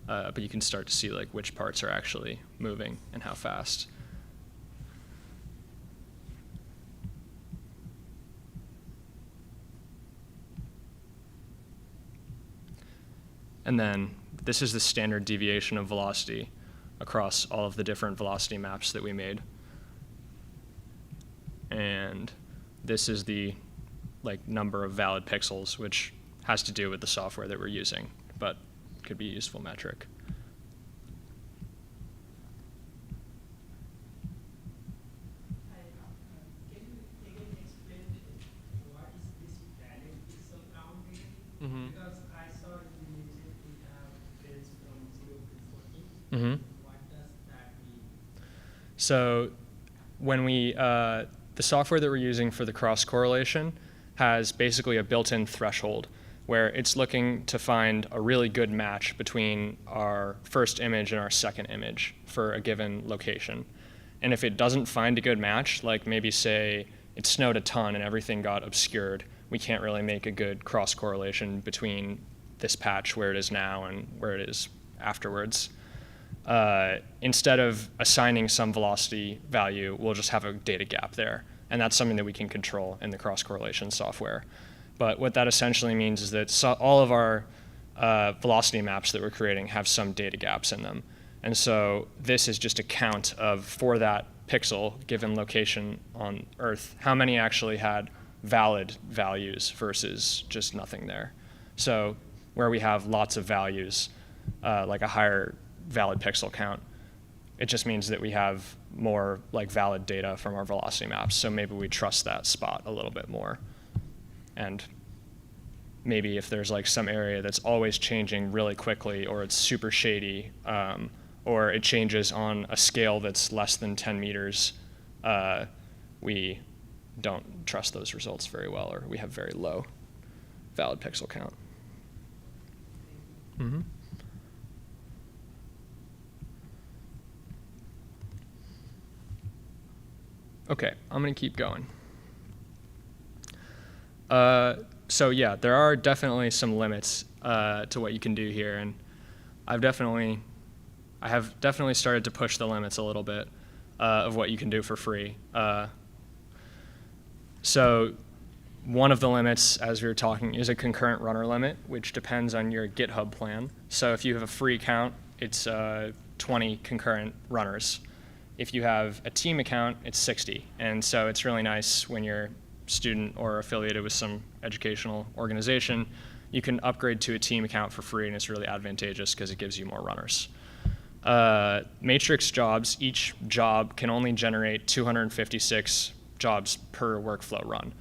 But you can start to see like which parts are actually moving and how fast. And then this is the standard deviation of velocity across all of the different velocity maps that we made. And this is the like number of valid pixels, which has to do with the software that we're using, but could be a useful metric. Can you again explain what is this valid pixel count again? Mm-hmm. Because I saw you mentioned we have bits from 0 to 14. Mm-hmm. What does that mean? So when we, the software that we're using for the cross correlation has basically a built-in threshold where it's looking to find a really good match between our first image and our second image for a given location. And if it doesn't find a good match, like maybe say it snowed a ton and everything got obscured, we can't really make a good cross correlation between this patch where it is now and where it is afterwards. Instead of assigning some velocity value, we'll just have a data gap there. And that's something that we can control in the cross correlation software. But what that essentially means is that all of our velocity maps that we're creating have some data gaps in them. And so this is just a count of, for that pixel given location on Earth, how many actually had valid values versus just nothing there. So where we have lots of values, like a higher valid pixel count, it just means that we have more like valid data from our velocity maps. So maybe we trust that spot a little bit more. And maybe if there's like some area that's always changing really quickly, or it's super shady, or it changes on a scale that's less than 10 meters, we don't trust those results very well, or we have very low valid pixel count. Mm-hmm. Okay, I'm going to keep going. So yeah, there are definitely some limits to what you can do here, and I have definitely started to push the limits a little bit of what you can do for free. So one of the limits, as we were talking, is a concurrent runner limit, which depends on your GitHub plan. So if you have a free account, it's 20 concurrent runners. If you have a team account, it's 60. And so it's really nice when you're a student or affiliated with some educational organization, you can upgrade to a team account for free, and it's really advantageous because it gives you more runners. Matrix jobs, each job can only generate 256 jobs per workflow run.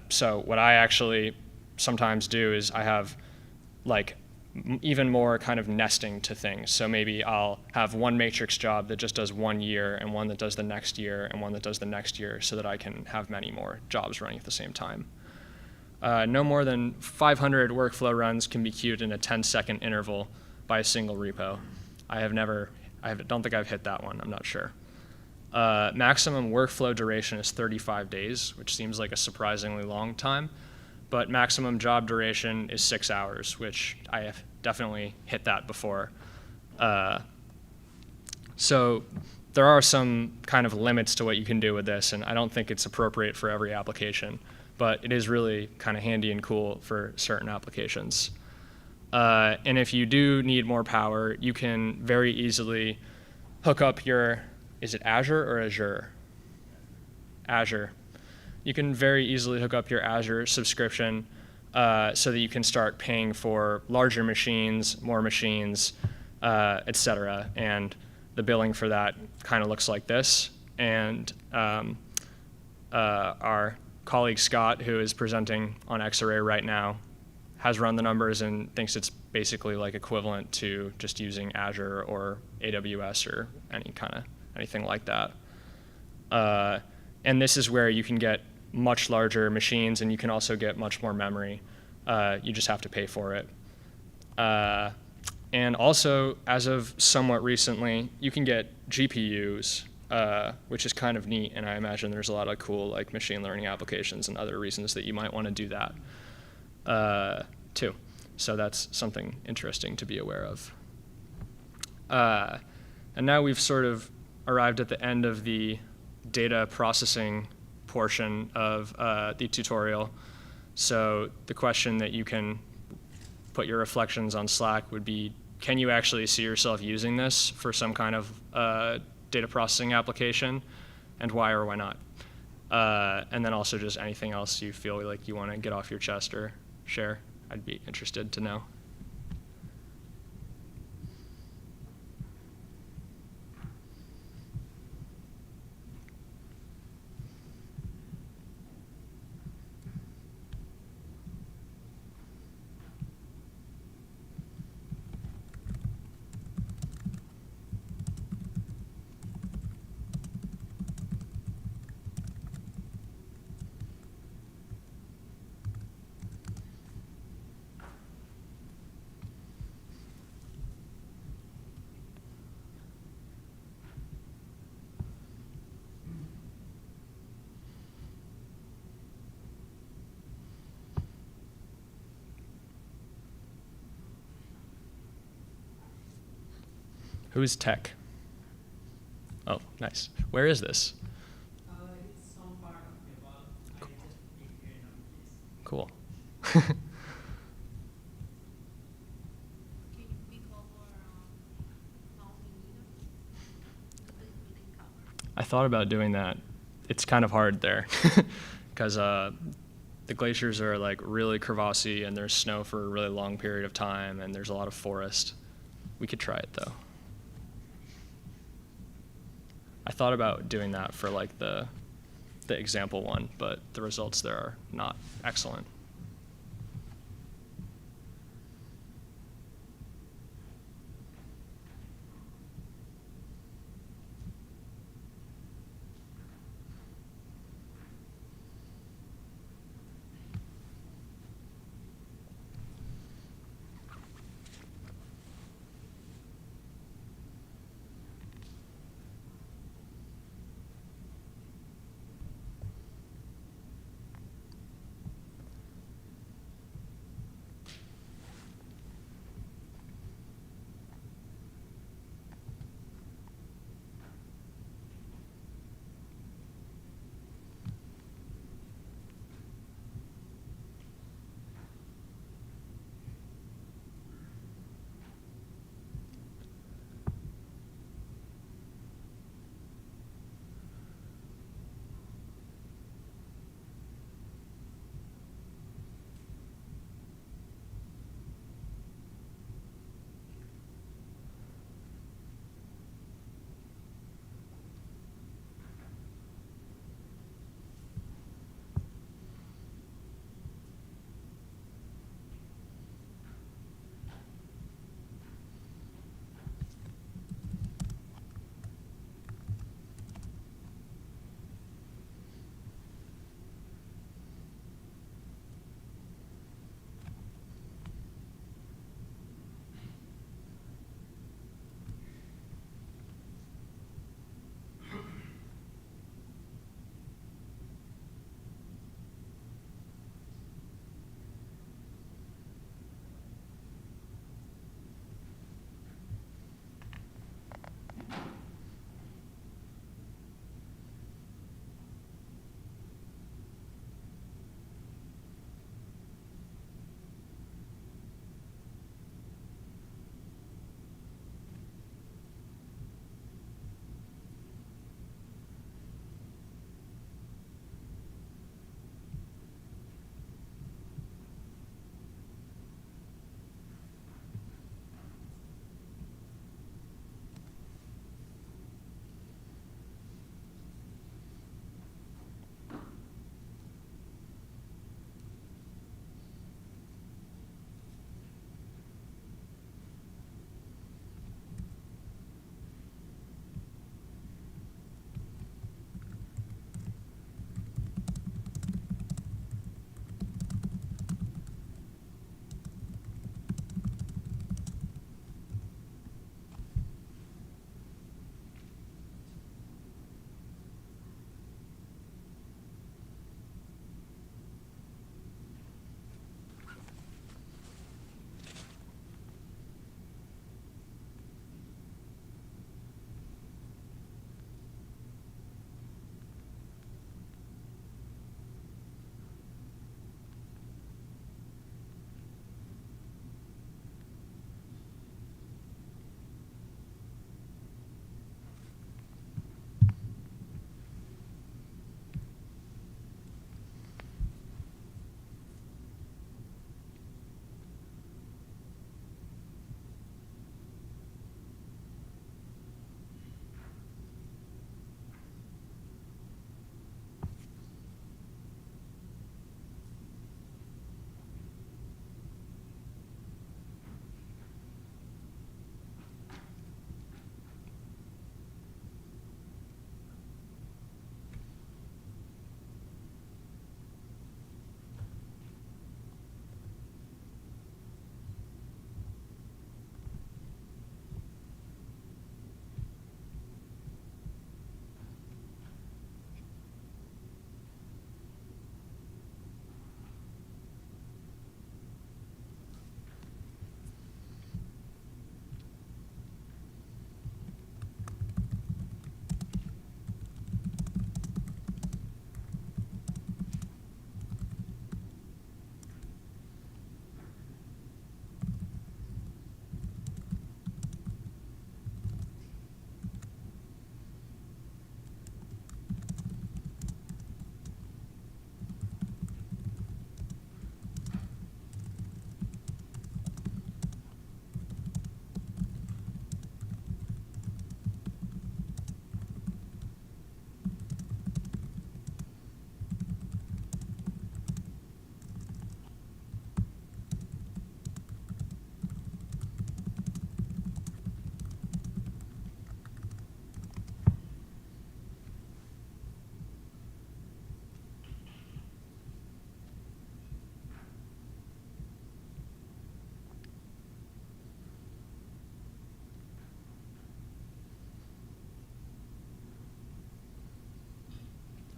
So what I actually sometimes do is I have like even more kind of nesting to things. So maybe I'll have one matrix job that just does 1 year, and one that does the next year, and one that does the next year, so that I can have many more jobs running at the same time. No more than 500 workflow runs can be queued in a 10-second interval by a single repo. I don't think I've hit that one, I'm not sure. Maximum workflow duration is 35 days, which seems like a surprisingly long time. But maximum job duration is 6 hours, which I have definitely hit that before. So there are some kind of limits to what you can do with this, and I don't think it's appropriate for every application, but it is really kind of handy and cool for certain applications. And if you do need more power, you can very easily hook up your, is it Azure or Azure? Azure. You can very easily hook up your Azure subscription so that you can start paying for larger machines, more machines, et cetera. And the billing for that kind of looks like this. And our colleague Scott, who is presenting on Xarray right now, has run the numbers and thinks it's basically like equivalent to just using Azure or AWS or anything like that. And this is where you can get much larger machines, and you can also get much more memory. You just have to pay for it. And also, as of somewhat recently, you can get GPUs, which is kind of neat, and I imagine there's a lot of cool like machine learning applications and other reasons that you might want to do that too. So that's something interesting to be aware of. And now we've sort of arrived at the end of the data processing portion of the tutorial. So the question that you can put your reflections on Slack would be, can you actually see yourself using this for some kind of data processing application, and why or why not? And then also just anything else you feel like you want to get off your chest or share. I'd be interested to know. Who's tech? Oh, nice. Where is this? It's some part of Nepal. I just picked random place. Cool. We cover I thought about doing that. It's kind of hard there because the glaciers are like really crevassy and there's snow for a really long period of time and there's a lot of forest. We could try it though. I thought about doing that for like the example one, but the results there are not excellent.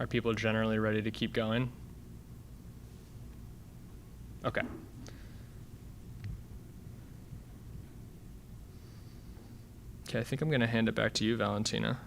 Are people generally ready to keep going? Okay. Okay, I think I'm going to hand it back to you, Valentina.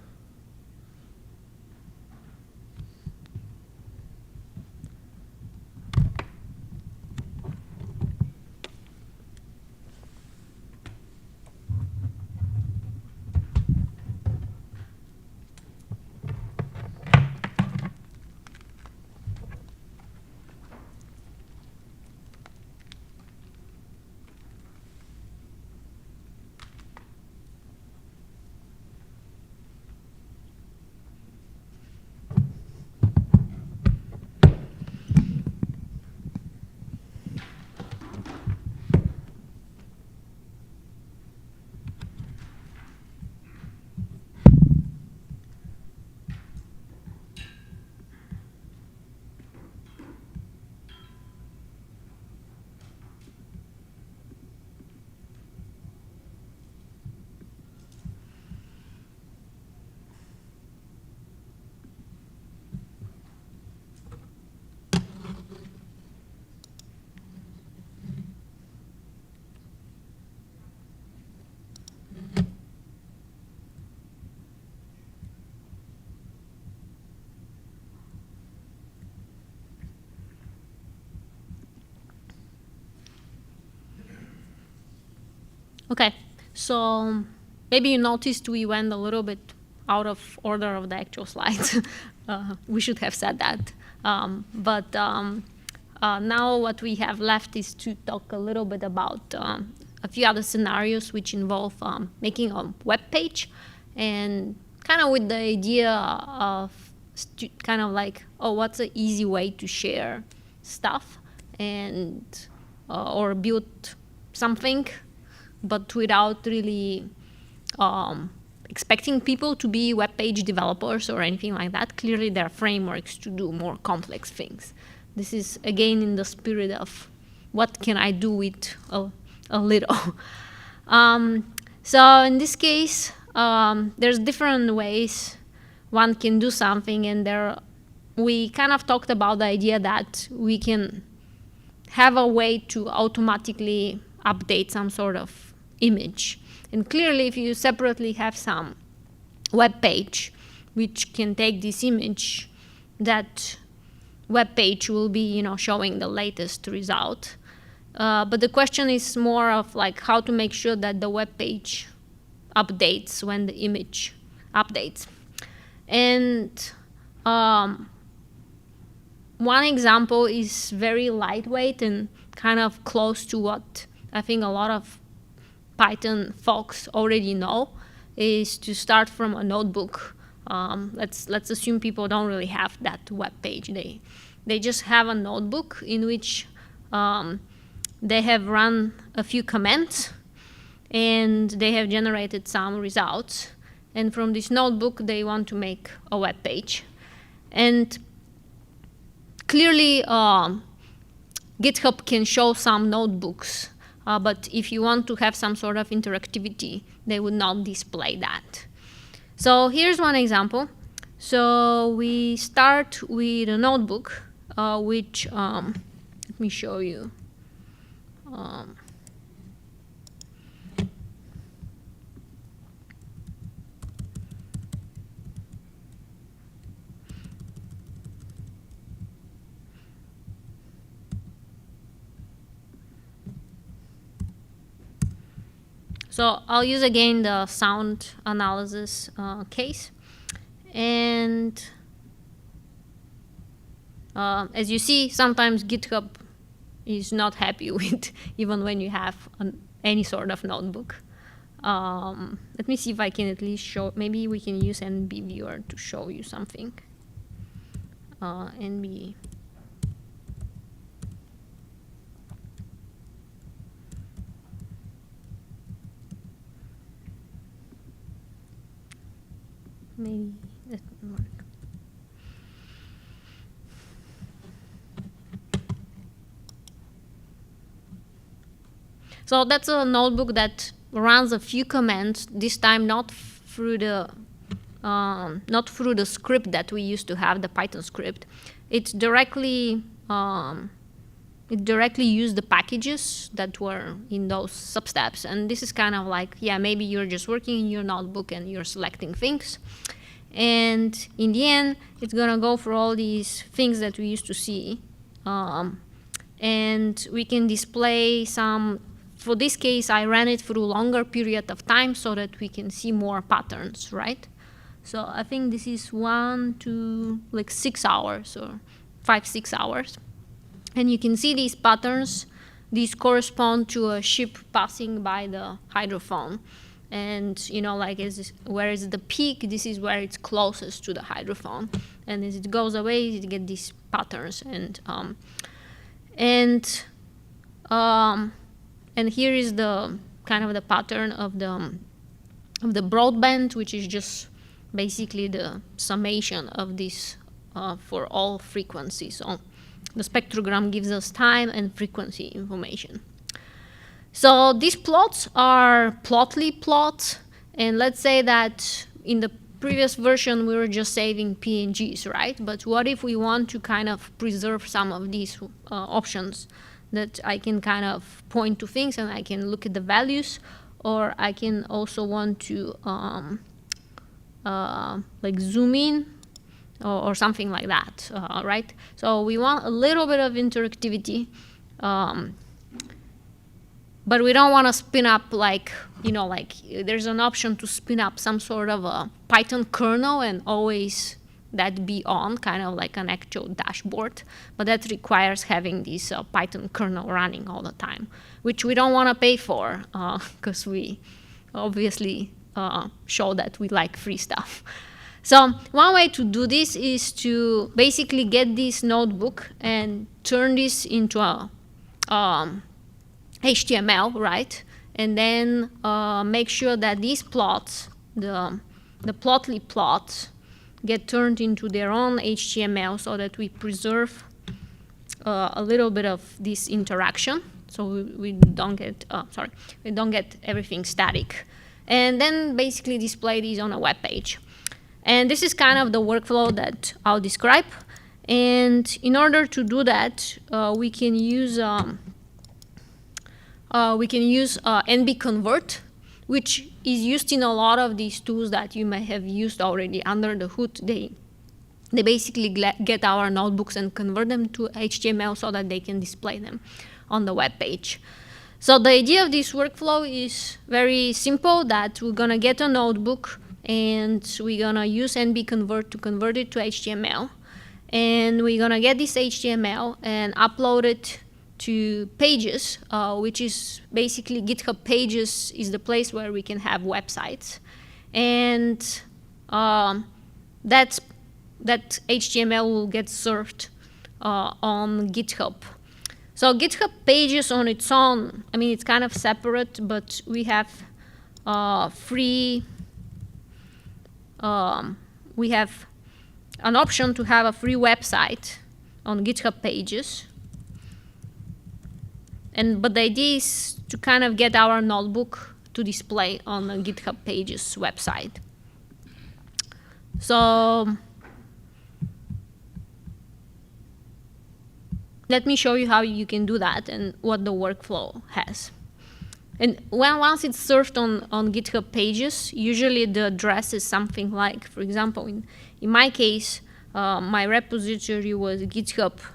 Okay, so maybe you noticed we went a little bit out of order of the actual slides. We should have said that. But now what we have left is to talk a little bit about a few other scenarios which involve making a web page, and kind of with the idea of kind of like, oh, what's an easy way to share stuff and or build something, but without really expecting people to be web page developers or anything like that. Clearly, there are frameworks to do more complex things. This is, again, in the spirit of what can I do with a little. So in this case, there's different ways one can do something, and we kind of talked about the idea that we can have a way to automatically update some sort of image. And clearly, if you separately have some web page which can take this image, that web page will be, showing the latest result. But the question is more of like how to make sure that the web page updates when the image updates. And one example is very lightweight and kind of close to what I think a lot of Python folks already know, is to start from a notebook. Let's assume people don't really have that web page. They just have a notebook in which they have run a few commands and they have generated some results. And from this notebook, they want to make a web page. And clearly, GitHub can show some notebooks, but if you want to have some sort of interactivity, they would not display that. So here's one example. So we start with a notebook, which, let me show you. So I'll use again the sound analysis case. And as you see, sometimes GitHub is not happy with even when you have any sort of notebook. Let me see if I can at least show, maybe we can use NB viewer to show you something. NB. Maybe that won't work. So that's a notebook that runs a few commands, this time not through the not through the script that we used to have, the Python script. It directly used the packages that were in those substeps. And this is kind of like, yeah, maybe you're just working in your notebook and you're selecting things. And in the end, it's going to go for all these things that we used to see. And we can display some, for this case, I ran it through longer period of time so that we can see more patterns, right? So I think this is 1 to like 6 hours or 5-6 hours. And you can see these patterns. These correspond to a ship passing by the hydrophone. And, you know, like where is the peak, this is where it's closest to the hydrophone. And as it goes away, you get these patterns. And here is the kind of the pattern of the broadband, which is just basically the summation of this for all frequencies. So the spectrogram gives us time and frequency information. So these plots are plotly plots, and let's say that in the previous version we were just saving PNGs, right? But what if we want to kind of preserve some of these options, that I can kind of point to things and I can look at the values, or I can also want to like zoom in or something like that, right? So we want a little bit of interactivity, but we don't want to spin up like, you know, like there's an option to spin up some sort of a Python kernel and always that be on, kind of like an actual dashboard. But that requires having this Python kernel running all the time, which we don't want to pay for because we obviously show that we like free stuff. So one way to do this is to basically get this notebook and turn this into a HTML, right? And then make sure that these plots, the plotly plots, get turned into their own HTML so that we preserve a little bit of this interaction, so we don't get we don't get everything static, and then basically display these on a web page. And this is kind of the workflow that I'll describe. And in order to do that, we can use NB-convert, which is used in a lot of these tools that you may have used already under the hood. They basically get our notebooks and convert them to HTML so that they can display them on the web page. So the idea of this workflow is very simple, that we're going to get a notebook and we're going to use NB-convert to convert it to HTML. And we're going to get this HTML and upload it to Pages, which is basically GitHub Pages is the place where we can have websites. And that HTML will get served on GitHub. So GitHub Pages on its own, I mean, it's kind of separate, but we have we have an option to have a free website on GitHub Pages. But the idea is to kind of get our notebook to display on the GitHub Pages website. So let me show you how you can do that and what the workflow has. And once it's served on GitHub Pages, usually the address is something like, for example, in my case, my repository was github.com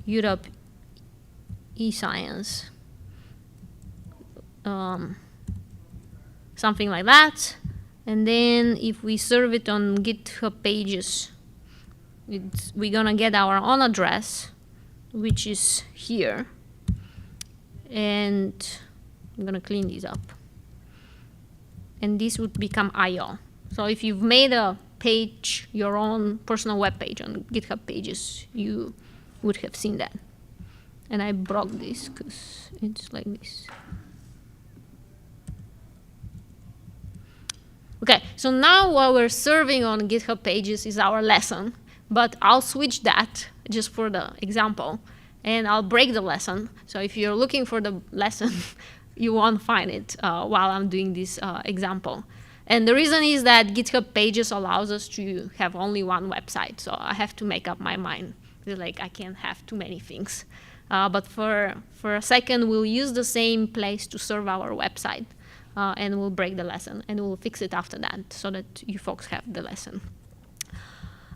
Europe eScience, something like that. And then if we serve it on GitHub Pages, we're gonna get our own address, which is here. And I'm gonna clean these up. And this would become IO. So if you've made a page, your own personal web page on GitHub Pages, you would have seen that. And I broke this because it's like this. Okay, so now what we're serving on GitHub Pages is our lesson, but I'll switch that just for the example, and I'll break the lesson. So if you're looking for the lesson, you won't find it while I'm doing this example. And the reason is that GitHub Pages allows us to have only one website. So I have to make up my mind. Like, I can't have too many things. But for a second, we'll use the same place to serve our website. And we'll break the lesson. And we'll fix it after that so that you folks have the lesson.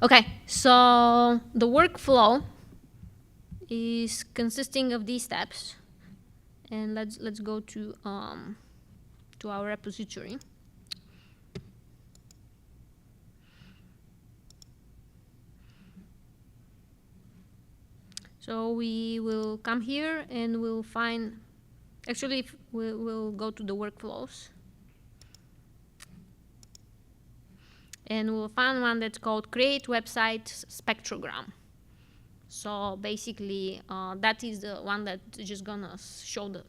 OK, so the workflow is consisting of these steps. And let's go to our repository. So we will come here and we'll find, actually we'll go to the workflows. And we'll find one that's called Create Website Spectrogram. So basically, that is the one that's just gonna show the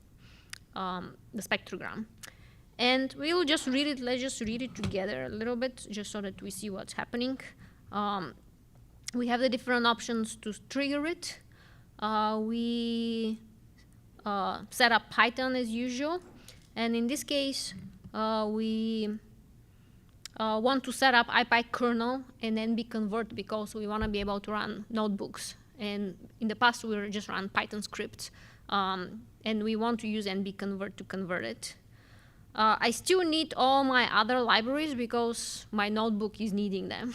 spectrogram. And we'll just read it. Let's just read it together a little bit, just so that we see what's happening. We have the different options to trigger it. We set up Python as usual. And in this case, we want to set up SciPy kernel and then convert because we want to be able to run notebooks. And in the past, we were just run Python scripts. And we want to use convert to convert it. I still need all my other libraries because my notebook is needing them.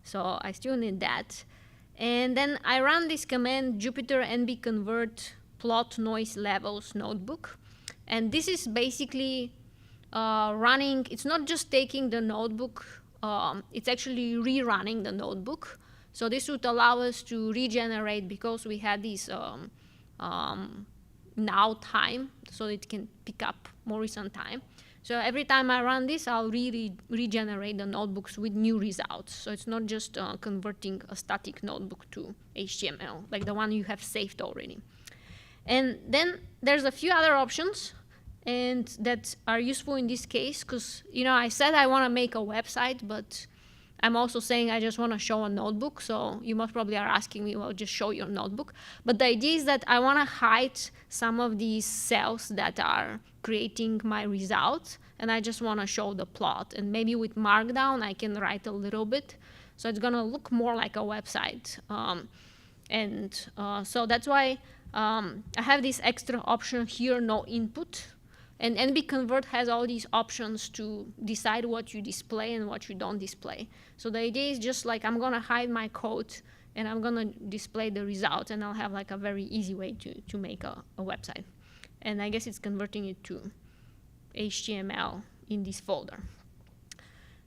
So I still need that. And then I run this command, Jupyter convert plot noise levels notebook. And this is basically running, it's not just taking the notebook, it's actually rerunning the notebook. So this would allow us to regenerate because we had this now time, so it can pick up more recent time. So every time I run this, I'll regenerate the notebooks with new results. So it's not just converting a static notebook to HTML, like the one you have saved already. And then there's a few other options and that are useful in this case, because I said I want to make a website, but I'm also saying I just want to show a notebook. So you most probably are asking me, well, just show your notebook. But the idea is that I want to hide some of these cells that are creating my results, and I just want to show the plot. And maybe with Markdown, I can write a little bit. So it's going to look more like a website. So that's why I have this extra option here, no input. And convert has all these options to decide what you display and what you don't display. So the idea is just like I'm going to hide my code and I'm going to display the result, and I'll have like a very easy way to make a website. And I guess it's converting it to HTML in this folder.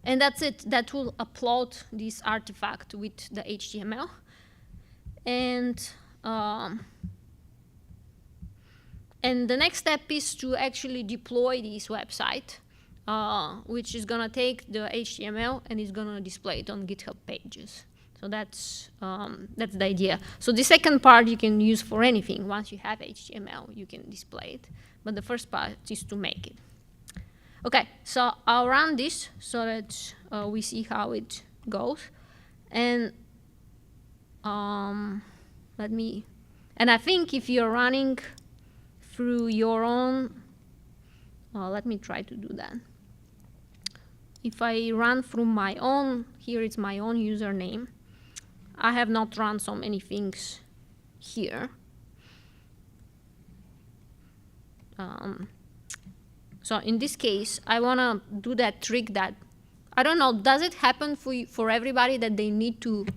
And that's it. That will upload this artifact with the HTML. And the next step is to actually deploy this website, which is going to take the HTML and is going to display it on GitHub Pages. So that's the idea. So the second part you can use for anything. Once you have HTML, you can display it. But the first part is to make it. OK, so I'll run this so that we see how it goes. And and I think if you're running through your own, let me try to do that. If I run through my own, here it's my own username. I have not run so many things here. So in this case, I want to do that trick that, I don't know, does it happen for everybody that they need to,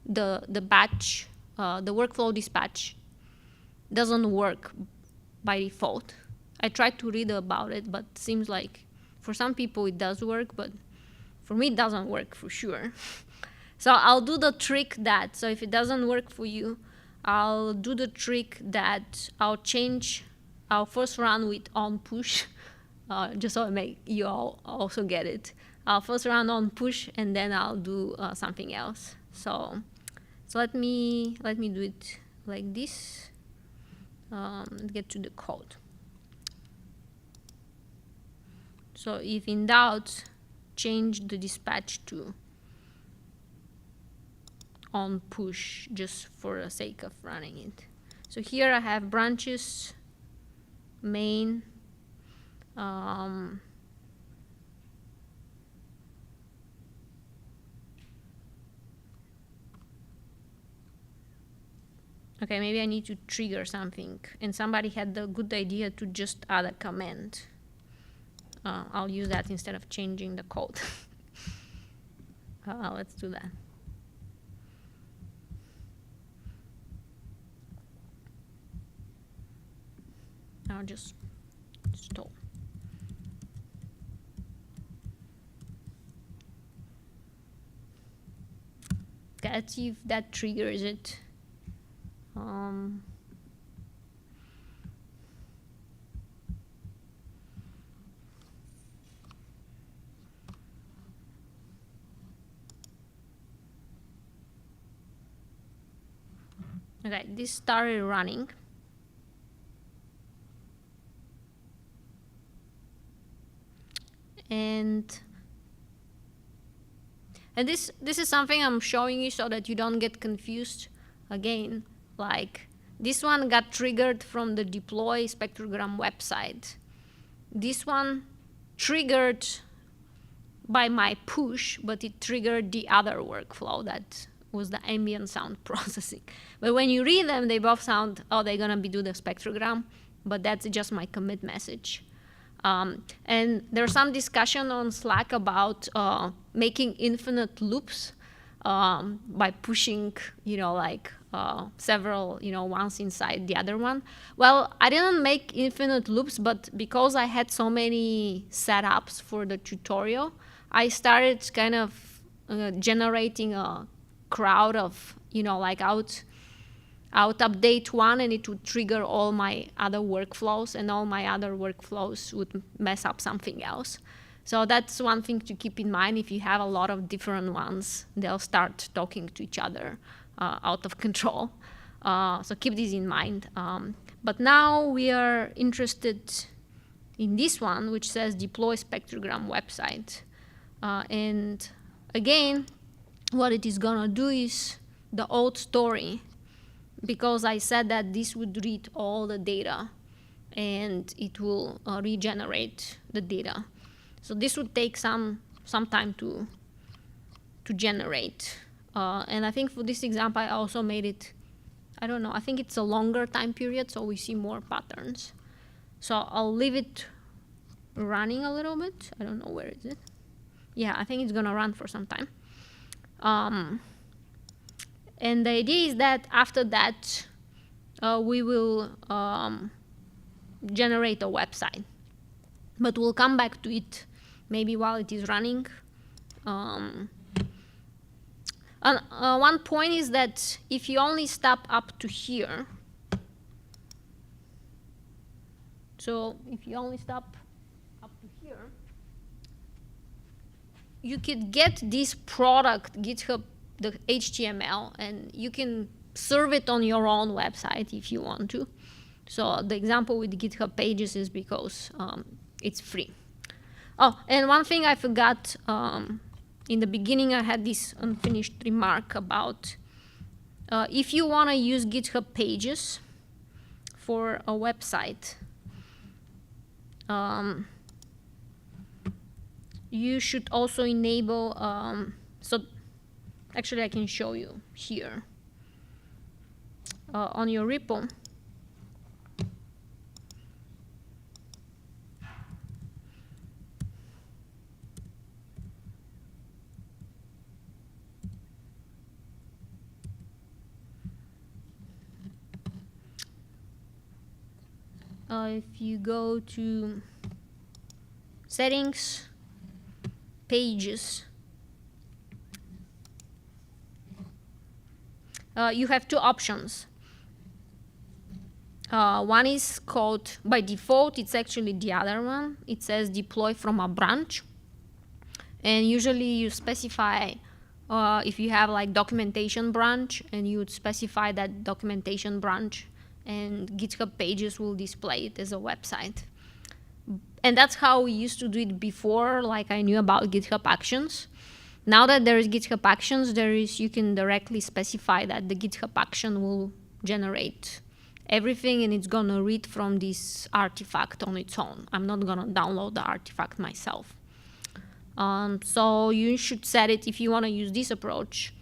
the batch, the workflow dispatch doesn't work by default? I tried to read about it, but it seems like for some people it does work, but for me it doesn't work for sure. So I'll do the trick that, so if it doesn't work for you, I'll do the trick that I'll first run with on push, just so I make you all also get it. I'll first run on push and then I'll do something else. So let me do it like this. Get to the code. So if in doubt, change the dispatch to on push just for the sake of running it. So here I have branches, main, okay, maybe I need to trigger something, and somebody had the good idea to just add a command. I'll use that instead of changing the code. Let's do that. I'll just stall. Okay, let's see if that triggers it. Okay, this started running. And this is something I'm showing you so that you don't get confused again. Like, this one got triggered from the deploy spectrogram website. This one triggered by my push, but it triggered the other workflow that was the ambient sound processing. But when you read them, they both sound, oh, they're gonna do the spectrogram, but that's just my commit message. And there's some discussion on Slack about making infinite loops by pushing, several, ones inside the other one. Well, I didn't make infinite loops, but because I had so many setups for the tutorial, I started kind of generating a crowd of, out update one, and it would trigger all my other workflows, and all my other workflows would mess up something else. So that's one thing to keep in mind. If you have a lot of different ones, they'll start talking to each other out of control. So keep this in mind. But now we are interested in this one, which says deploy spectrogram website. And again, what it is gonna do is the old story, because I said that this would read all the data and it will regenerate the data. So this would take some time to generate. And I think for this example, I also made it, I don't know, I think it's a longer time period, so we see more patterns. So I'll leave it running a little bit. I don't know, where is it? Yeah, I think it's gonna run for some time. And the idea is that after that, we will generate a website. But we'll come back to it maybe while it is running. And one point is that if you only stop up to here, so if you only stop up to here, you could get this product, GitHub, the HTML, and you can serve it on your own website if you want to. So the example with GitHub Pages is because it's free. Oh, and one thing I forgot, in the beginning I had this unfinished remark about if you want to use GitHub Pages for a website, you should also enable, so actually I can show you here on your repo. If you go to settings, pages, you have two options. One is called, by default, it's actually the other one. It says deploy from a branch. And usually you specify, if you have like documentation branch, and you would specify that documentation branch, and GitHub Pages will display it as a website. And that's how we used to do it before, like I knew about GitHub Actions. Now that there is GitHub Actions, you can directly specify that the GitHub action will generate everything, and it's gonna read from this artifact on its own. I'm not gonna download the artifact myself. So you should set it, if you wanna use this approach,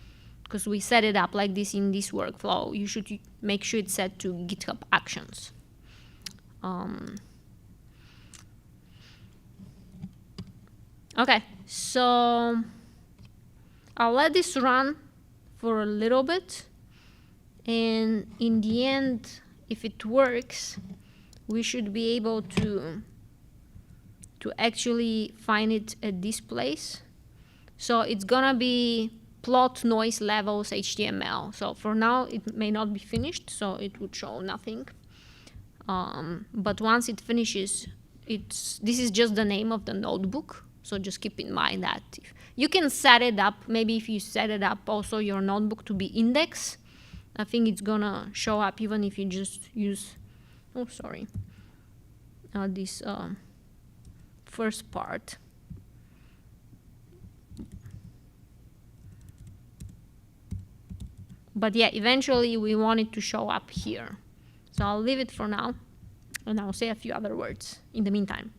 because we set it up like this in this workflow, you should make sure it's set to GitHub Actions. Okay, so I'll let this run for a little bit, and in the end, if it works, we should be able to actually find it at this place. So it's gonna be plot noise levels HTML. So for now, it may not be finished, so it would show nothing. But once it finishes, this is just the name of the notebook. So just keep in mind that you can set it up. Maybe if you set it up also your notebook to be index, I think it's gonna show up even if you just use, oh sorry, this first part. But yeah, eventually we want it to show up here. So I'll leave it for now, and I'll say a few other words in the meantime.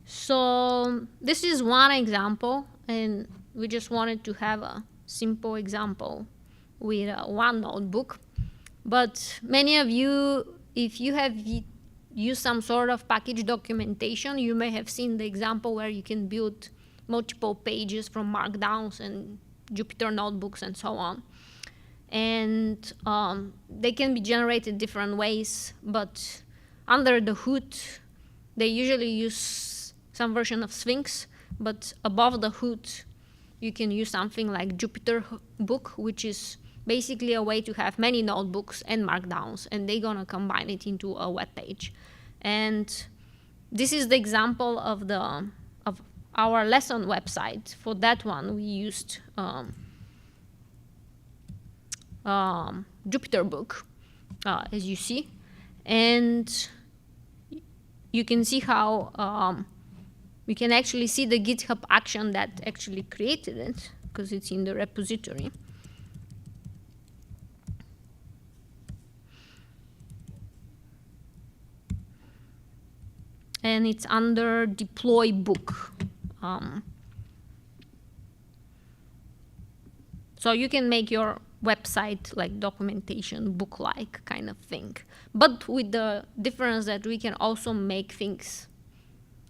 So this is one example, and we just wanted to have a simple example with one notebook. But many of you, if you have used some sort of package documentation, you may have seen the example where you can build multiple pages from markdowns and Jupyter notebooks and so on. And they can be generated different ways, but under the hood, they usually use some version of Sphinx, but above the hood, you can use something like Jupyter Book, which is basically a way to have many notebooks and markdowns, and they're gonna combine it into a web page. And this is the example of our lesson website. For that one, we used Jupyter Book, as you see, and you can see how we can actually see the GitHub action that actually created it, because it's in the repository. And it's under deploy book. So you can make your website like documentation book-like kind of thing, but with the difference that we can also make things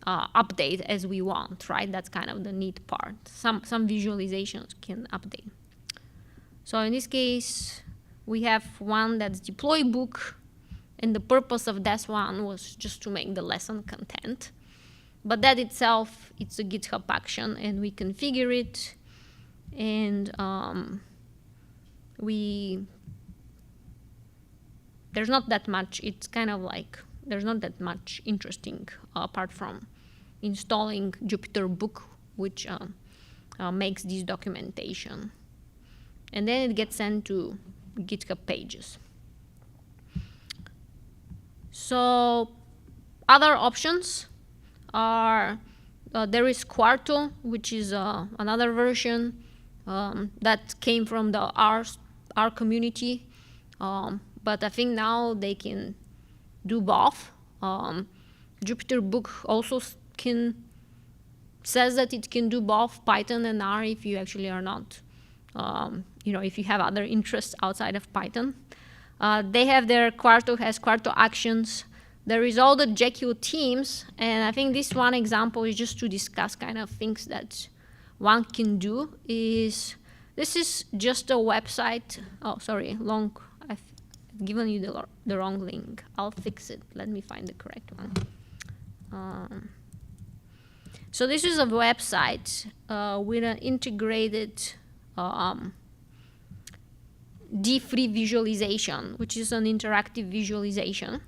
update as we want, right? That's kind of the neat part. Some visualizations can update. So in this case, we have one that's deploy book, and the purpose of that one was just to make the lesson content. But that itself, it's a GitHub action, and we configure it, and there's not that much, it's kind of like, there's not that much interesting apart from installing Jupyter Book, which makes this documentation. And then it gets sent to GitHub pages. So other options are, there is Quarto, which is another version that came from the R community. But I think now they can do both. Jupyter Book also says that it can do both Python and R if you actually are not, if you have other interests outside of Python. They have their Quarto has Quarto Actions. There is all the Jekyll teams, and I think this one example is just to discuss kind of things that one can do. This is just a website. Oh, sorry, I've given you the wrong link. I'll fix it. Let me find the correct one. So this is a website with an integrated D3 visualization, which is an interactive visualization.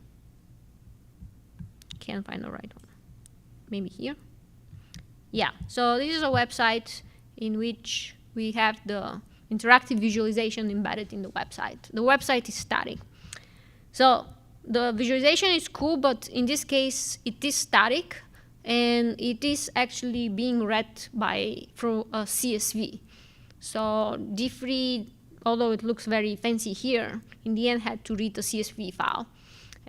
Can't find the right one. Maybe here. Yeah, so this is a website in which we have the interactive visualization embedded in the website. The website is static. So the visualization is cool, but in this case, it is static, and it is actually being read through a CSV. So D3, although it looks very fancy here, in the end had to read a CSV file.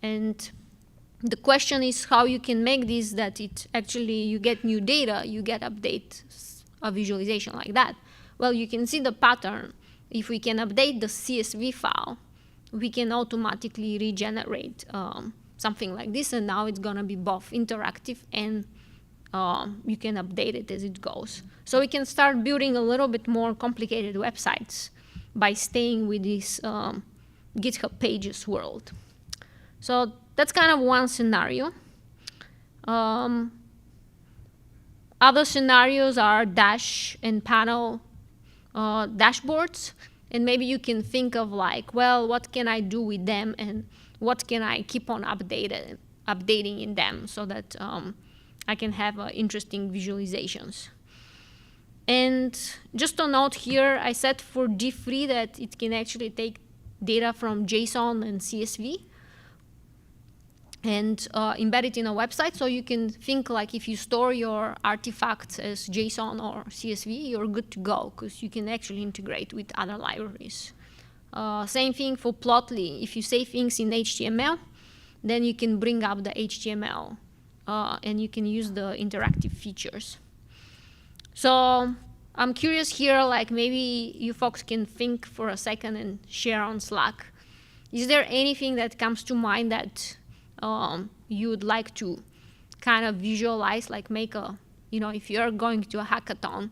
And the question is how you can make this that it actually, you get new data, you get update a visualization like that. Well, you can see the pattern. If we can update the CSV file, we can automatically regenerate something like this, and now it's gonna be both interactive and you can update it as it goes. So we can start building a little bit more complicated websites by staying with this GitHub Pages world. So that's kind of one scenario. Other scenarios are dash and panel dashboards. And maybe you can think of like, well, what can I do with them and what can I keep on updating in them so that I can have interesting visualizations. And just a note here, I said for D3 that it can actually take data from JSON and CSV and embed it in a website. So you can think like if you store your artifacts as JSON or CSV, you're good to go because you can actually integrate with other libraries. Same thing for Plotly. If you save things in HTML, then you can bring up the HTML and you can use the interactive features. So I'm curious here, like maybe you folks can think for a second and share on Slack. Is there anything that comes to mind that you would like to kind of visualize, like make a, if you're going to a hackathon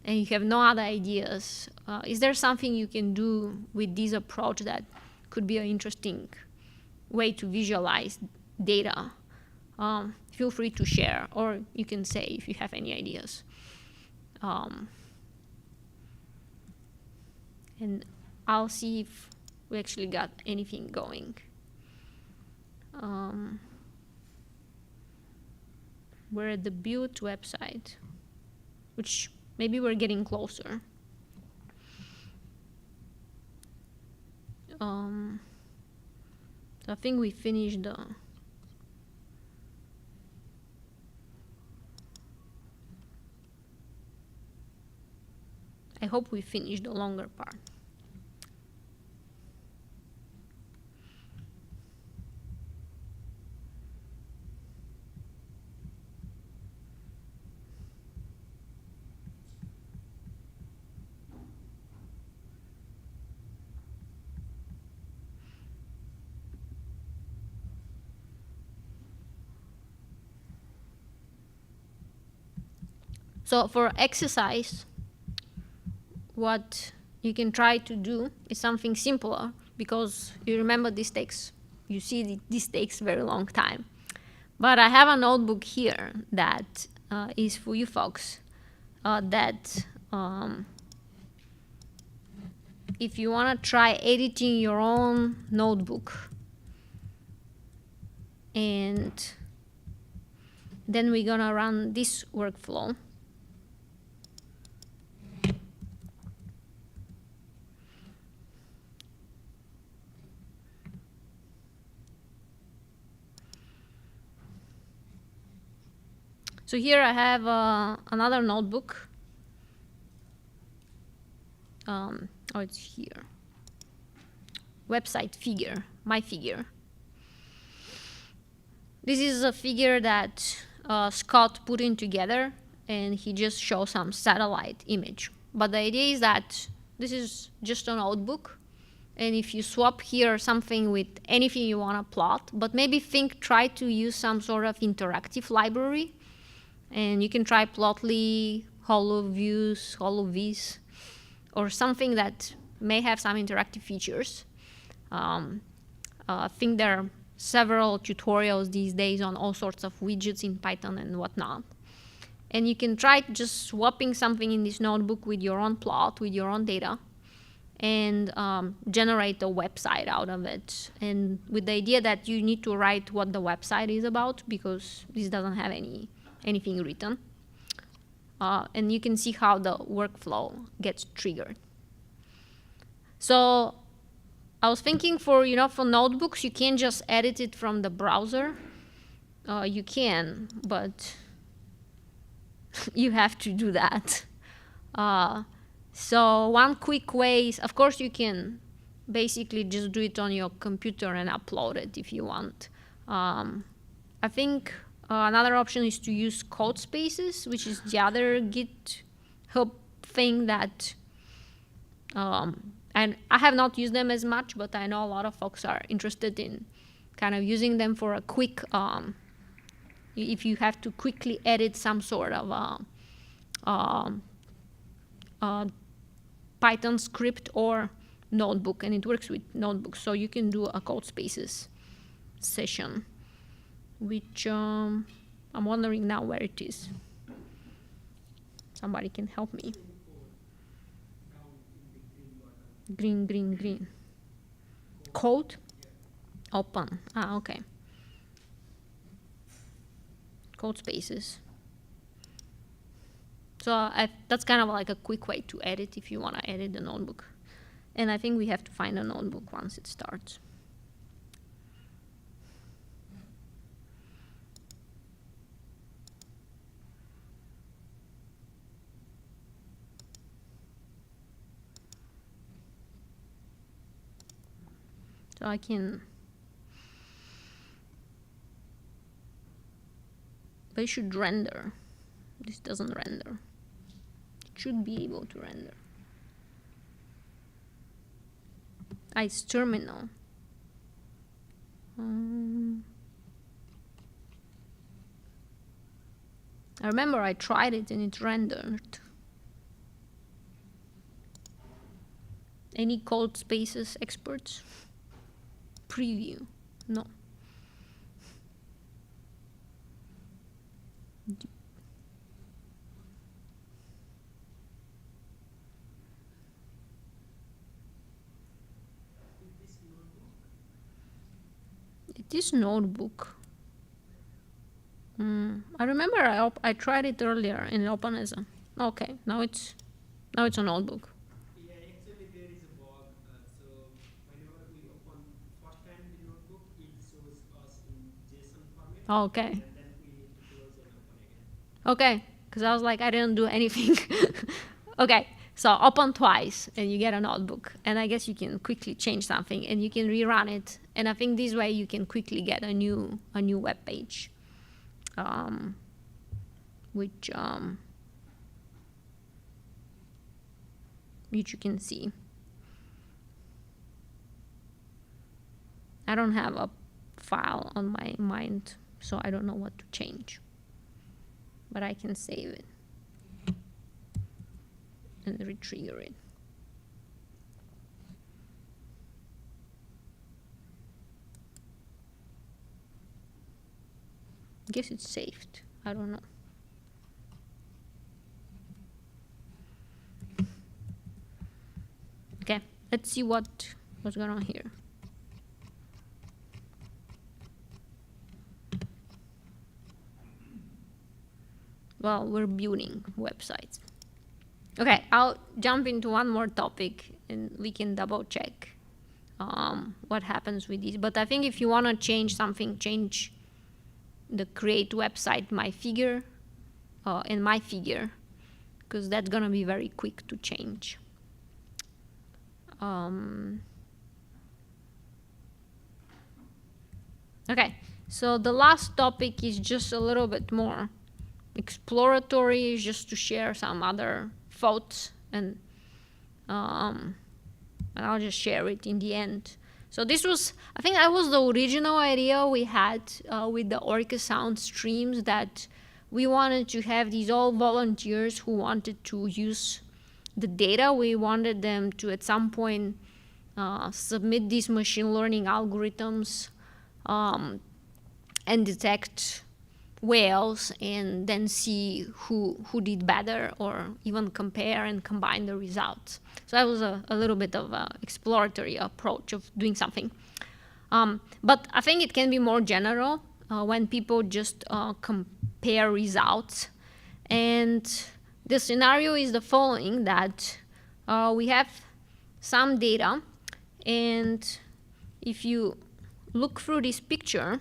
and you have no other ideas, is there something you can do with this approach that could be an interesting way to visualize data? Feel free to share, or you can say if you have any ideas. And I'll see if we actually got anything going. We're at the build website, which maybe we're getting closer. So I think we finished the I hope we finished the longer part. So for exercise, what you can try to do is something simpler, because you remember this takes a very long time. But I have a notebook here that is for you folks that if you want to try editing your own notebook, and then we're gonna run this workflow. So here I have another notebook. Oh, it's here. Website figure, my figure. This is a figure that Scott put in together, and he just shows some satellite image. But the idea is that this is just a notebook, and if you swap here something with anything you want to plot, but maybe try to use some sort of interactive library. And you can try Plotly, HoloViews, HoloVis, or something that may have some interactive features. I think there are several tutorials these days on all sorts of widgets in Python and whatnot. And you can try just swapping something in this notebook with your own plot, with your own data, and generate a website out of it. And with the idea that you need to write what the website is about, because this doesn't have anything written. And you can see how the workflow gets triggered. So I was thinking for notebooks, you can't just edit it from the browser. You can, but you have to do that. So one quick way is, of course, you can basically just do it on your computer and upload it if you want. I think another option is to use code spaces, which is the other GitHub thing that and I have not used them as much, but I know a lot of folks are interested in kind of using them for a quick, if you have to quickly edit some sort of Python script or notebook, and it works with notebooks, so you can do a code spaces session, which I'm wondering now where it is. Somebody can help me. Green. Code? Open. Ah, okay. Code spaces. So that's kind of like a quick way to edit if you want to edit the notebook. And I think we have to find a notebook once it starts. So I can, but it should render. This doesn't render. It should be able to render. It's terminal. I remember I tried it and it rendered. Any code spaces experts? Preview. No. This notebook. I remember I tried it earlier and it opened as a. Okay, now it's a notebook. Yeah, actually there is a bug. So whenever we open first time the notebook, it shows us in JSON format. Okay. And then we need to close and open again. Okay, because I was like, I didn't do anything. Okay, so open twice and you get a notebook. And I guess you can quickly change something and you can rerun it. And I think this way you can quickly get a new web page, which you can see. I don't have a file on my mind, so I don't know what to change. But I can save it and retrigger it. I guess it's saved. I don't know. Okay, let's see what's going on here. Well, we're building websites. Okay, I'll jump into one more topic and we can double check what happens with these. But I think if you want to change something, change the create website my figure and my figure, because that's going to be very quick to change. Okay, so the last topic is just a little bit more exploratory, just to share some other thoughts, and I'll just share it in the end. So this was, I think that was the original idea we had with the Orca Sound streams, that we wanted to have these all volunteers who wanted to use the data. We wanted them to at some point submit these machine learning algorithms and detect whales and then see who did better, or even compare and combine the results. So that was a little bit of an exploratory approach of doing something. But I think it can be more general when people just compare results. And the scenario is the following, that we have some data, and if you look through this picture,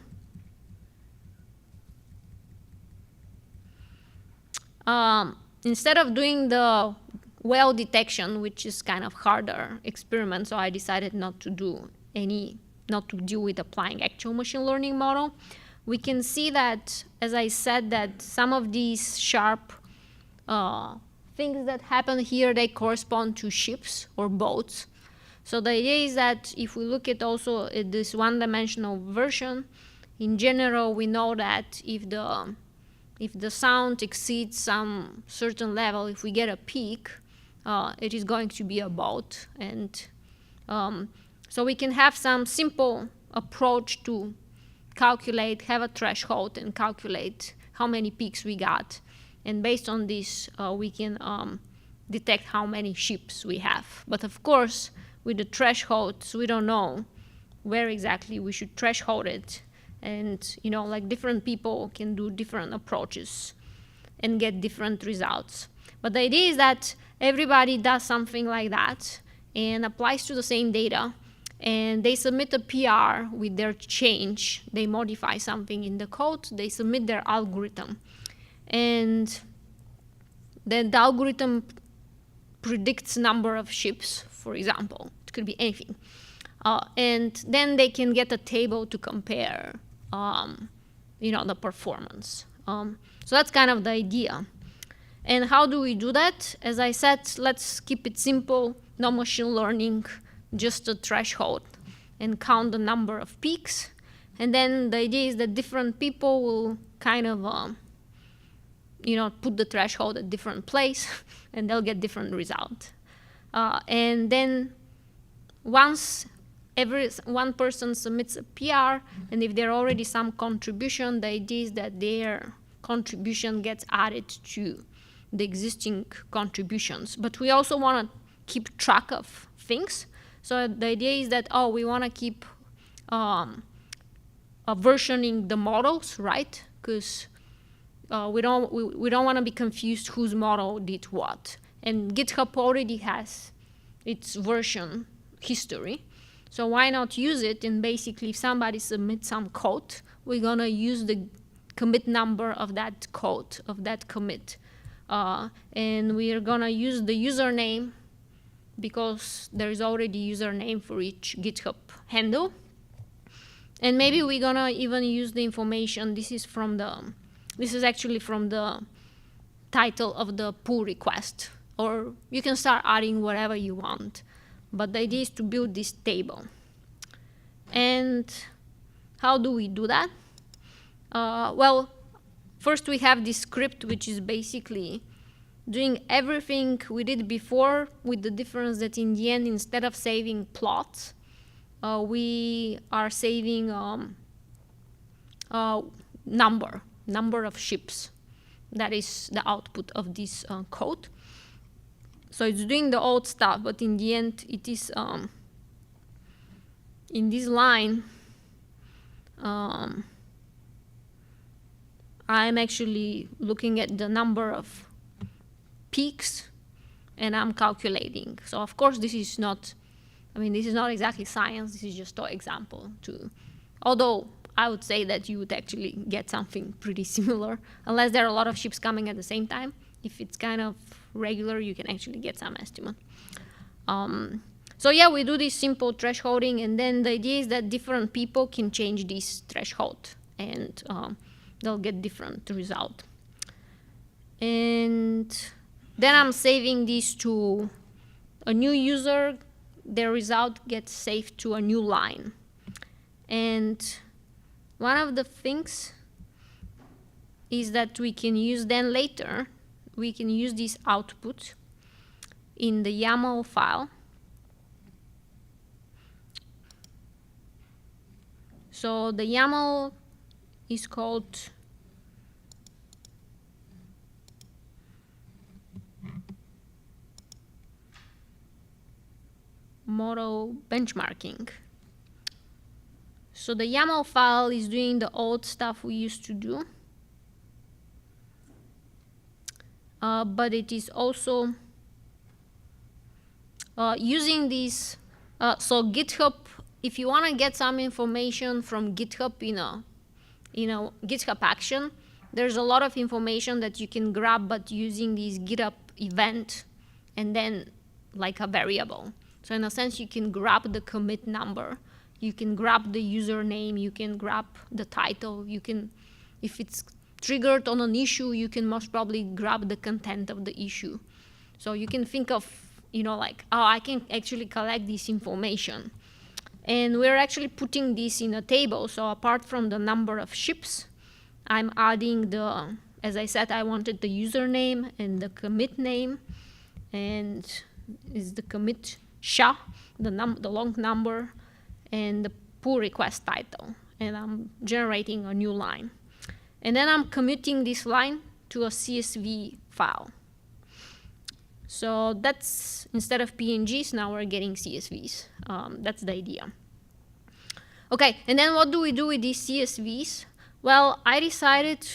instead of doing the whale detection, which is kind of harder experiment, so I decided not to deal with applying actual machine learning model. We can see that, as I said, that some of these sharp things that happen here, they correspond to ships or boats. So the idea is that if we look at also at this one-dimensional version, in general, we know that if the sound exceeds some certain level, if we get a peak, it is going to be a boat. And so we can have some simple approach to have a threshold and calculate how many peaks we got. And based on this, we can detect how many ships we have. But of course, with the thresholds, we don't know where exactly we should threshold it. And, like different people can do different approaches and get different results. But the idea is that everybody does something like that and applies to the same data. And they submit a PR with their change. They modify something in the code. They submit their algorithm. And then the algorithm predicts number of ships, for example. It could be anything. And then they can get a table to compare, the performance. So that's kind of the idea. And how do we do that? As I said, let's keep it simple, no machine learning, just a threshold, and count the number of peaks. And then the idea is that different people will kind of, put the threshold at different place, and they'll get different results. And then once one person submits a PR, and if there already some contribution, the idea is that their contribution gets added to the existing contributions. But we also want to keep track of things. So the idea is that, we want to keep versioning the models, right? Because we don't want to be confused whose model did what. And GitHub already has its version history. So why not use it? And basically, if somebody submits some code, we're going to use the commit number of that code, of that commit. And we are going to use the username, because there is already username for each GitHub handle. And maybe we're going to even use the information. This is actually from the title of the pull request. Or you can start adding whatever you want. But the idea is to build this table. And how do we do that? Well, first we have this script, which is basically doing everything we did before, with the difference that in the end, instead of saving plots, we are saving number of ships. That is the output of this code. So it's doing the old stuff, but in the end, it is in this line, I'm actually looking at the number of peaks, and I'm calculating. So of course, this is not exactly science. This is just an example although I would say that you would actually get something pretty similar, unless there are a lot of ships coming at the same time. If it's kind of regular, you can actually get some estimate. So yeah, we do this simple thresholding, and then the idea is that different people can change this threshold, and they'll get different result. And then I'm saving this to a new user. Their result gets saved to a new line. And one of the things is that we can use then later, we can use this output in the YAML file. So the YAML is called model benchmarking. So the YAML file is doing the old stuff we used to do, but it is also using this. So GitHub, if you want to get some information from GitHub in a GitHub action, there's a lot of information that you can grab, but using this GitHub event and then like a variable. So in a sense, you can grab the commit number, you can grab the username, you can grab the title, you can, if it's triggered on an issue, you can most probably grab the content of the issue. So you can think of, you know, like, oh, I can actually collect this information. And we're actually putting this in a table. So apart from the number of ships, I'm adding the, as I said, I wanted the username and the commit name, and is the commit SHA, the long number, and the pull request title. And I'm generating a new line. And then I'm committing this line to a CSV file. So that's, instead of PNGs, now we're getting CSVs. That's the idea. Okay, and then what do we do with these CSVs? Well, I decided,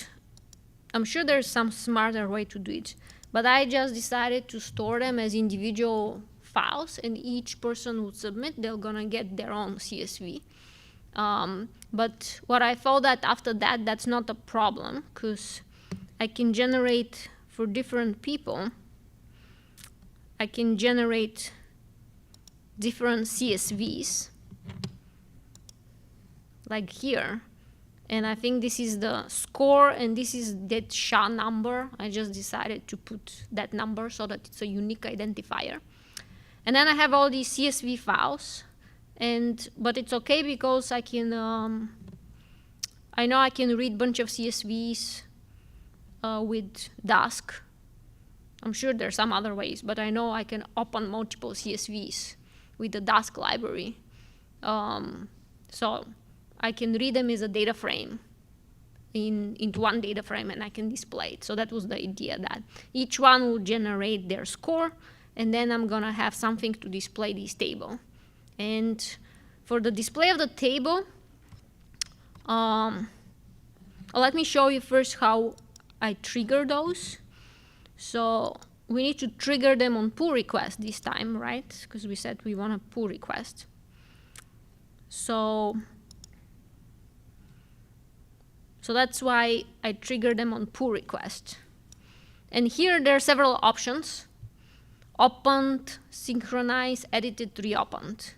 I'm sure there's some smarter way to do it, but I just decided to store them as individual files, and each person would submit, they're gonna get their own CSV. But what I found that after that, that's not a problem, because I can generate for different people, I can generate different CSVs, like here. And I think this is the score, and this is that SHA number. I just decided to put that number so that it's a unique identifier. And then I have all these CSV files, but it's okay because I can, I know I can read a bunch of CSVs with Dask. I'm sure there's some other ways, but I know I can open multiple CSVs with the Dask library. So I can read them as a data frame into one data frame, and I can display it. So that was the idea, that each one will generate their score, and then I'm gonna have something to display this table. And for the display of the table, let me show you first how I trigger those. So we need to trigger them on pull request this time, right? Because we said we want a pull request. So that's why I trigger them on pull request. And here there are several options: opened, synchronized, edited, reopened.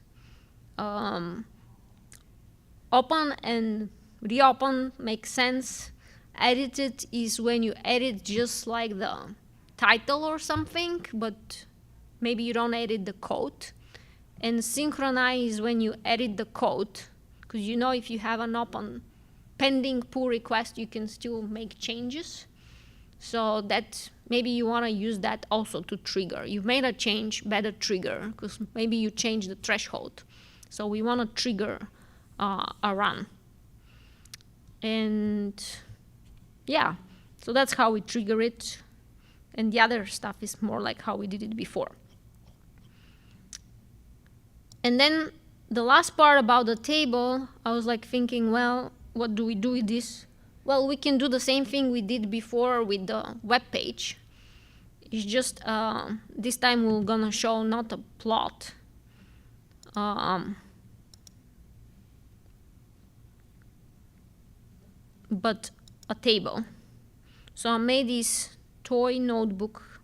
Open and reopen makes sense. Edited is when you edit just like the title or something, but maybe you don't edit the code. And synchronize is when you edit the code, because you know if you have an open pending pull request, you can still make changes. So that maybe you want to use that also to trigger. You've made a change, better trigger, because maybe you change the threshold. So we want to trigger a run. And yeah, so that's how we trigger it. And the other stuff is more like how we did it before. And then the last part about the table, I was like thinking, well, what do we do with this? Well, we can do the same thing we did before with the web page. It's just this time we're gonna show not a plot, but a table. So I made this toy notebook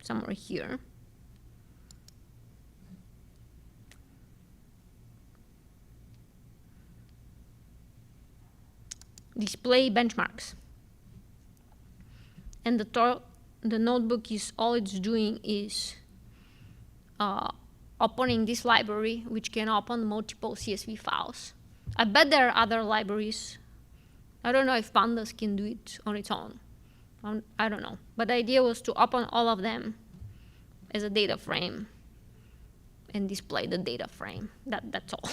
somewhere here. Display benchmarks. And the notebook is, all it's doing is opening this library, which can open multiple CSV files. I bet there are other libraries. I don't know if Pandas can do it on its own. I don't know. But the idea was to open all of them as a data frame and display the data frame. That's all.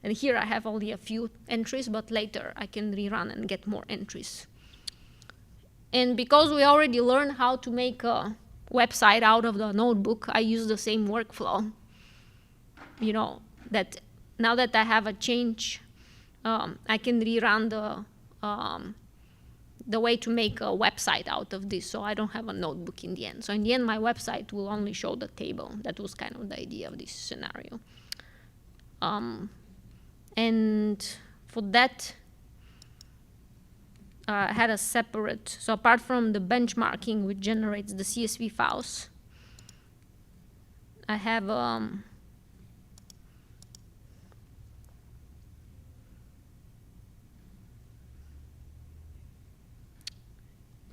And here I have only a few entries, but later I can rerun and get more entries. And because we already learned how to make a website out of the notebook, I use the same workflow. You know, that now that I have a change, I can rerun the way to make a website out of this, so I don't have a notebook in the end. So in the end, my website will only show the table. That was kind of the idea of this scenario. And for that, I had a separate, so apart from the benchmarking, which generates the CSV files, I have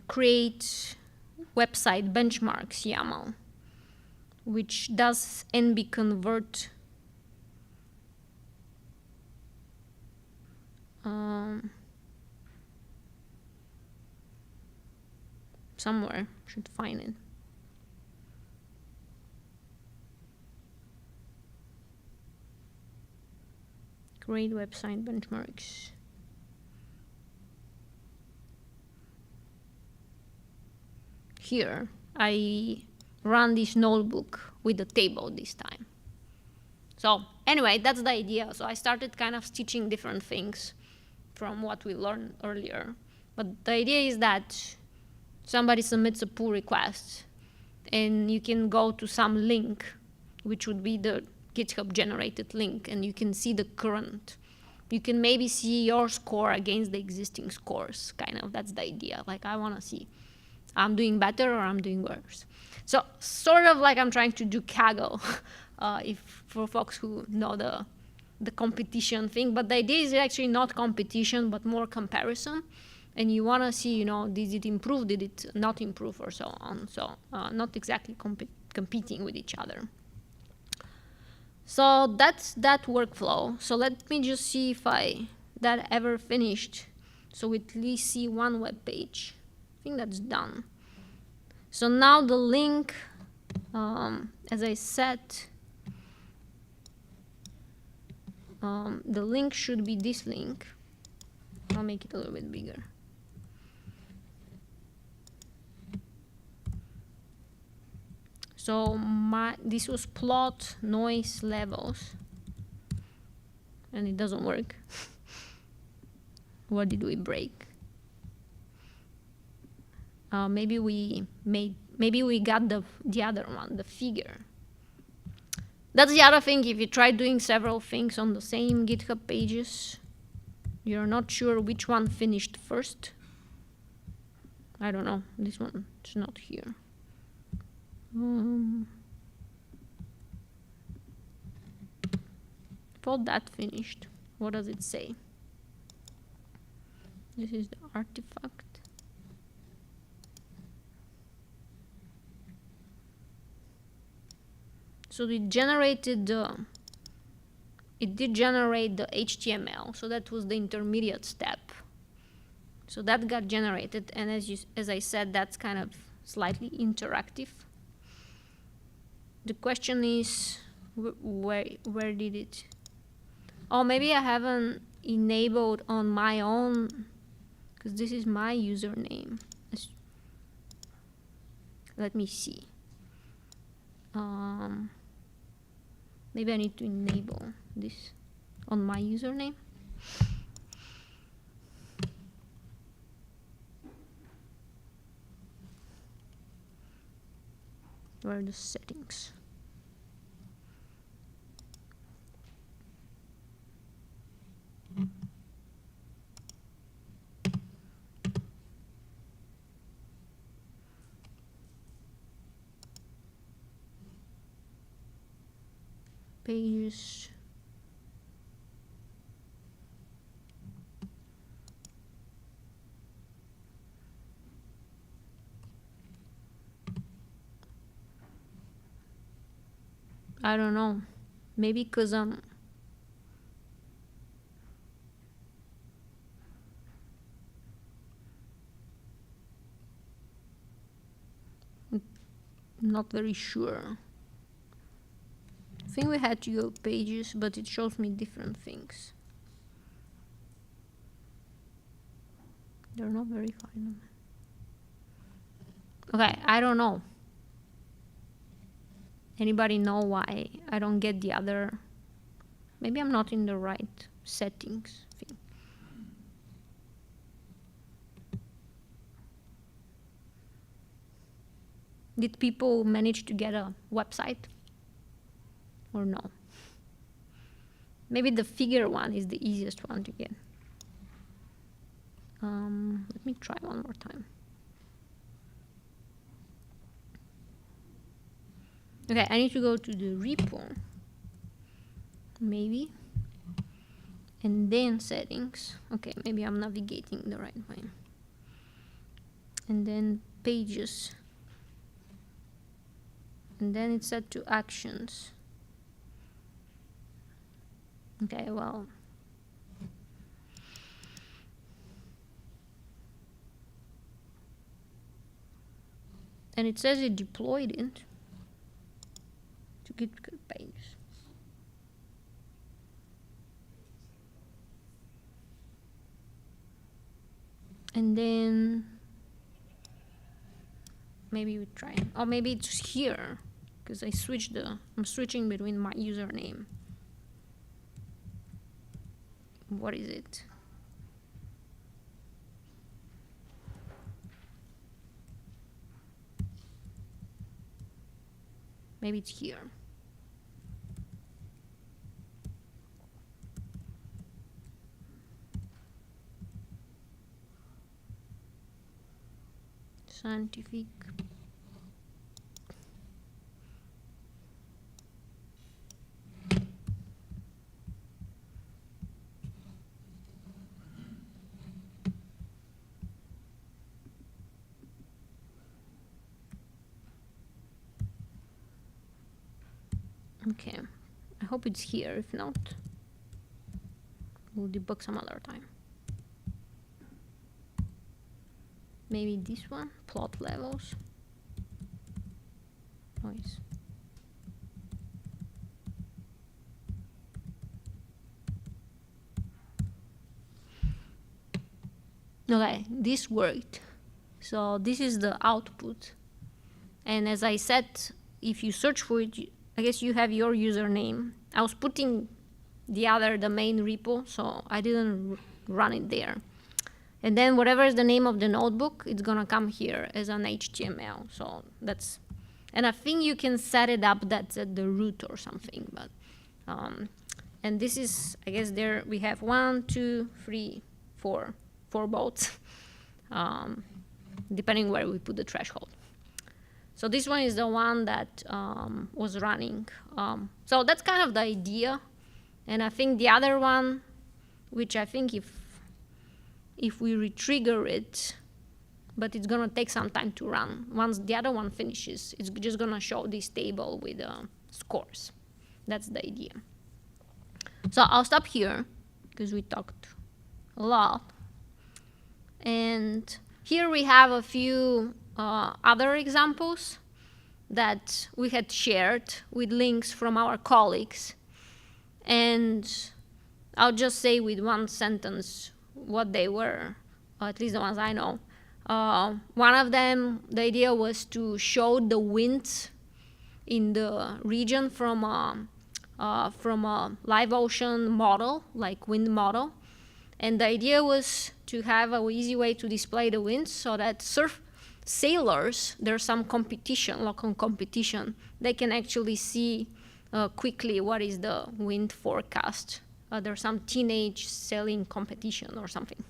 create website benchmarks YAML, which does NB convert somewhere, should find it. Create website benchmarks. Here, I run this notebook with the table this time. So anyway, that's the idea. So I started kind of stitching different things from what we learned earlier. But the idea is that somebody submits a pull request, and you can go to some link, which would be the GitHub generated link, and you can see the current. You can maybe see your score against the existing scores, kind of. That's the idea. Like, I want to see I'm doing better or I'm doing worse. So sort of like I'm trying to do Kaggle, if for folks who know the competition thing. But the idea is actually not competition, but more comparison. And you want to see, you know, did it improve, did it not improve, or so on. So not exactly competing with each other. So that's that workflow. So let me just see if that ever finished. So we at least see one web page. I think that's done. So now the link, as I said, the link should be this link. I'll make it a little bit bigger. So this was plot noise levels, and it doesn't work. What did we break? Maybe we got the other one, the figure. That's the other thing. If you try doing several things on the same GitHub pages, you're not sure which one finished first. I don't know. This one is not here. Thought that finished. What does it say? This is the artifact. So it generated it did generate the HTML. So that was the intermediate step. So that got generated, and as I said, that's kind of slightly interactive. The question is, where did it? Oh, maybe I haven't enabled on my own, because this is my username. Let me see. Maybe I need to enable this on my username. Where are the settings? Pages. I don't know. Maybe because I'm not very sure. I think we had to go pages, but it shows me different things. They're not very fine. Okay, I don't know. Anybody know why I don't get the other? Maybe I'm not in the right settings thing. Did people manage to get a website? Or no? Maybe the figure one is the easiest one to get. Let me try one more time. Okay, I need to go to the repo, maybe, and then settings. Okay, maybe I'm navigating the right way. And then pages. And then it's set to actions. Okay, well. And it says it deployed it to Github pages. And then maybe we try, or maybe it's here, because I'm switching between my username. What is it? Maybe it's here. Scientific. Okay, I hope it's here. If not, we'll debug some other time. Maybe this one, plot levels. Noise. Okay, this worked. So this is the output. And as I said, if you search for it, I guess you have your username. I was putting the main repo, so I didn't run it there. And then whatever is the name of the notebook, it's gonna come here as an HTML. So that's, and I think you can set it up that's at the root or something, but, and this is, I guess there we have 1, 2, 3, 4 boats, depending where we put the threshold. So this one is the one that was running. So that's kind of the idea. And I think the other one, which I think if we retrigger it, but it's gonna take some time to run. Once the other one finishes, it's just gonna show this table with scores. That's the idea. So I'll stop here because we talked a lot. And here we have a few other examples that we had shared with links from our colleagues. And I'll just say with one sentence what they were, or at least the ones I know. One of them, the idea was to show the winds in the region from a live ocean model, like wind model. And the idea was to have an easy way to display the winds so that sailors, there's some competition, local competition, they can actually see quickly what is the wind forecast. There's some teenage sailing competition or something.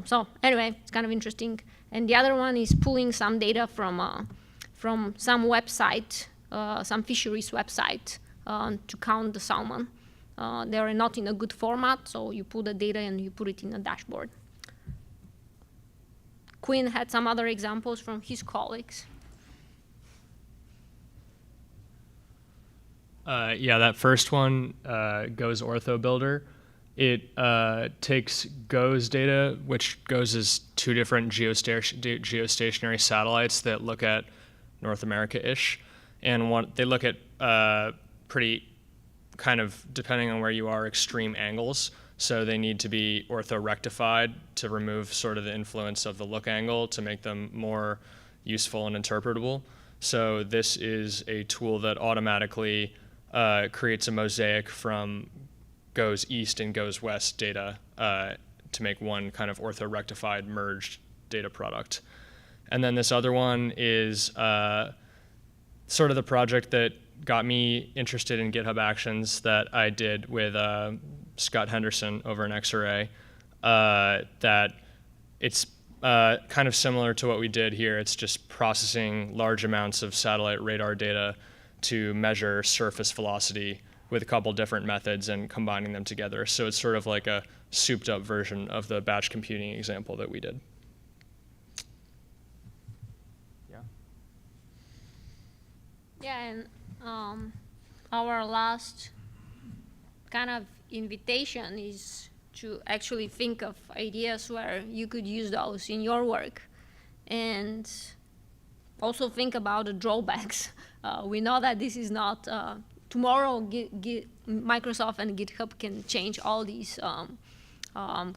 So anyway, it's kind of interesting. And the other one is pulling some data from some website, some fisheries website, to count the salmon. They are not in a good format, so you pull the data and you put it in a dashboard. Quinn had some other examples from his colleagues. Yeah, that first one, Go's Ortho Builder, it takes Go's data, which Go's is 2 different geostationary satellites that look at North America-ish, and they look at pretty kind of, depending on where you are, extreme angles. So they need to be ortho-rectified to remove sort of the influence of the look angle to make them more useful and interpretable. So this is a tool that automatically creates a mosaic from Go's east and Go's west data to make one kind of ortho-rectified merged data product. And then this other one is sort of the project that got me interested in GitHub Actions that I did with Scott Henderson over in Xarray. That it's kind of similar to what we did here. It's just processing large amounts of satellite radar data to measure surface velocity with a couple different methods and combining them together. So it's sort of like a souped up version of the batch computing example that we did. Yeah. Yeah, and our last kind of invitation is to actually think of ideas where you could use those in your work. And also think about the drawbacks. We know that this is not, tomorrow Microsoft and GitHub can change all these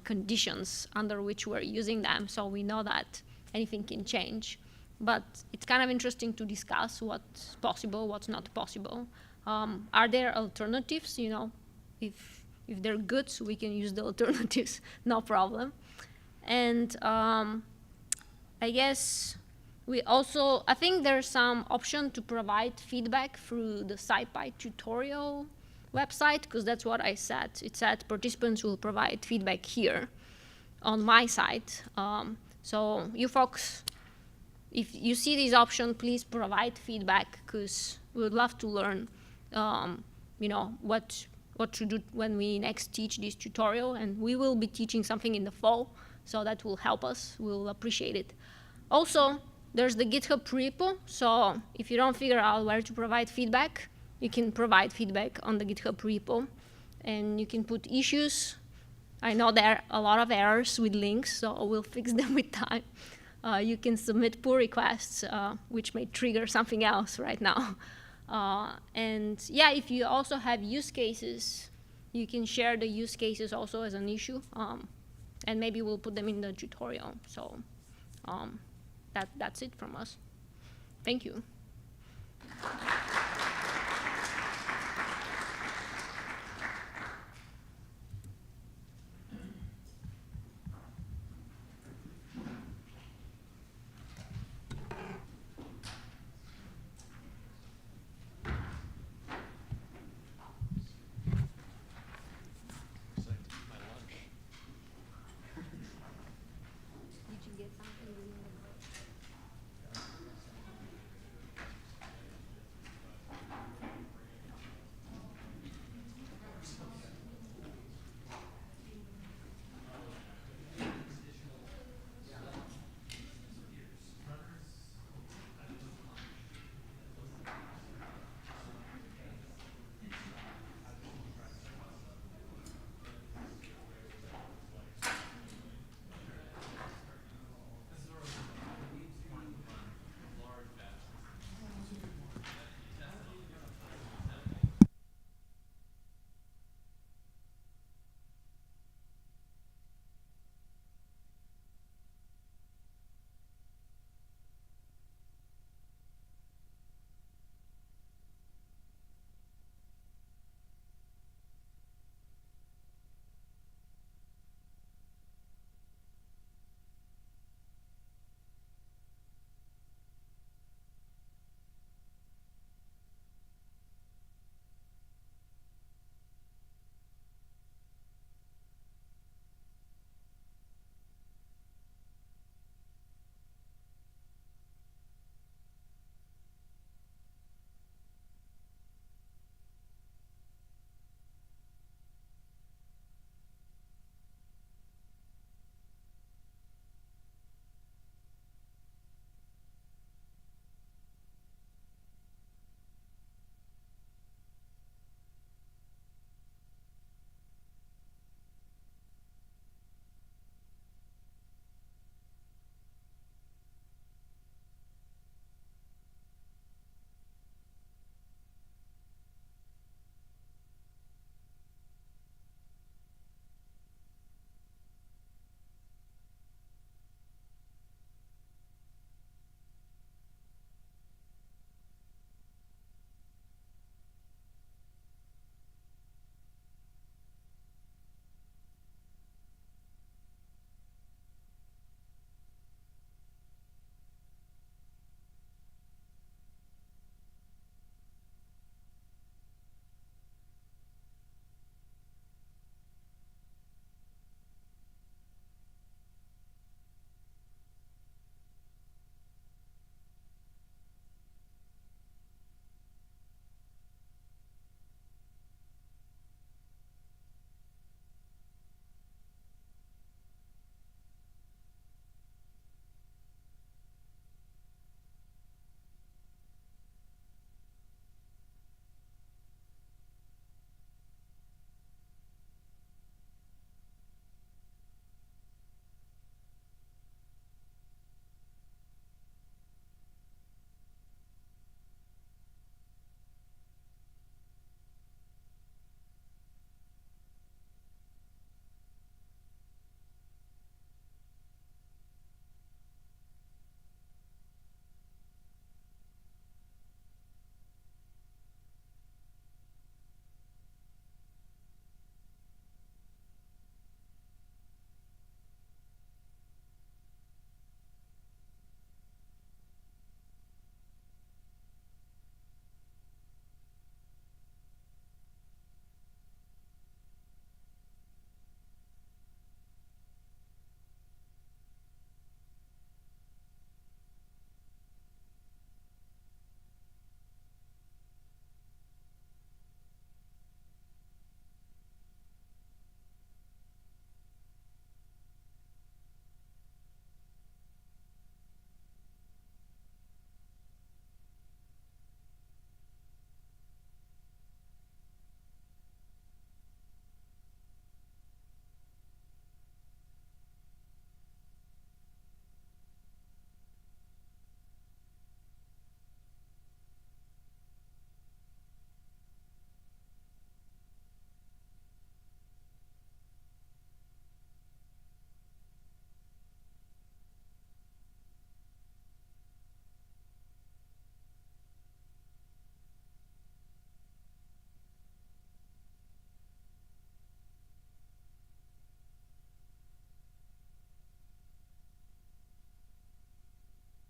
conditions under which we're using them. So we know that anything can change. But it's kind of interesting to discuss what's possible, what's not possible. Are there alternatives? You know, if they're good, so we can use the alternatives, no problem. And I guess I think there's some option to provide feedback through the SciPy tutorial website, because that's what I said. It said participants will provide feedback here on my site. So you folks, if you see this option, please provide feedback, because we would love to learn, you know, what to do when we next teach this tutorial. And we will be teaching something in the fall, so that will help us. We'll appreciate it. Also, there's the GitHub repo. So if you don't figure out where to provide feedback, you can provide feedback on the GitHub repo. And you can put issues. I know there are a lot of errors with links, so we'll fix them with time. You can submit pull requests, which may trigger something else right now. And yeah, if you also have use cases, you can share the use cases also as an issue. And maybe we'll put them in the tutorial. So that's it from us. Thank you.